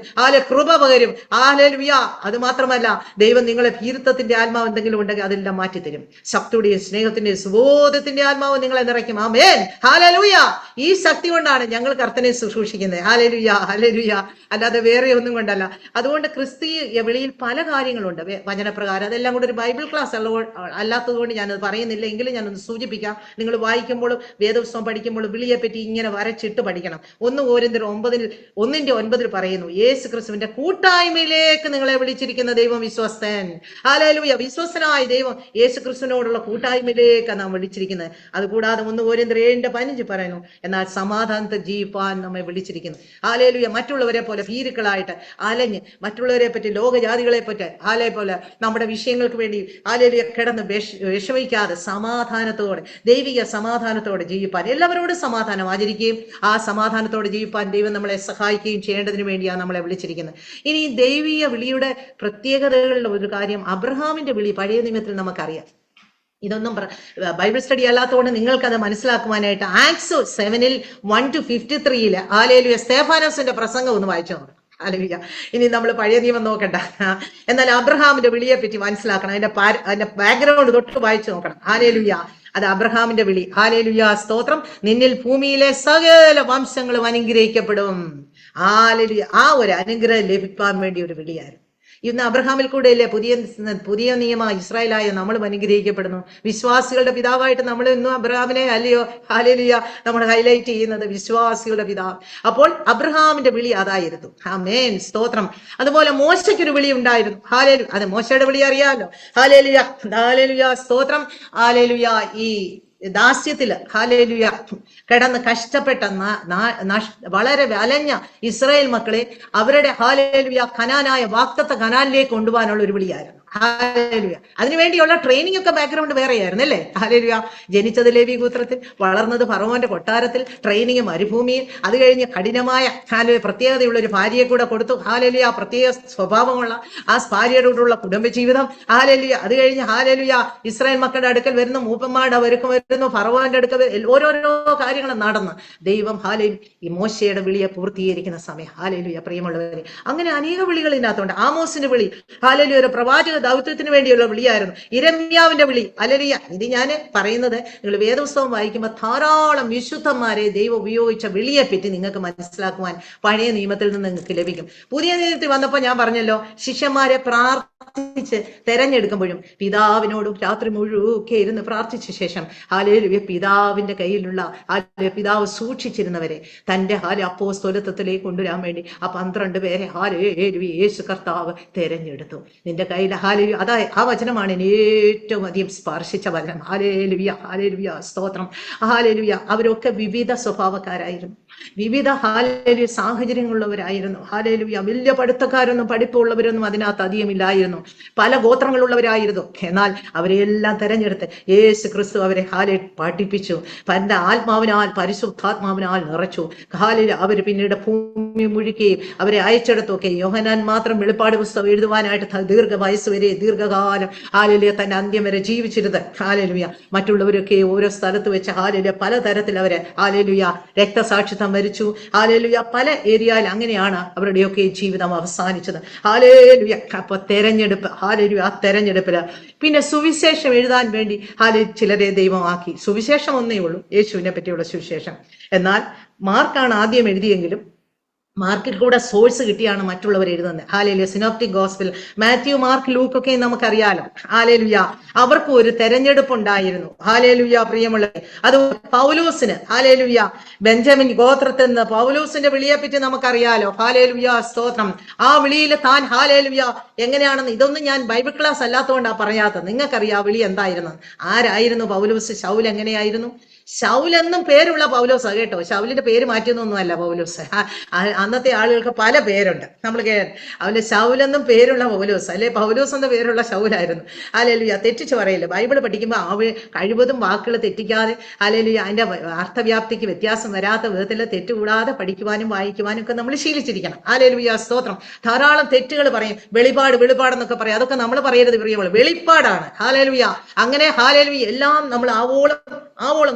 കൃപ പകരും. ഹല്ലേലൂയ. അത് മാത്രമല്ല, ദൈവം നിങ്ങളെ ഭീരുത്വത്തിന്റെ ആത്മാവ് എന്തെങ്കിലും ഉണ്ടെങ്കിൽ അതെല്ലാം മാറ്റിത്തരും. ശക്തിയുടെയും സ്നേഹത്തിന്റെയും സുബോധത്തിന്റെ ആത്മാവ് നിങ്ങളെ നിറയ്ക്കും. ആമേൻ. ഹല്ലേലൂയ. ഈ ശക്തി കൊണ്ടാണ് ഞങ്ങൾ കർത്തനെ ശുശ്രൂഷിക്കുന്നത്. Hallelujah, hallelujah. അല്ലാതെ വേറെ ഒന്നും കൊണ്ടല്ല. അതുകൊണ്ട് ക്രിസ്തീയ വെളിയിൽ പല കാര്യങ്ങളുണ്ട് വചനപ്രകാരം. അതെല്ലാം കൂടെ ഒരു ബൈബിൾ ക്ലാസ് അല്ലാത്തത് കൊണ്ട് ഞാനത് പറയുന്നില്ല. എങ്കിലും ഞാനൊന്ന് സൂചിപ്പിക്കാം. നിങ്ങൾ വായിക്കുമ്പോൾ, വേദപുസ്തകം പഠിക്കുമ്പോൾ വിളിയെ പറ്റി ഇങ്ങനെ വരച്ചിട്ട് പഠിക്കണം. 1 കൊരിന്ത്യർ 9:9 പറയുന്നു, യേശു ക്രിസ്തുവിന്റെ കൂട്ടായ്മയിലേക്ക് നിങ്ങളെ വിളിച്ചിരിക്കുന്ന ദൈവം വിശ്വസ്തൻ. ഹല്ലേലൂയ. വിശ്വസ്തനായ ദൈവം യേശു ക്രിസ്തുവിനോടുള്ള കൂട്ടായ്മയിലേക്കാണ് നാം വിളിച്ചിരിക്കുന്നത്. അതുകൂടാതെ 1 കൊരിന്ത്യർ 7:15 പറയുന്നു, എന്നാൽ സമാധാനത്തിൽ ജീവിപ്പാൻ നമ്മെ വിളിച്ചിരിക്കുന്നു. ഹല്ലേലൂയ. മറ്റുള്ളവരെ പോലെ ഭീരുക്കളായിട്ട് അലഞ്ഞ്, മറ്റുള്ളവരെ പറ്റി, ലോകജാതികളെ പറ്റി പോലെ നമ്മുടെ വിഷയങ്ങൾക്ക് വേണ്ടി ഹല്ലേലൂയ കിടന്ന് വിഷമിക്കാതെ സമാധാനത്തോടെ, ദൈവിക സമാധാനത്തോടെ ജീവിപ്പാൻ, എല്ലാവരോടും സമാധാനം ആചരിക്കുകയും ആ സമാധാനത്തോടെ ജീവിപ്പാൻ ദൈവം നമ്മളെ സഹായിക്കുകയും ചെയ്യേണ്ടതിന് വേണ്ടിയാണ് നമ്മളെ വിളിച്ചിരിക്കുന്നത്. ഇനി ദൈവീയ വിളിയുടെ പ്രത്യേകതകളുടെ ഒരു കാര്യം, അബ്രഹാമിന്റെ വിളി പഴയ നിയമത്തിൽ നമുക്കറിയാം. ഇതൊന്നും ബൈബിൾ സ്റ്റഡി അല്ലാത്തതുകൊണ്ട് നിങ്ങൾക്കത് മനസ്സിലാക്കുവാനായിട്ട് ആക്സ് 7:1-53 ഹല്ലേലൂയ സ്തെഫാനോസിന്റെ പ്രസംഗം ഒന്ന് വായിച്ചു നോക്കണം. ഹല്ലേലൂയ. ഇനി നമ്മൾ പഴയ നിയമം നോക്കണ്ട, എന്നാൽ അബ്രഹാമിന്റെ വിളിയെ പറ്റി മനസ്സിലാക്കണം. അതിന്റെ ബാക്ക്ഗ്രൗണ്ട് തൊട്ട് വായിച്ചു നോക്കണം. ഹല്ലേലൂയ. അത് അബ്രഹാമിന്റെ വിളി. ഹല്ലേലൂയ. സ്തോത്രം. നിന്നിൽ ഭൂമിയിലെ സകല വംശങ്ങളും അനുഗ്രഹിക്കപ്പെടും. ഹല്ലേലൂയ. ആ ഒരു അനുഗ്രഹം ലഭിക്കാൻ വേണ്ടി ഒരു വിളിയായിരുന്നു. ഇന്ന് അബ്രഹാമിൽ കൂടെയല്ലേ പുതിയ നിയമ ഇസ്രായേലായ നമ്മളും അനുഗ്രഹിക്കപ്പെടുന്നു. വിശ്വാസികളുടെ പിതാവായിട്ട് നമ്മൾ ഇന്നും അബ്രഹാമിനെ അല്ലയോ ഹല്ലേലൂയ നമ്മൾ ഹൈലൈറ്റ് ചെയ്യുന്നത്, വിശ്വാസികളുടെ പിതാവ്. അപ്പോൾ അബ്രഹാമിന്റെ വിളി അതായിരുന്നു. ആമേൻ. സ്തോത്രം. അതുപോലെ മോശയ്ക്കൊരു വിളി ഉണ്ടായിരുന്നു. ഹല്ലേലൂയ. അത് മോശയുടെ വിളി അറിയാമല്ലോ. Hallelujah, hallelujah. സ്തോത്രം. ഹല്ലേലൂയ. ഈ ദാസ്യത്തില് ഹല്ലേലൂയ കിടന്ന് കഷ്ടപ്പെട്ട വളരെ അലഞ്ഞ ഇസ്രായേൽ മക്കളെ അവരുടെ ഹല്ലേലൂയ കനാനായ വാഗ്ദത്ത കനാനിലേക്ക് കൊണ്ടുപോകാനുള്ള ഒരു വിളിയായിരുന്നു. ഹല്ലേലൂയ. അതിനുവേണ്ടിയുള്ള ട്രെയിനിങ് ഒക്കെ ബാക്ക്ഗ്രൗണ്ട് വേറെയായിരുന്നു അല്ലേ. ഹല്ലേലൂയ. ജനിച്ചത് ലേവി ഗോത്രത്തിൽ, വളർന്നത് ഫറവോന്റെ കൊട്ടാരത്തിൽ, ട്രെയിനിങ് മരുഭൂമിയിൽ, അത് കഴിഞ്ഞ് കഠിനമായ പ്രത്യേകതയുള്ള ഒരു ഭാര്യയെ കൂടെ കൊടുത്തു. ഹല്ലേലൂയ. പ്രത്യേക സ്വഭാവമുള്ള ആ ഭാര്യയോടുള്ള കുടുംബജീവിതം. ഹല്ലേലൂയ. അത് കഴിഞ്ഞ് ഹല്ലേലൂയ ഇസ്രായേൽ മക്കളുടെ അടുക്കൽ വരുന്നു, മൂപ്പന്മാരുടെ വരുക്കം വരുന്നു, ഫറവോന്റെ അടുക്കൽ ഓരോരോ കാര്യങ്ങൾ നടന്ന് ദൈവം ഈ മോശയുടെ വിളിയെ പൂർത്തീകരിക്കുന്ന സമയം. ഹല്ലേലൂയ. പ്രിയമുള്ളവരെ, അങ്ങനെ അനേക വിളികൾ ഇതിനകത്തുണ്ട്. ആമോസിന്റെ വിളി ഹല്ലേലൂയ ഒരു പ്രവാചക ദൗത്യത്തിന് വേണ്ടിയുള്ള വിളിയായിരുന്നു. ഇരമ്യാവിന്റെ വിളി. ഹല്ലേലൂയ. ഇത് ഞാൻ പറയുന്നത് നിങ്ങൾ വേദപുസ്തകം വായിക്കുമ്പോൾ ധാരാളം വിശുദ്ധന്മാരെ ദൈവം ഉപയോഗിച്ച വിളിയെ പറ്റി നിങ്ങൾക്ക് മനസ്സിലാക്കുവാൻ പഴയ നിയമത്തിൽ നിന്ന് നിങ്ങൾക്ക് ലഭിക്കും. പുതിയ നിയമത്തിൽ വന്നപ്പോൾ ഞാൻ പറഞ്ഞല്ലോ, ശിഷ്യന്മാരെ പ്രാർത്ഥിച്ച് തെരഞ്ഞെടുക്കുമ്പോഴും പിതാവിനോടും രാത്രി മുഴുവൊക്കെ ഇരുന്ന് പ്രാർത്ഥിച്ച ശേഷം ഹല്ലേലൂയ പിതാവിന്റെ കയ്യിലുള്ള പിതാവ് സൂക്ഷിച്ചിരുന്നവരെ തന്റെ അപ്പോസ്തലത്വത്തിലേക്ക് കൊണ്ടുവരാൻ വേണ്ടി ആ 12 പേരെ ഹല്ലേലൂയ യേശു കർത്താവ് തെരഞ്ഞെടുത്തു. നിന്റെ കയ്യിൽ ഹല്ലേലൂയ. അതായത് ആ വചനമാണ് എന്നെ ഏറ്റവും അധികം സ്പർശിച്ച വചനം. Hallelujah, hallelujah. സ്തോത്രം. ഹല്ലേലൂയ. അവരൊക്കെ വിവിധ സ്വഭാവക്കാരായിരുന്നു, വിവിധ ഹല്ലേലൂയ സാഹചര്യങ്ങളുള്ളവരായിരുന്നു. ഹല്ലേലൂയ. വലിയ പഠിത്തക്കാരൊന്നും പഠിപ്പുള്ളവരൊന്നും അതിനകത്ത് അധികമില്ലായിരുന്നു, പല ഗോത്രങ്ങളുള്ളവരായിരുന്നു. എന്നാൽ അവരെല്ലാം തെരഞ്ഞെടുത്ത് യേശു ക്രിസ്തു അവരെ പഠിപ്പിച്ചു, തന്റെ ആത്മാവിനാൽ പരിശുദ്ധാത്മാവിനാൽ നിറച്ചു. അവർ പിന്നീട് ഭൂമി മുഴുക്കുകയും അവരെ അയച്ചെടുത്തൊക്കെ. യോഹന്നാൻ മാത്രം വെളിപ്പാട് പുസ്തകം എഴുതുവാനായിട്ട് വയസ്സ് വരെ ദീർഘകാലം ഹല്ലേലൂയ തന്റെ അന്ത്യം വരെ ജീവിച്ചിരുന്നത്. ഹല്ലേലൂയ. മറ്റുള്ളവരൊക്കെ ഓരോ സ്ഥലത്ത് വെച്ച് ഹല്ലേലൂയ പലതരത്തിൽ അവരെ ഹല്ലേലൂയ രക്തസാക്ഷിത്വം വരിച്ചു. ഹല്ലേലൂയ പല ഏരിയയിൽ അങ്ങനെയാണ് അവരുടെയൊക്കെ ജീവിതം അവസാനിച്ചത്. ഹല്ലേലൂയ. അപ്പൊ തെരഞ്ഞെടുപ്പ്. ഹല്ലേലൂയ. ആ തെരഞ്ഞെടുപ്പില് പിന്നെ സുവിശേഷം എഴുതാൻ വേണ്ടി ചിലരെ ദൈവമാക്കി. സുവിശേഷം ഒന്നേ ഉള്ളൂ, യേശുവിനെ പറ്റിയുള്ള സുവിശേഷം. എന്നാൽ മാർക്കാണ് ആദ്യം എഴുതിയെങ്കിലും മാർക്കിൽ കൂടെ സോഴ്സ് കിട്ടിയാണ് മറ്റുള്ളവർ എഴുതുന്നത്. ഹല്ലേലൂയ. Synoptic gospel, Matthew, Mark, Luke ഒക്കെ നമുക്കറിയാലോ. ഹല്ലേലൂയ. അവർക്ക് ഒരു തെരഞ്ഞെടുപ്പ് ഉണ്ടായിരുന്നു. ഹല്ലേലൂയ. പ്രിയമുള്ളവരെ, അത് പൗലോസിന് ഹല്ലേലൂയ ബെഞ്ചമിൻ ഗോത്രത്തിൽ നിന്ന് പൗലോസിന്റെ വിളിയെ പറ്റി നമുക്കറിയാലോ. ഹല്ലേലൂയ. സ്തോത്രം. ആ വിളിയിൽ താൻ ഹല്ലേലൂയ എങ്ങനെയാണെന്ന് ഇതൊന്നും ഞാൻ ബൈബിൾ ക്ലാസ് അല്ലാത്തതുകൊണ്ടാണ് പറയാത്തത്. നിങ്ങൾക്കറിയാം വിളി എന്തായിരുന്നു, ആരായിരുന്നു പൗലോസ്. ശൗൽ എങ്ങനെയായിരുന്നു, ശൗലെന്നും പേരുള്ള പൗലോസാ കേട്ടോ. ശൗലിന്റെ പേര് മാറ്റിയൊന്നൊന്നുമല്ല പൗലോസ്. അന്നത്തെ ആളുകൾക്ക് പല പേരുണ്ട്. നമ്മൾ അവന്റെ ശൗലെന്നും പേരുള്ള പൗലോസ്, അല്ലെ പൗലോസ് എന്ന പേരുള്ള ശൗലായിരുന്നു. ഹല്ലേലൂയ. തെറ്റിച്ച് പറയില്ല. ബൈബിൾ പഠിക്കുമ്പോൾ കഴിവതും വാക്കുകൾ തെറ്റിക്കാതെ, ഹല്ലേലൂയ, അതിന്റെ അർത്ഥവ്യാപ്തിക്ക് വ്യത്യാസം വരാത്ത വിധത്തിൽ തെറ്റുകൂടാതെ പഠിക്കുവാനും വായിക്കുവാനും ഒക്കെ നമ്മൾ ശീലിച്ചിരിക്കണം. ഹല്ലേലൂയ, സ്തോത്രം. ധാരാളം തെറ്റുകൾ പറയും. വെളിപ്പാടെന്നൊക്കെ പറയും. അതൊക്കെ നമ്മൾ പറയരുത് പ്രിയമുള്ള. വെളിപ്പാടാണ്. ഹല്ലേലൂയ. അങ്ങനെ ഹല്ലേലൂയ എല്ലാം നമ്മൾ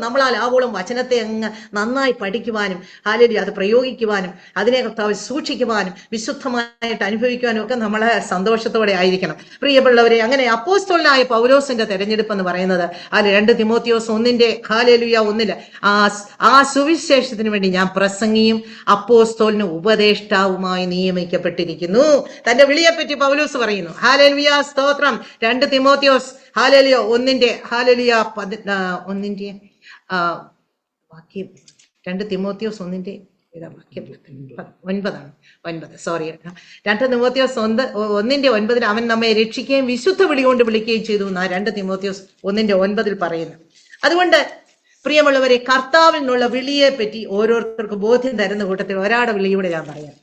നമ്മളാൽ ആവോളം വചനത്തെ അങ്ങ് നന്നായി പഠിക്കുവാനും, ഹല്ലേലൂയ, അത് പ്രയോഗിക്കുവാനും, അതിനെ കർത്താവ് സൂക്ഷിക്കുവാനും, വിശുദ്ധമായിട്ട് അനുഭവിക്കുവാനും ഒക്കെ നമ്മളെ സന്തോഷത്തോടെ ആയിരിക്കണം പ്രിയമുള്ളവരെ. അങ്ങനെ അപ്പോസ്തലനായ പൗലോസിന്റെ തെരഞ്ഞെടുപ്പ് എന്ന് പറയുന്നത് 2 തിമോത്തിയോസ് 1 ഹല്ലേലൂയ 1 ആ സുവിശേഷത്തിന് വേണ്ടി ഞാൻ പ്രസംഗിയും അപ്പോസ്തലന് ഉപദേഷ്ടാവുമായി നിയമിക്കപ്പെട്ടിരിക്കുന്നു. തന്റെ വിളിയെപ്പറ്റി പൗലോസ് പറയുന്നു. ഹല്ലേലൂയ, സ്തോത്രം. 2 തിമോത്തിയോസ് ഹല്ലേലൂയ 1 ഹല്ലേലൂയ 1 വാക്യം 2 തിമോത്തിയോസ് 1 വാക്യം 9 സോറി. 2 തിമോത്തിയോസ് 1:9 അവൻ നമ്മെ രക്ഷിക്കുകയും വിശുദ്ധ വിളി കൊണ്ട് വിളിക്കുകയും ചെയ്തു എന്നാ 2 തിമോത്തിയോസ് 1:9 പറയുന്നു. അതുകൊണ്ട് പ്രിയമുള്ളവരെ, കർത്താവിൽ നിന്നുള്ള വിളിയെ പറ്റി ഓരോരുത്തർക്ക് ബോധ്യം തരുന്ന കൂട്ടത്തിൽ ഒരാളുടെ വിളിയൂടെ ഞാൻ പറയാം.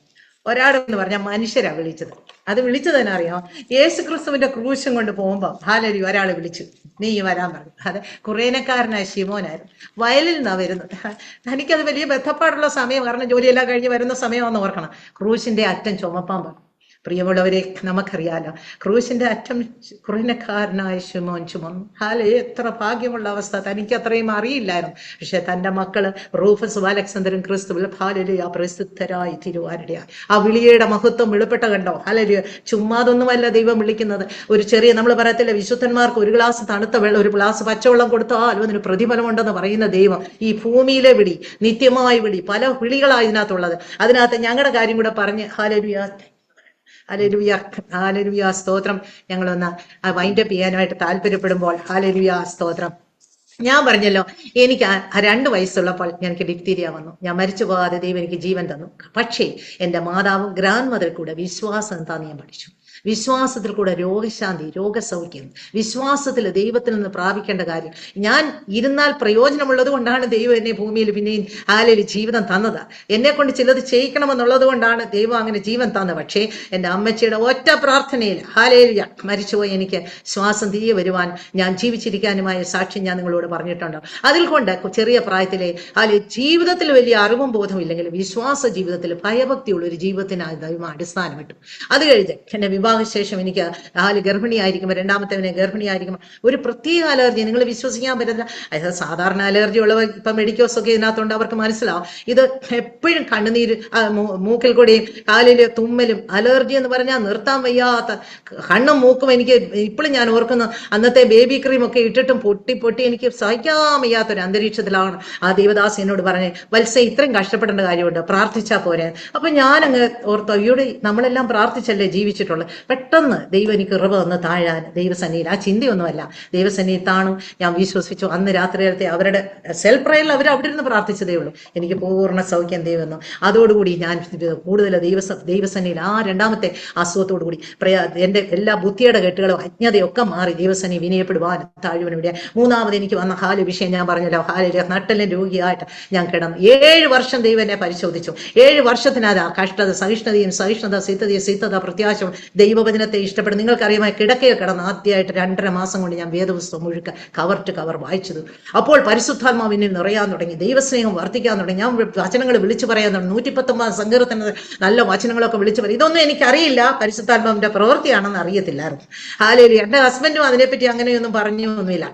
ഒരാടെന്ന് പറഞ്ഞാൽ മനുഷ്യരാ വിളിച്ചത്. അത് വിളിച്ചത് തന്നെ അറിയാം. യേശു ക്രിസ്തുവിന്റെ ക്രൂശം കൊണ്ട് പോകുമ്പോൾ ഹല്ലേലൂയ ഒരാളെ വിളിച്ചു, നീ വരാൻ പറഞ്ഞു. അത് കുറേനക്കാരനായ ശിമോനായിരുന്നു. വയലിൽ നിന്നാ വരുന്നത്. എനിക്കത് വലിയ ബന്ധപ്പാടുള്ള സമയം, കാരണം ജോലിയെല്ലാം കഴിഞ്ഞ് വരുന്ന സമയമാണെന്ന് ഓർക്കണം. ക്രൂശിന്റെ അറ്റം ചുമപ്പാൻ പറഞ്ഞു. പ്രിയമുള്ളവരെ, നമുക്കറിയാലോ ക്രൂശിന്റെ അറ്റം കുറേനക്കാരനായ ശിമോൻ ചുമന്നു. എത്ര ഭാഗ്യമുള്ള അവസ്ഥ. തനിക്ക് അത്രയും അറിയില്ലായിരുന്നു. പക്ഷെ തന്റെ മക്കള് റൂഫസും അലക്സാണ്ടറും ക്രിസ്തുവിൽ ഹല്ലേലൂയ പ്രസിദ്ധരായി തീരുവാനിടയായി. ആ വിളിയുടെ മഹത്വം വെളിപ്പെട്ട കണ്ടോ. ഹല്ലേലൂയ. ചുമ്മാതൊന്നുമല്ല ദൈവം വിളിക്കുന്നത്. ഒരു ചെറിയ, നമ്മൾ പറയത്തില്ല, വിശുദ്ധന്മാർക്ക് ഒരു ഗ്ലാസ് തണുത്ത വെള്ളം, ഒരു ഗ്ലാസ് പച്ചവെള്ളം കൊടുത്താൽ അതിന് പ്രതിഫലമുണ്ടെന്ന് പറയുന്ന ദൈവം ഈ ഭൂമിയിലെ വിളി, നിത്യമായ വിളി, പല വിളികളാണ് ഇതിനകത്തുള്ളത്. അതിനകത്ത് ഞങ്ങളുടെ കാര്യം കൂടെ പറഞ്ഞ് ഹല്ലേലൂയ ഹല്ലേലൂയ ഹല്ലേലൂയ സ്തോത്രം. ഞങ്ങളൊന്ന് വൈൻഡപ്പ് ചെയ്യാനായിട്ട് താല്പര്യപ്പെടുമ്പോൾ ഹല്ലേലൂയ സ്തോത്രം. ഞാൻ പറഞ്ഞല്ലോ, എനിക്ക് 2 വയസ്സുള്ളപ്പോൾ എനിക്ക് ഡിപ്തീരിയ വന്നു. ഞാൻ മരിച്ചു പോകാതെ ദൈവം എനിക്ക് ജീവൻ തന്നു. പക്ഷേ എൻ്റെ മാതാവും ഗ്രാൻഡ് മദർ കൂടെ വിശ്വാസം എന്താന്ന് ഞാൻ പഠിച്ചു. വിശ്വാസത്തിൽ കൂടെ രോഗശാന്തി, രോഗസൗഖ്യം, വിശ്വാസത്തിൽ ദൈവത്തിൽ നിന്ന് പ്രാപിക്കേണ്ട കാര്യം. ഞാൻ ഇരുന്നാൽ പ്രയോജനമുള്ളത് കൊണ്ടാണ് ദൈവം എന്നെ ഭൂമിയിൽ പിന്നെയും ഹല്ലേലൂയ ജീവിതം തന്നത്. എന്നെ കൊണ്ട് ചിലത് ചെയ്യിക്കണമെന്നുള്ളത് കൊണ്ടാണ് ദൈവം അങ്ങനെ ജീവൻ തന്നത്. പക്ഷേ എൻ്റെ അമ്മച്ചിയുടെ ഒറ്റ പ്രാർത്ഥനയിൽ ഹല്ലേലൂയ മരിച്ചുപോയി എനിക്ക് ശ്വാസം തിരികെ വരുവാൻ, ഞാൻ ജീവിച്ചിരിക്കാനുമായ സാക്ഷ്യം ഞാൻ നിങ്ങളോട് പറഞ്ഞിട്ടുണ്ട്. അതിൽ കൊണ്ട് ചെറിയ പ്രായത്തിലെ ജീവിതത്തിൽ വലിയ അറിവും ബോധവും ഇല്ലെങ്കിൽ വിശ്വാസ ജീവിതത്തിൽ ഭയഭക്തിയുള്ള ഒരു ജീവിതത്തിനായി ദൈവം അടിസ്ഥാനം ഇട്ടു. അത് കഴിഞ്ഞ് എൻ്റെ വിവാഹശേഷം എനിക്ക് ഗർഭിണിയായിരിക്കുമ്പോൾ, രണ്ടാമത്തേവനെ ഗർഭിണിയായിരിക്കുമ്പോൾ ഒരു പ്രത്യേക അലർജി, നിങ്ങൾ വിശ്വസിക്കാൻ പറ്റില്ല. അതായത് സാധാരണ അലർജി ഉള്ളവർ ഇപ്പം മെഡിക്കോസ് ഒക്കെ ഇതിനകത്തുണ്ട്, അവർക്ക് മനസ്സിലാവും. ഇത് എപ്പോഴും കണ്ണുനീര്, മൂക്കിൽ കൂടെയും കാലില് തുമ്മലും, അലർജി എന്ന് പറഞ്ഞാൽ നിർത്താൻ വയ്യാത്ത കണ്ണും മൂക്കും. എനിക്ക് ഇപ്പോഴും ഞാൻ ഓർക്കുന്നു, അന്നത്തെ ബേബി ക്രീം ഒക്കെ ഇട്ടിട്ടും പൊട്ടി എനിക്ക് സഹിക്കാൻ വയ്യാത്തൊരു അന്തരീക്ഷത്തിലാണ് ആ ദേവദാസ് എന്നോട് പറഞ്ഞ്, വത്സേ ഇത്രയും കഷ്ടപ്പെടേണ്ട കാര്യമുണ്ട്, പ്രാർത്ഥിച്ചാൽ പോരെ. അപ്പൊ ഞാനങ്ങ് ഓർത്തോ, ഇവിടെ നമ്മളെല്ലാം പ്രാർത്ഥിച്ചല്ലേ ജീവിച്ചിട്ടുള്ളത്. പെട്ടെന്ന് ദൈവം എനിക്ക് ഇറവ് വന്ന് താഴാൻ ദൈവസന്നിധിയിൽ, ആ ചിന്തയൊന്നുമല്ല, ദൈവസന്നിധി താണു. ഞാൻ വിശ്വസിച്ചു. അന്ന് രാത്രിയിലത്തെ അവരുടെ സെൽഫ് പ്രയറിൽ അവർ അവിടെ ഇരുന്ന് പ്രാർത്ഥിച്ചതേ ഉള്ളൂ. എനിക്ക് പൂർണ്ണ സൗഖ്യം ദൈവം തന്നു. അതോടുകൂടി ഞാൻ കൂടുതൽ ദൈവസന്നിധിയിൽ ആ രണ്ടാമത്തെ അസുഖത്തോടു കൂടി എൻ്റെ എല്ലാ ബുദ്ധിയുടെ കെട്ടുകളും അജ്ഞതയൊക്കെ മാറി ദൈവസന്നിധി വിനയപ്പെടുവാൻ താഴ്വനും ഇവിടെ. മൂന്നാമത് എനിക്ക് വന്ന വിഷയം ഞാൻ പറഞ്ഞല്ലോ, നട്ടലിന് രോഗിയായിട്ട് ഞാൻ കിടന്നു. 7 വർഷം ദൈവം എന്നെ പരിശോധിച്ചു. 7 വർഷത്തിനകത്ത് കഷ്ടത, സഹിഷ്ണുതയും, സിദ്ധത, പ്രത്യാശ, ദൈവവചനത്തെ ഇഷ്ടപ്പെടും. നിങ്ങൾക്കറിയാമായി കിടക്കയിൽ കിടന്ന് ആദ്യമായിട്ട് 2.5 മാസം കൊണ്ട് ഞാൻ വേദപുസ്തകം മുഴുക്ക കവർ ടു കവർ വായിച്ചത്. അപ്പോൾ പരിശുദ്ധാത്മാവിനെ നിറയാൻ തുടങ്ങി, ദൈവസ്നേഹം വർദ്ധിക്കാൻ തുടങ്ങി. ഞാൻ വചനങ്ങൾ വിളിച്ചു പറയാൻ തുടങ്ങി. 119 സങ്കീർത്തനത്തിൽ നല്ല വചനങ്ങളൊക്കെ വിളിച്ചു പറയും. ഇതൊന്നും എനിക്കറിയില്ല, പരിശുദ്ധാത്മാവിന്റെ പ്രവൃത്തിയാണെന്ന് അറിയത്തില്ലായിരുന്നു. ഹല്ലേലൂയ. എൻ്റെ ഹസ്ബൻഡും അതിനെപ്പറ്റി അങ്ങനെയൊന്നും പറഞ്ഞൊന്നുമില്ല.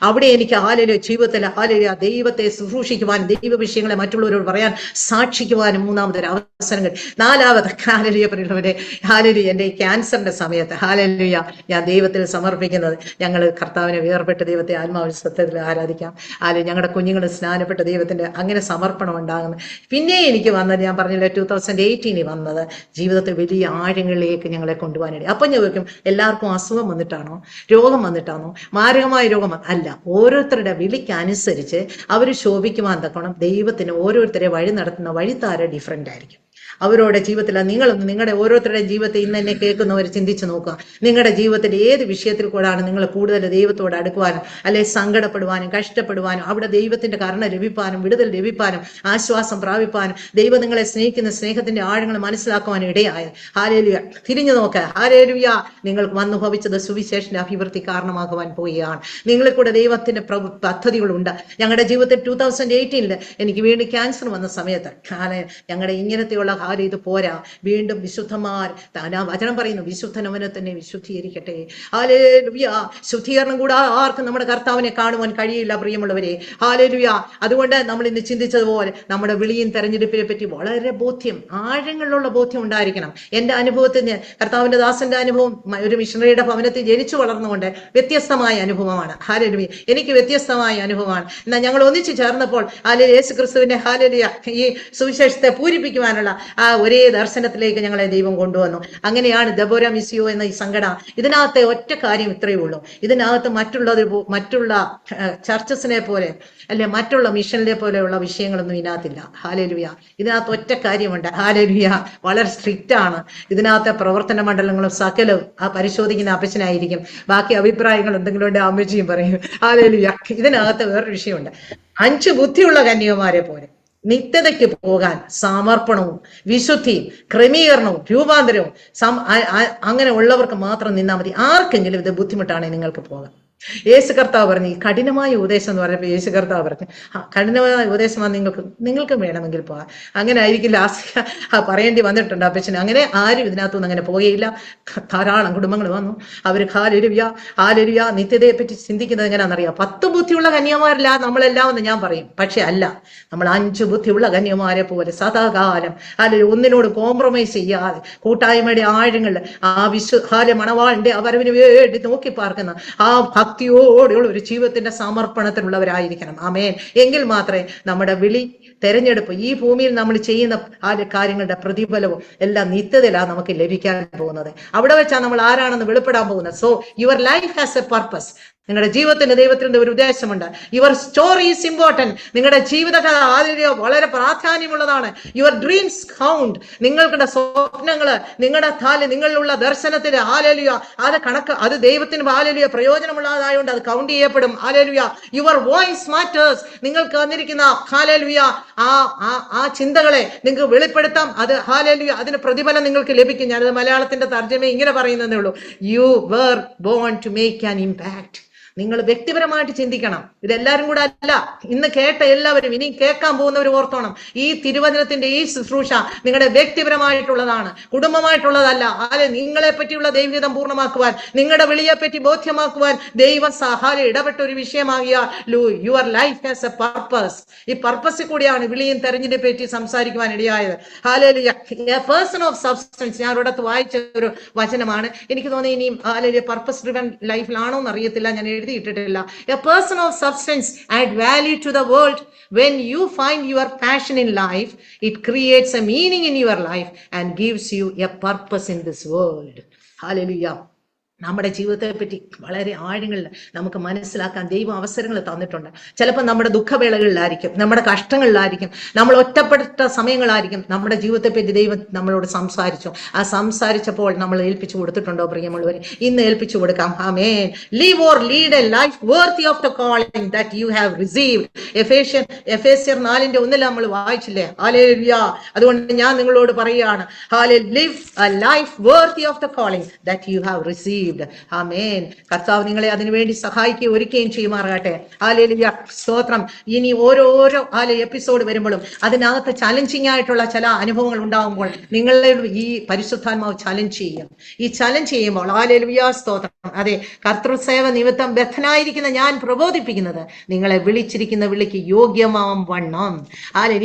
അവിടെ എനിക്ക് ഹല്ലേലൂയ ജീവിതത്തിൽ ഹല്ലേലൂയ ദൈവത്തെ ശുശ്രൂഷിക്കുവാനും, ദൈവ വിഷയങ്ങളെ മറ്റുള്ളവരോട് പറയാൻ, സാക്ഷിക്കുവാനും മൂന്നാമതൊരു അവസരങ്ങൾ. നാലാമത് ഹല്ലേലൂയ പ്രിയമുള്ളവരെ, ഹല്ലേലൂയ എൻ്റെ ക്യാൻസറിന്റെ സമയത്ത് ഹല്ലേലൂയ ഞാൻ ദൈവത്തിൽ സമർപ്പിക്കുന്നത്, ഞങ്ങൾ കർത്താവിനെ വേർപെട്ട ദൈവത്തെ ആത്മാവിൽ സത്യത്തിൽ ആരാധിക്കാം. അല്ലെങ്കിൽ ഞങ്ങളുടെ കുഞ്ഞുങ്ങൾ സ്നാനപ്പെട്ട ദൈവത്തിന്റെ അങ്ങനെ സമർപ്പണം ഉണ്ടാകുന്നത്. പിന്നെ എനിക്ക് വന്നത്, ഞാൻ പറഞ്ഞില്ല, 2018 വന്നത് ജീവിതത്തിൽ വലിയ ആഴങ്ങളിലേക്ക് ഞങ്ങളെ കൊണ്ടുപോകാനിട. അപ്പം ഞാൻ ചോദിക്കും, എല്ലാവർക്കും അസുഖം വന്നിട്ടാണോ, രോഗം വന്നിട്ടാണോ, മാരകമായ രോഗം അല്ല. ഓരോരുത്തരുടെ വിളിക്കനുസരിച്ച് അവർ ശോഭിക്കുവാൻ തക്കണം. ദൈവത്തിന് ഓരോരുത്തരെ വഴി നടത്തുന്ന വഴിത്താര ഡിഫറെൻ്റ് ആയിരിക്കും. അവരുടെ ജീവിതത്തിൽ നിങ്ങളൊന്ന് നിങ്ങളുടെ ഓരോരുത്തരുടെയും ജീവിതത്തിൽ ഇന്ന് എന്നെ കേൾക്കുന്നവർ ചിന്തിച്ചു നോക്കുക. നിങ്ങളുടെ ജീവിതത്തിൽ ഏത് വിഷയത്തിൽ കൂടാണ് നിങ്ങൾ കൂടുതൽ ദൈവത്തോട് അടുക്കുവാനും അല്ലെ സങ്കടപ്പെടുവാനും കഷ്ടപ്പെടുവാനും അവിടെ ദൈവത്തിന്റെ കരുണ ലഭിപ്പാനും വിടുതൽ ലഭിപ്പാനും ആശ്വാസം പ്രാപിപ്പാനും ദൈവം നിങ്ങളെ സ്നേഹിക്കുന്ന സ്നേഹത്തിന്റെ ആഴങ്ങൾ മനസ്സിലാക്കുവാനും ഇടയായത്. ഹാലേലുയ. തിരിഞ്ഞു നോക്ക്. ഹാലേലുയ. നിങ്ങൾക്ക് വന്നു ഭവിച്ചത് സുവിശേഷന്റെ അഭിവൃദ്ധി കാരണമാകുവാൻ പോവുകയാണ്. നിങ്ങളിൽ കൂടെ ദൈവത്തിന്റെ പദ്ധതികളുണ്ട്. ഞങ്ങളുടെ ജീവിതത്തിൽ 2018 എനിക്ക് വീണ്ടും ക്യാൻസർ വന്ന സമയത്ത് ഞങ്ങളുടെ ഇങ്ങനത്തെയുള്ള കാര്യം ഇത് പോരാ, വീണ്ടും വിശുദ്ധന്മാർ വചനം പറയുന്നു വിശുദ്ധനവനെ തന്നെ വിശുദ്ധീകരിക്കട്ടെ. ഹാലേലുയ. ശുദ്ധീകരണം കൂടാതെ ആർക്കും നമ്മുടെ കർത്താവിനെ കാണുവാൻ കഴിയില്ല പ്രിയമുള്ളവരെ. ഹാലേലുയ. അതുകൊണ്ട് നമ്മൾ ഇന്ന് ചിന്തിച്ചതുപോലെ നമ്മുടെ വിളിയും തെരഞ്ഞെടുപ്പിനെ പറ്റി വളരെ ബോധ്യം, ആഴങ്ങളിലുള്ള ബോധ്യം ഉണ്ടായിരിക്കണം. എൻ്റെ അനുഭവത്തിന് കർത്താവിന്റെ ദാസന്റെ അനുഭവം ഒരു മിഷണറിയുടെ ഭവനത്തിൽ ജനിച്ചു വളർന്നുകൊണ്ട് വ്യത്യസ്തമായ അനുഭവമാണ്. ഹാലേലുയ. എനിക്ക് വ്യത്യസ്തമായ അനുഭവമാണ്. എന്നാൽ ഞങ്ങൾ ഒന്നിച്ചു ചേർന്നപ്പോൾ യേശു ക്രിസ്തുവിന്റെ ഹാലേലുയ ഈ സുവിശേഷത്തെ പൂരിപ്പിക്കുവാനുള്ള ആ ഒരേ ദർശനത്തിലേക്ക് ഞങ്ങളെ ദൈവം കൊണ്ടുവന്നു. അങ്ങനെയാണ് ദബോര മിസിയോ എന്ന ഈ സംഘടന. ഇതിനകത്തെ ഒറ്റ കാര്യം ഇത്രയേ ഉള്ളൂ. ഇതിനകത്ത് മറ്റുള്ള ചർച്ചസിനെ പോലെ അല്ലെ മറ്റുള്ള മിഷനിലെ പോലെയുള്ള വിഷയങ്ങളൊന്നും ഇതിനകത്തില്ല. ഹാലേലുയ. ഇതിനകത്ത് ഒറ്റ കാര്യമുണ്ട്. ഹാലേലുയ. വളരെ സ്ട്രിക്റ്റ് ആണ്. ഇതിനകത്തെ പ്രവർത്തന മണ്ഡലങ്ങളും സകലവും ആ പരിശോധിക്കുന്ന അപ്പച്ചനായിരിക്കും. ബാക്കി അഭിപ്രായങ്ങൾ എന്തെങ്കിലും ഉണ്ട് അമ്മച്ചിയും പറയും. ഹാലേലുയ. ഇതിനകത്ത് വേറൊരു വിഷയമുണ്ട്. 5 ബുദ്ധിയുള്ള കന്യകമാരെ പോലെ നിത്യതയ്ക്ക് പോകാൻ സമർപ്പണവും വിശുദ്ധിയും ക്രമീകരണവും രൂപാന്തരവും അങ്ങനെ ഉള്ളവർക്ക് മാത്രം നിന്നാൽ മതി. ആർക്കെങ്കിലും ഇത് ബുദ്ധിമുട്ടാണെങ്കിൽ നിങ്ങൾക്ക് പോകാം. യേശു കർത്താവ് പറഞ്ഞു, ഈ കഠിനമായ ഉപദേശം എന്ന് പറഞ്ഞപ്പോൾ യേശു കർത്താവ് പറഞ്ഞു കഠിനമായ ഉപദേശമാണ് നിങ്ങൾക്ക് വേണമെങ്കിൽ പോകാം. അങ്ങനെ ആയിരിക്കും ലാസ്റ്റ് പറയേണ്ടി വന്നിട്ടുണ്ട് അപ്പച്ചന്. അങ്ങനെ ആരും ഇതിനകത്തൊന്നും അങ്ങനെ പോവുകയില്ല. ധാരാളം കുടുംബങ്ങൾ വന്നു. അവർ ഹാലേലുയ നിത്യതയെ പറ്റി ചിന്തിക്കുന്നത് എങ്ങനെയാണെന്നറിയാം. 10 ബുദ്ധിയുള്ള കന്യകമാരില്ല നമ്മളെല്ലാം എന്ന് ഞാൻ പറയും. പക്ഷെ അല്ല, നമ്മൾ 5 ബുദ്ധിയുള്ള കന്യകമാരെ പോലെ സദാകാലം ഒന്നിനോട് കോംപ്രമൈസ് ചെയ്യാതെ കൂട്ടായ്മയുടെ ആഴങ്ങളിൽ ആ മണവാളിന്റെ അവരവിന് വേണ്ടി നോക്കി പാർക്കുന്ന ആ ഭക്തിയോടെയുള്ള ഒരു ജീവിതത്തിന്റെ സമർപ്പണത്തിലുള്ളവരായിരിക്കണം. ആമേൻ. എങ്കിൽ മാത്രമേ നമ്മുടെ വിളി തെരഞ്ഞെടുപ്പ് ഈ ഭൂമിയിൽ നമ്മൾ ചെയ്യുന്ന ആ കാര്യങ്ങളുടെ പ്രതിഫലവും എല്ലാം നിത്യതയിലാണ് നമുക്ക് ലഭിക്കാൻ പോകുന്നത്. അവിടെ വെച്ചാൽ നമ്മൾ ആരാണെന്ന് വെളിപ്പെടാൻ പോകുന്നത്. So your life has a purpose. നിങ്ങളുടെ ജീവിതത്തിന് ദൈവത്തിന്റെ ഒരു ഉദ്ദേശമുണ്ട്. Your story is important. നിങ്ങളുടെ ജീവിതകഥ വളരെ പ്രാധാന്യമുള്ളതാണ്. Your dreams count. നിങ്ങളുടെ സ്വപ്നങ്ങള് നിങ്ങളിലുള്ള ദർശനത്തിന് ഹാലേലുയ അത് ദൈവത്തിന് ഹാലേലുയ പ്രയോജനമുള്ളതായതുകൊണ്ട് അത് കൗണ്ട് ചെയ്യപ്പെടും. ഹാലേലുയ. Your voice matters. നിങ്ങൾക്ക് വന്നിരിക്കുന്ന ഹാലേലുയ ആ ചിന്തകളെ നിങ്ങൾക്ക് വെളിപ്പെടുത്താം. അത് ഹാലേലുയ അതിന് പ്രതിഫലം നിങ്ങൾക്ക് ലഭിക്കും. ഞാനത് മലയാളത്തിന്റെ തർജ്ജമ ഇങ്ങനെ പറയുന്നതേ ഉള്ളൂ. You were born to make an impact. നിങ്ങൾ വ്യക്തിപരമായിട്ട് ചിന്തിക്കണം. ഇതെല്ലാവരും കൂടെ അല്ല. ഇന്ന് കേട്ട എല്ലാവരും ഇനി കേൾക്കാൻ പോകുന്നവർ ഓർത്തോണം, ഈ തിരുവചനത്തിന്റെ ഈ ശുശ്രൂഷ നിങ്ങളുടെ വ്യക്തിപരമായിട്ടുള്ളതാണ്, കുടുംബമായിട്ടുള്ളതല്ല. നിങ്ങളെ പറ്റിയുള്ള ദൈവഹിതം പൂർണ്ണമാക്കുവാൻ, നിങ്ങളുടെ വിളിയെ പറ്റി ബോധ്യമാക്കുവാൻ ദൈവം സഹായം ഇടപെട്ട ഒരു വിഷയമാകിയ your life has a purpose. ഈ പർപ്പസിൽ കൂടിയാണ് വിളിയും തെരഞ്ഞെടുപ്പിനെ പറ്റി സംസാരിക്കുവാൻ ഇടയായത്. ഹാലേലുയ. A person of substance. ഞാൻ ഒരിടത്ത് വായിച്ച ഒരു വചനമാണ്. എനിക്ക് തോന്നി ഇനിയും ഹാലേലുയ പർപ്പസ് ഡ്രിവൻ ലൈഫിലാണോ എന്ന് അറിയത്തില്ല, ഞാൻ എഴുതിയിട്ടിട്ടില്ല. A person of substance add value to the world. When you find your passion in life, it creates a meaning in your life and gives you a purpose in this world. Hallelujah. നമ്മുടെ ജീവിതത്തെ പറ്റി വളരെ ആഴങ്ങളിൽ നമുക്ക് മനസ്സിലാക്കാൻ ദൈവം അവസരങ്ങൾ തന്നിട്ടുണ്ട്. ചിലപ്പോൾ നമ്മുടെ ദുഃഖവേളകളിലായിരിക്കും, നമ്മുടെ കഷ്ടങ്ങളിലായിരിക്കും, നമ്മൾ ഒറ്റപ്പെട്ട സമയങ്ങളായിരിക്കും നമ്മുടെ ജീവിതത്തെ പറ്റി ദൈവം നമ്മളോട് സംസാരിച്ചു. ആ സംസാരിച്ചപ്പോൾ നമ്മൾ ഏൽപ്പിച്ചു കൊടുത്തിട്ടുണ്ടോ പ്രിയമുള്ളവരെ? ഇന്ന് ഏൽപ്പിച്ചു കൊടുക്കാം. ആമേൻ. Live or lead a life worthy of the calling that you have received. എഫേസ്യർ 4:1 നമ്മൾ വായിച്ചില്ലേ? ഹല്ലേലൂയ. അതുകൊണ്ട് ഞാൻ നിങ്ങളോട് പറയുകയാണ്, live a life worthy of the calling that you have received. ആമേൻ. കർത്താവ് നിങ്ങളെ അതിനുവേണ്ടി സഹായിക്കുകയും ഒരുക്കുകയും ചെയ്യുമാറാകട്ടെ. ഹല്ലേലൂയ. സ്തോത്രം. ഇനി ഓരോരോ എപ്പിസോഡ് വരുമ്പോഴും അതിനകത്ത് ചലഞ്ചിങ് ആയിട്ടുള്ള ചില അനുഭവങ്ങൾ ഉണ്ടാകുമ്പോൾ നിങ്ങളെ ഈ പരിശുദ്ധാത്മാവ് ചലഞ്ച് ചെയ്യും. ഈ ചലഞ്ച് ചെയ്യുമ്പോൾ ഹല്ലേലൂയ സ്തോത്രം. അതെ, കർത്തൃസേവ നിമിത്തം ബദ്ധനായിരിക്കുന്ന ഞാൻ പ്രബോധിപ്പിക്കുന്നത് നിങ്ങളെ വിളിച്ചിരിക്കുന്ന വിളിക്ക് യോഗ്യമാം വണ്ണം.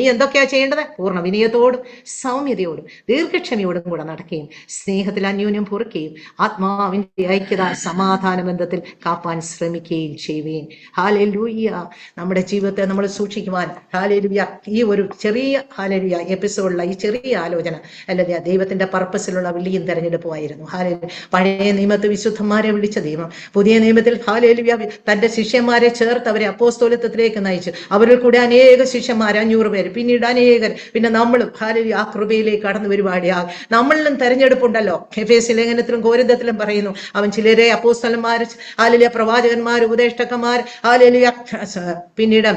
നീ എന്തൊക്കെയാ ചെയ്യേണ്ടത്? പൂർണ്ണ വിനയത്തോടും സൗമ്യതയോടും ദീർഘക്ഷമയോടും കൂടെ നടക്കുകയും സ്നേഹത്തിൽ അന്യോന്യം പൊറുക്കുകയും ആത്മാവിന്റെ ഐക്യത സമാധാന ബന്ധത്തിൽ കാപ്പാൻ ശ്രമിക്കുകയും ചെയ്യുകയും. ഹല്ലേലൂയ. നമ്മുടെ ജീവിതത്തെ നമ്മൾ സൂക്ഷിക്കുവാൻ ഹല്ലേലൂയ ഈ ഒരു ചെറിയ ഹല്ലേലൂയ എപ്പിസോഡിലുള്ള ഈ ചെറിയ ആലോചന അല്ലെ ദൈവത്തിന്റെ പർപ്പസിലുള്ള വിളിയും തെരഞ്ഞെടുപ്പുമായിരുന്നു. ഹല്ലേലൂയ. പഴയ നിയമത്തിൽ വിശുദ്ധന്മാരെ വിളിച്ച ദൈവം പുതിയ നിയമത്തിൽ ഹല്ലേലൂയ തന്റെ ശിഷ്യന്മാരെ ചേർത്ത് അവരെ അപ്പോസ്തലത്വത്തിലേക്ക് നയിച്ചു. അവരിൽ കൂടെ അനേക ശിഷ്യന്മാർ 500 പേര്, പിന്നീട് അനേകർ, പിന്നെ നമ്മളും ഹല്ലേലൂയ ആ കൃപയിലേക്ക് കടന്നു വരുവാടിയാ. നമ്മളിലും തെരഞ്ഞെടുപ്പുണ്ടല്ലോ. എഫേസ്യ ലേഖനത്തിലും കോരിന്ത്യത്തിലും പറയുന്നു, അവൻ ചിലരെ അപ്പോസ്തലന്മാർ, ഹല്ലേലൂയ പ്രവാചകന്മാർ, ഉപദേഷ്ടാക്കന്മാർ, ഹല്ലേലൂയ പിന്നീട്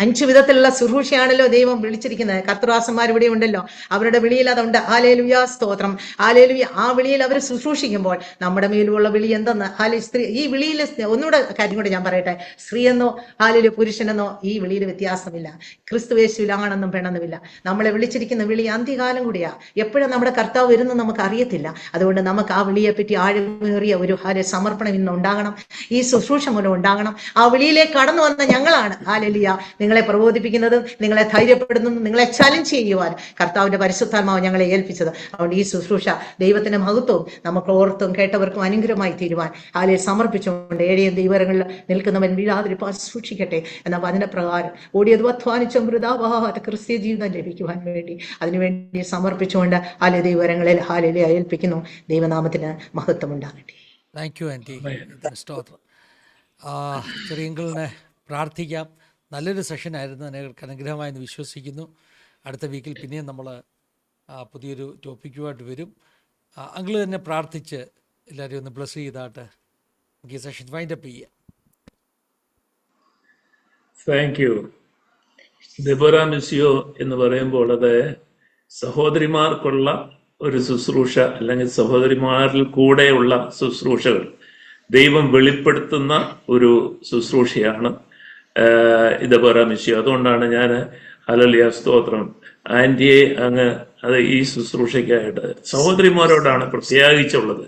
5 വിധത്തിലുള്ള ശുശ്രൂഷയാണല്ലോ ദൈവം വിളിച്ചിരിക്കുന്നത്. കർത്തൃദാസന്മാർ ഇവിടെ ഉണ്ടല്ലോ, അവരുടെ വിളിയിൽ അതുണ്ട്. ഹല്ലേലൂയ സ്തോത്രം. ഹല്ലേലൂയ. ആ വിളിയിൽ അവർ ശുശ്രൂഷിക്കുമ്പോൾ നമ്മുടെ മേലുള്ള വിളി എന്തെന്ന് സ്ത്രീ ഈ വിളിയിൽ ഒന്നുകൂടെ കാര്യം കൂടെ ഞാൻ പറയട്ടെ. സ്ത്രീയെന്നോ ഹല്ലേലൂയ പുരുഷനെന്നോ ഈ വിളിയിൽ വ്യത്യാസമില്ല. ക്രിസ്തുയേശുവിലാണെന്നും പെണ്ണെന്നുമില്ല. നമ്മളെ വിളിച്ചിരിക്കുന്ന വിളി അന്ത്യകാലം കൂടിയാ. എപ്പോഴും നമ്മുടെ കർത്താവ് വരുന്നത് നമുക്ക് അറിയത്തില്ല. അതുകൊണ്ട് നമുക്ക് ആ വിളിയെപ്പറ്റി ആഴമേറിയ ഒരു സമർപ്പണം ഇന്ന് ഉണ്ടാകണം. ഈ ശുശ്രൂഷ മൂലം ഉണ്ടാകണം. ആ വിളിയിലേക്ക് കടന്നു വന്ന ഞങ്ങളാണ് ഹല്ലേലൂയ നിങ്ങളെ പ്രബോധിപ്പിക്കുന്നതും നിങ്ങളെ ധൈര്യപ്പെടുന്നതും നിങ്ങളെ ചലഞ്ച് ചെയ്യുവാൻ കർത്താവിന്റെ പരിശുദ്ധാത്മാവ് ഞങ്ങളെ ഏൽപ്പിച്ചത്. അതുകൊണ്ട് ഈ ശുശ്രൂഷ ദൈവത്തിന്റെ മഹത്വവും നമുക്ക് ഓർത്തും കേട്ടവർക്കും അനുഗ്രഹമായി തീരുവാൻ ഹല്ലേലൂയ സമർപ്പിച്ചുകൊണ്ട് ഏഴെയും ദൈവങ്ങളിൽ നിൽക്കുന്നവൻ വീഴാതിരിപ്പാൻ സൂക്ഷിക്കട്ടെ എന്ന വചനപ്രകാരം ഓടിയത് അധ്വാനിച്ചും വൃഥാവാഹ ക്രിസ്ത്യ ജീവിതം ലഭിക്കുവാൻ വേണ്ടി അതിനുവേണ്ടി സമർപ്പിച്ചുകൊണ്ട് ഹല്ലേലൂയ ദൈവങ്ങളിൽ ഹല്ലേലൂയ ഏൽപ്പിക്കുന്നു. ദൈവനാമത്തിന് മഹത്വം ഉണ്ടാകട്ടെ. Thank you aunty. സ്തോത്രം. ചെറിയങ്കിളിനെ പ്രാർത്ഥിക്കാം. നല്ലൊരു സെഷനായിരുന്നു, അനേകർക്ക് അനുഗ്രഹമായെന്ന് വിശ്വസിക്കുന്നു. അടുത്ത വീക്കിൽ പിന്നെയും നമ്മൾ പുതിയൊരു ടോപ്പിക്കുമായിട്ട് വരും. അങ്കിൾ തന്നെ പ്രാർത്ഥിച്ച് എല്ലാവരെയും ഒന്ന് ബ്ലസ് ചെയ്താട്ട് നമുക്ക് ഈ സെഷൻ വൈൻഡപ്പ് ചെയ്യാം. Thank you. ദെബോറ മിസ്സിയോ എന്ന് പറയുമ്പോൾ അത് സഹോദരിമാർക്കുള്ള ഒരു ശുശ്രൂഷ, അല്ലെങ്കിൽ സഹോദരിമാരിൽ കൂടെയുള്ള ശുശ്രൂഷകൾ ദൈവം വെളിപ്പെടുത്തുന്ന ഒരു ശുശ്രൂഷയാണ് ദെബോറ മിസ്സിയോ. അതുകൊണ്ടാണ് ഞാൻ ഹല്ലേലൂയ സ്തോത്രം ആന്റിയെ അങ്ങ് അത് ഈ ശുശ്രൂഷയ്ക്കായിട്ട് സഹോദരിമാരോടാണ് പ്രത്യേകിച്ചുള്ളത്.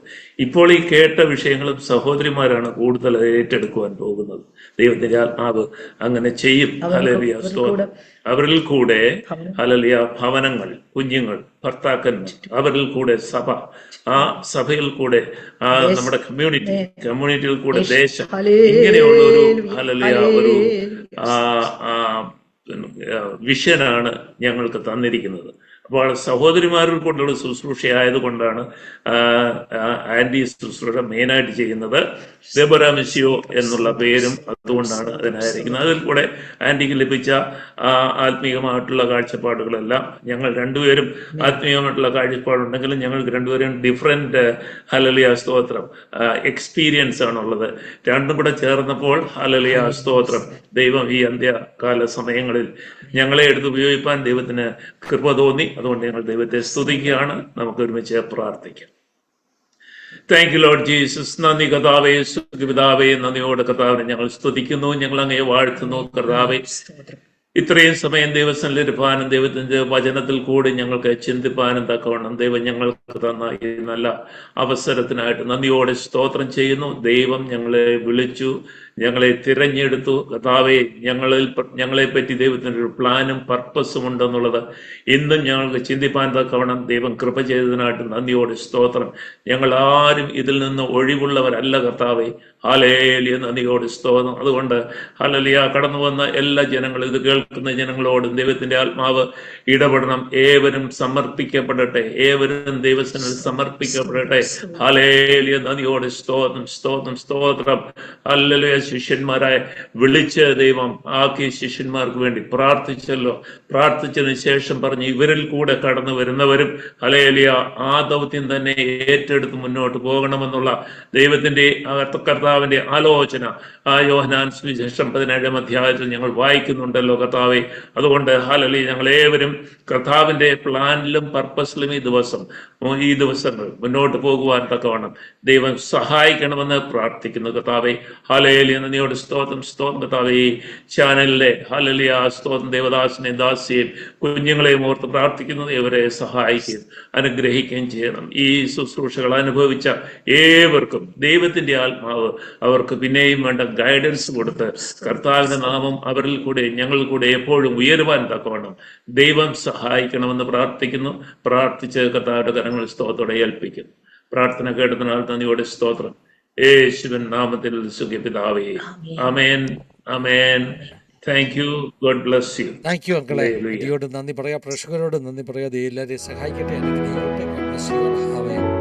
ഇപ്പോൾ ഈ കേട്ട വിഷയങ്ങളും സഹോദരിമാരാണ് കൂടുതൽ ഏറ്റെടുക്കുവാൻ പോകുന്നത്. ദൈവത്തിന്റെ ആത്മാവ് അങ്ങനെ ചെയ്യും. ഹല്ലേലൂയ സ്തോത്രം. അവരിൽ കൂടെ ഹല്ലേലൂയ ഭവനങ്ങൾ, കുഞ്ഞുങ്ങൾ, ഭർത്താക്കന്മാർ, അവരിൽ കൂടെ സഭ, ആ സഭയിൽ കൂടെ നമ്മുടെ കമ്മ്യൂണിറ്റിയിൽ കൂടെ ദേശം, ഇങ്ങനെയുള്ള ഒരു ഹല്ലേലൂയ ഒരു വിഷനാണ് ഞങ്ങൾക്ക് തന്നിരിക്കുന്നത്. അപ്പോൾ സഹോദരിമാരിൽ കൊണ്ടുള്ള ശുശ്രൂഷ ആയതുകൊണ്ടാണ് ആന്റി ശുശ്രൂഷ മെയിനായിട്ട് ചെയ്യുന്നത്. ദെബോറ മിസ്സിയോ എന്നുള്ള പേരും അതുകൊണ്ടാണ് അതിനായിരിക്കുന്നത്. അതിൽ കൂടെ ആന്റിക്ക് ലഭിച്ച ആത്മീയമായിട്ടുള്ള കാഴ്ചപ്പാടുകളെല്ലാം, ഞങ്ങൾ രണ്ടുപേരും ആത്മീയമായിട്ടുള്ള കാഴ്ചപ്പാടുണ്ടെങ്കിലും ഞങ്ങൾക്ക് രണ്ടുപേരും ഡിഫറെന്റ് ഹല്ലേലൂയ സ്തോത്രം എക്സ്പീരിയൻസ് ആണുള്ളത്. രണ്ടും കൂടെ ചേർന്നപ്പോൾ ഹല്ലേലൂയ സ്തോത്രം ദൈവം ഈ അന്ത്യകാല സമയങ്ങളിൽ ഞങ്ങളെ എടുത്ത് ഉപയോഗിക്കാൻ ദൈവത്തിന് കൃപ തോന്നി. അതുകൊണ്ട് ഞങ്ങൾ ദൈവത്തെ സ്തുതിക്കുകയാണ്. നമുക്ക് ഒരുമിച്ച് പ്രാർത്ഥിക്കാം. Thank you Lord Jesus. നന്ദി കർത്താവേ, പിതാവേ, നന്ദിയോടെ കർത്താവിനെ ഞങ്ങൾ സ്തുതിക്കുന്നു, ഞങ്ങൾ അങ്ങയെ വാഴ്ത്തുന്നു. കർത്താവേ, ഇത്രയും സമയം ദൈവസന്നിധിയിലിരിപ്പാനും ദൈവത്തിന്റെ വചനത്തിൽ കൂടി ഞങ്ങൾക്ക് ചിന്തിപ്പാനും തക്കവണ്ണം ദൈവം ഞങ്ങൾക്ക് തന്ന ഈ നല്ല അവസരത്തിനായിട്ട് നന്ദിയോടെ സ്തോത്രം ചെയ്യുന്നു. ദൈവം ഞങ്ങളെ വിളിച്ചു, ഞങ്ങളെ തിരഞ്ഞെടുത്തു. കർത്താവേ, ഞങ്ങളെ പറ്റി ദൈവത്തിൻ്റെ ഒരു പ്ലാനും പർപ്പസും ഉണ്ടെന്നുള്ളത് ഇന്നും ഞങ്ങൾക്ക് ചിന്തിപ്പാൻ തക്കവണ്ണം ദൈവം കൃപ ചെയ്തതിനായിട്ട് നന്ദിയോടെ സ്തോത്രം. ഞങ്ങൾ ആരും ഇതിൽ നിന്ന് ഒഴിവുള്ളവരല്ല കർത്താവേ. ഹല്ലേലൂയ, നന്ദിയോടെ സ്തോത്രം. അതുകൊണ്ട് ഹല്ലേലൂയ കടന്നു വന്ന എല്ലാ ജനങ്ങളും, ഇത് കേൾക്കുന്ന ജനങ്ങളോടും ദൈവത്തിന്റെ ആത്മാവ് ഇടപെടണം. ഏവരും സമർപ്പിക്കപ്പെടട്ടെ, ഏവരും ദൈവസന്നിധിയിൽ സമർപ്പിക്കപ്പെടട്ടെ. ഹല്ലേലൂയ, നന്ദിയോടെ സ്തോത്രം സ്തോത്രം സ്തോത്രം. ഹല്ലേലൂയ. ശിഷ്യന്മാരായ വിളിച്ച് ദൈവം ആക്കിയ ശിഷ്യന്മാർക്ക് വേണ്ടി പ്രാർത്ഥിച്ചല്ലോ. പ്രാർത്ഥിച്ചതിന് ശേഷം പറഞ്ഞു, ഇവരിൽ കൂടെ കടന്നു വരുന്നവരും ഹല്ലേലൂയ ആ ദൗത്യം തന്നെ ഏറ്റെടുത്ത് മുന്നോട്ട് പോകണമെന്നുള്ള ദൈവത്തിന്റെ കർത്താവിന്റെ ആലോചന ആ യോഹന്നാൻ സുവിശേഷം 17-ാം അധ്യായത്തിൽ ഞങ്ങൾ വായിക്കുന്നുണ്ടല്ലോ കർത്താവെ. അതുകൊണ്ട് ഹല്ലേലൂയ ഞങ്ങൾ ഏവരും കർത്താവിന്റെ പ്ലാനിലും പർപ്പസിലും ഈ ദിവസങ്ങൾ മുന്നോട്ട് പോകുവാൻ തക്കവണ്ണം ദൈവം സഹായിക്കണമെന്ന് പ്രാർത്ഥിക്കുന്നു കർത്താവെ. ഹല്ലേലൂയ, നന്ദിയോട് സ്തോത്രം സ്തോത്രം കർത്താവെ. ഈ ചാനലിലെ ഹല്ലേലൂയ സ്തോത്രം ദേവദാസിനെയും ദാസിയെയും കുഞ്ഞുങ്ങളെയും ഓർത്ത് പ്രാർത്ഥിക്കുന്നത്, ഇവരെ സഹായിക്കുകയും അനുഗ്രഹിക്കുകയും ചെയ്യണം. ഈ ശുശ്രൂഷകൾ അനുഭവിച്ച ഏവർക്കും ദൈവത്തിന്റെ ആത്മാവ് അവർക്ക് പിന്നെയും വേണ്ട ഗൈഡൻസ് കൊടുത്ത് കർത്താവിന്റെ നാമം അവരിൽ കൂടെ ഞങ്ങളിൽ കൂടെ എപ്പോഴും ഉയരുവാൻ തക്കവണ്ണം ദൈവം സഹായിക്കണമെന്ന് പ്രാർത്ഥിക്കുന്നു. പ്രാർത്ഥിച്ച് കർത്താവിന്റെ കരങ്ങൾ സ്തോത്രത്തോടെ ഏൽപ്പിക്കുന്നു. പ്രാർത്ഥന കേട്ടതിനാൽ നന്ദിയോടെ സ്തോത്രം. യേശുവിൻ നാമത്തിൽ സുഖപിതാവേ. ആമേൻ, ആമേൻ. Thank you. God bless you. Thank you അങ്കിളെ. ഇതിയോട് നന്ദി പറയാം, പ്രേക്ഷകരോട് നന്ദി പറയാം. എല്ലാവരെയും സഹായിക്കട്ടെ, അനുഗ്രഹിക്കട്ടെ. God bless you all. Have a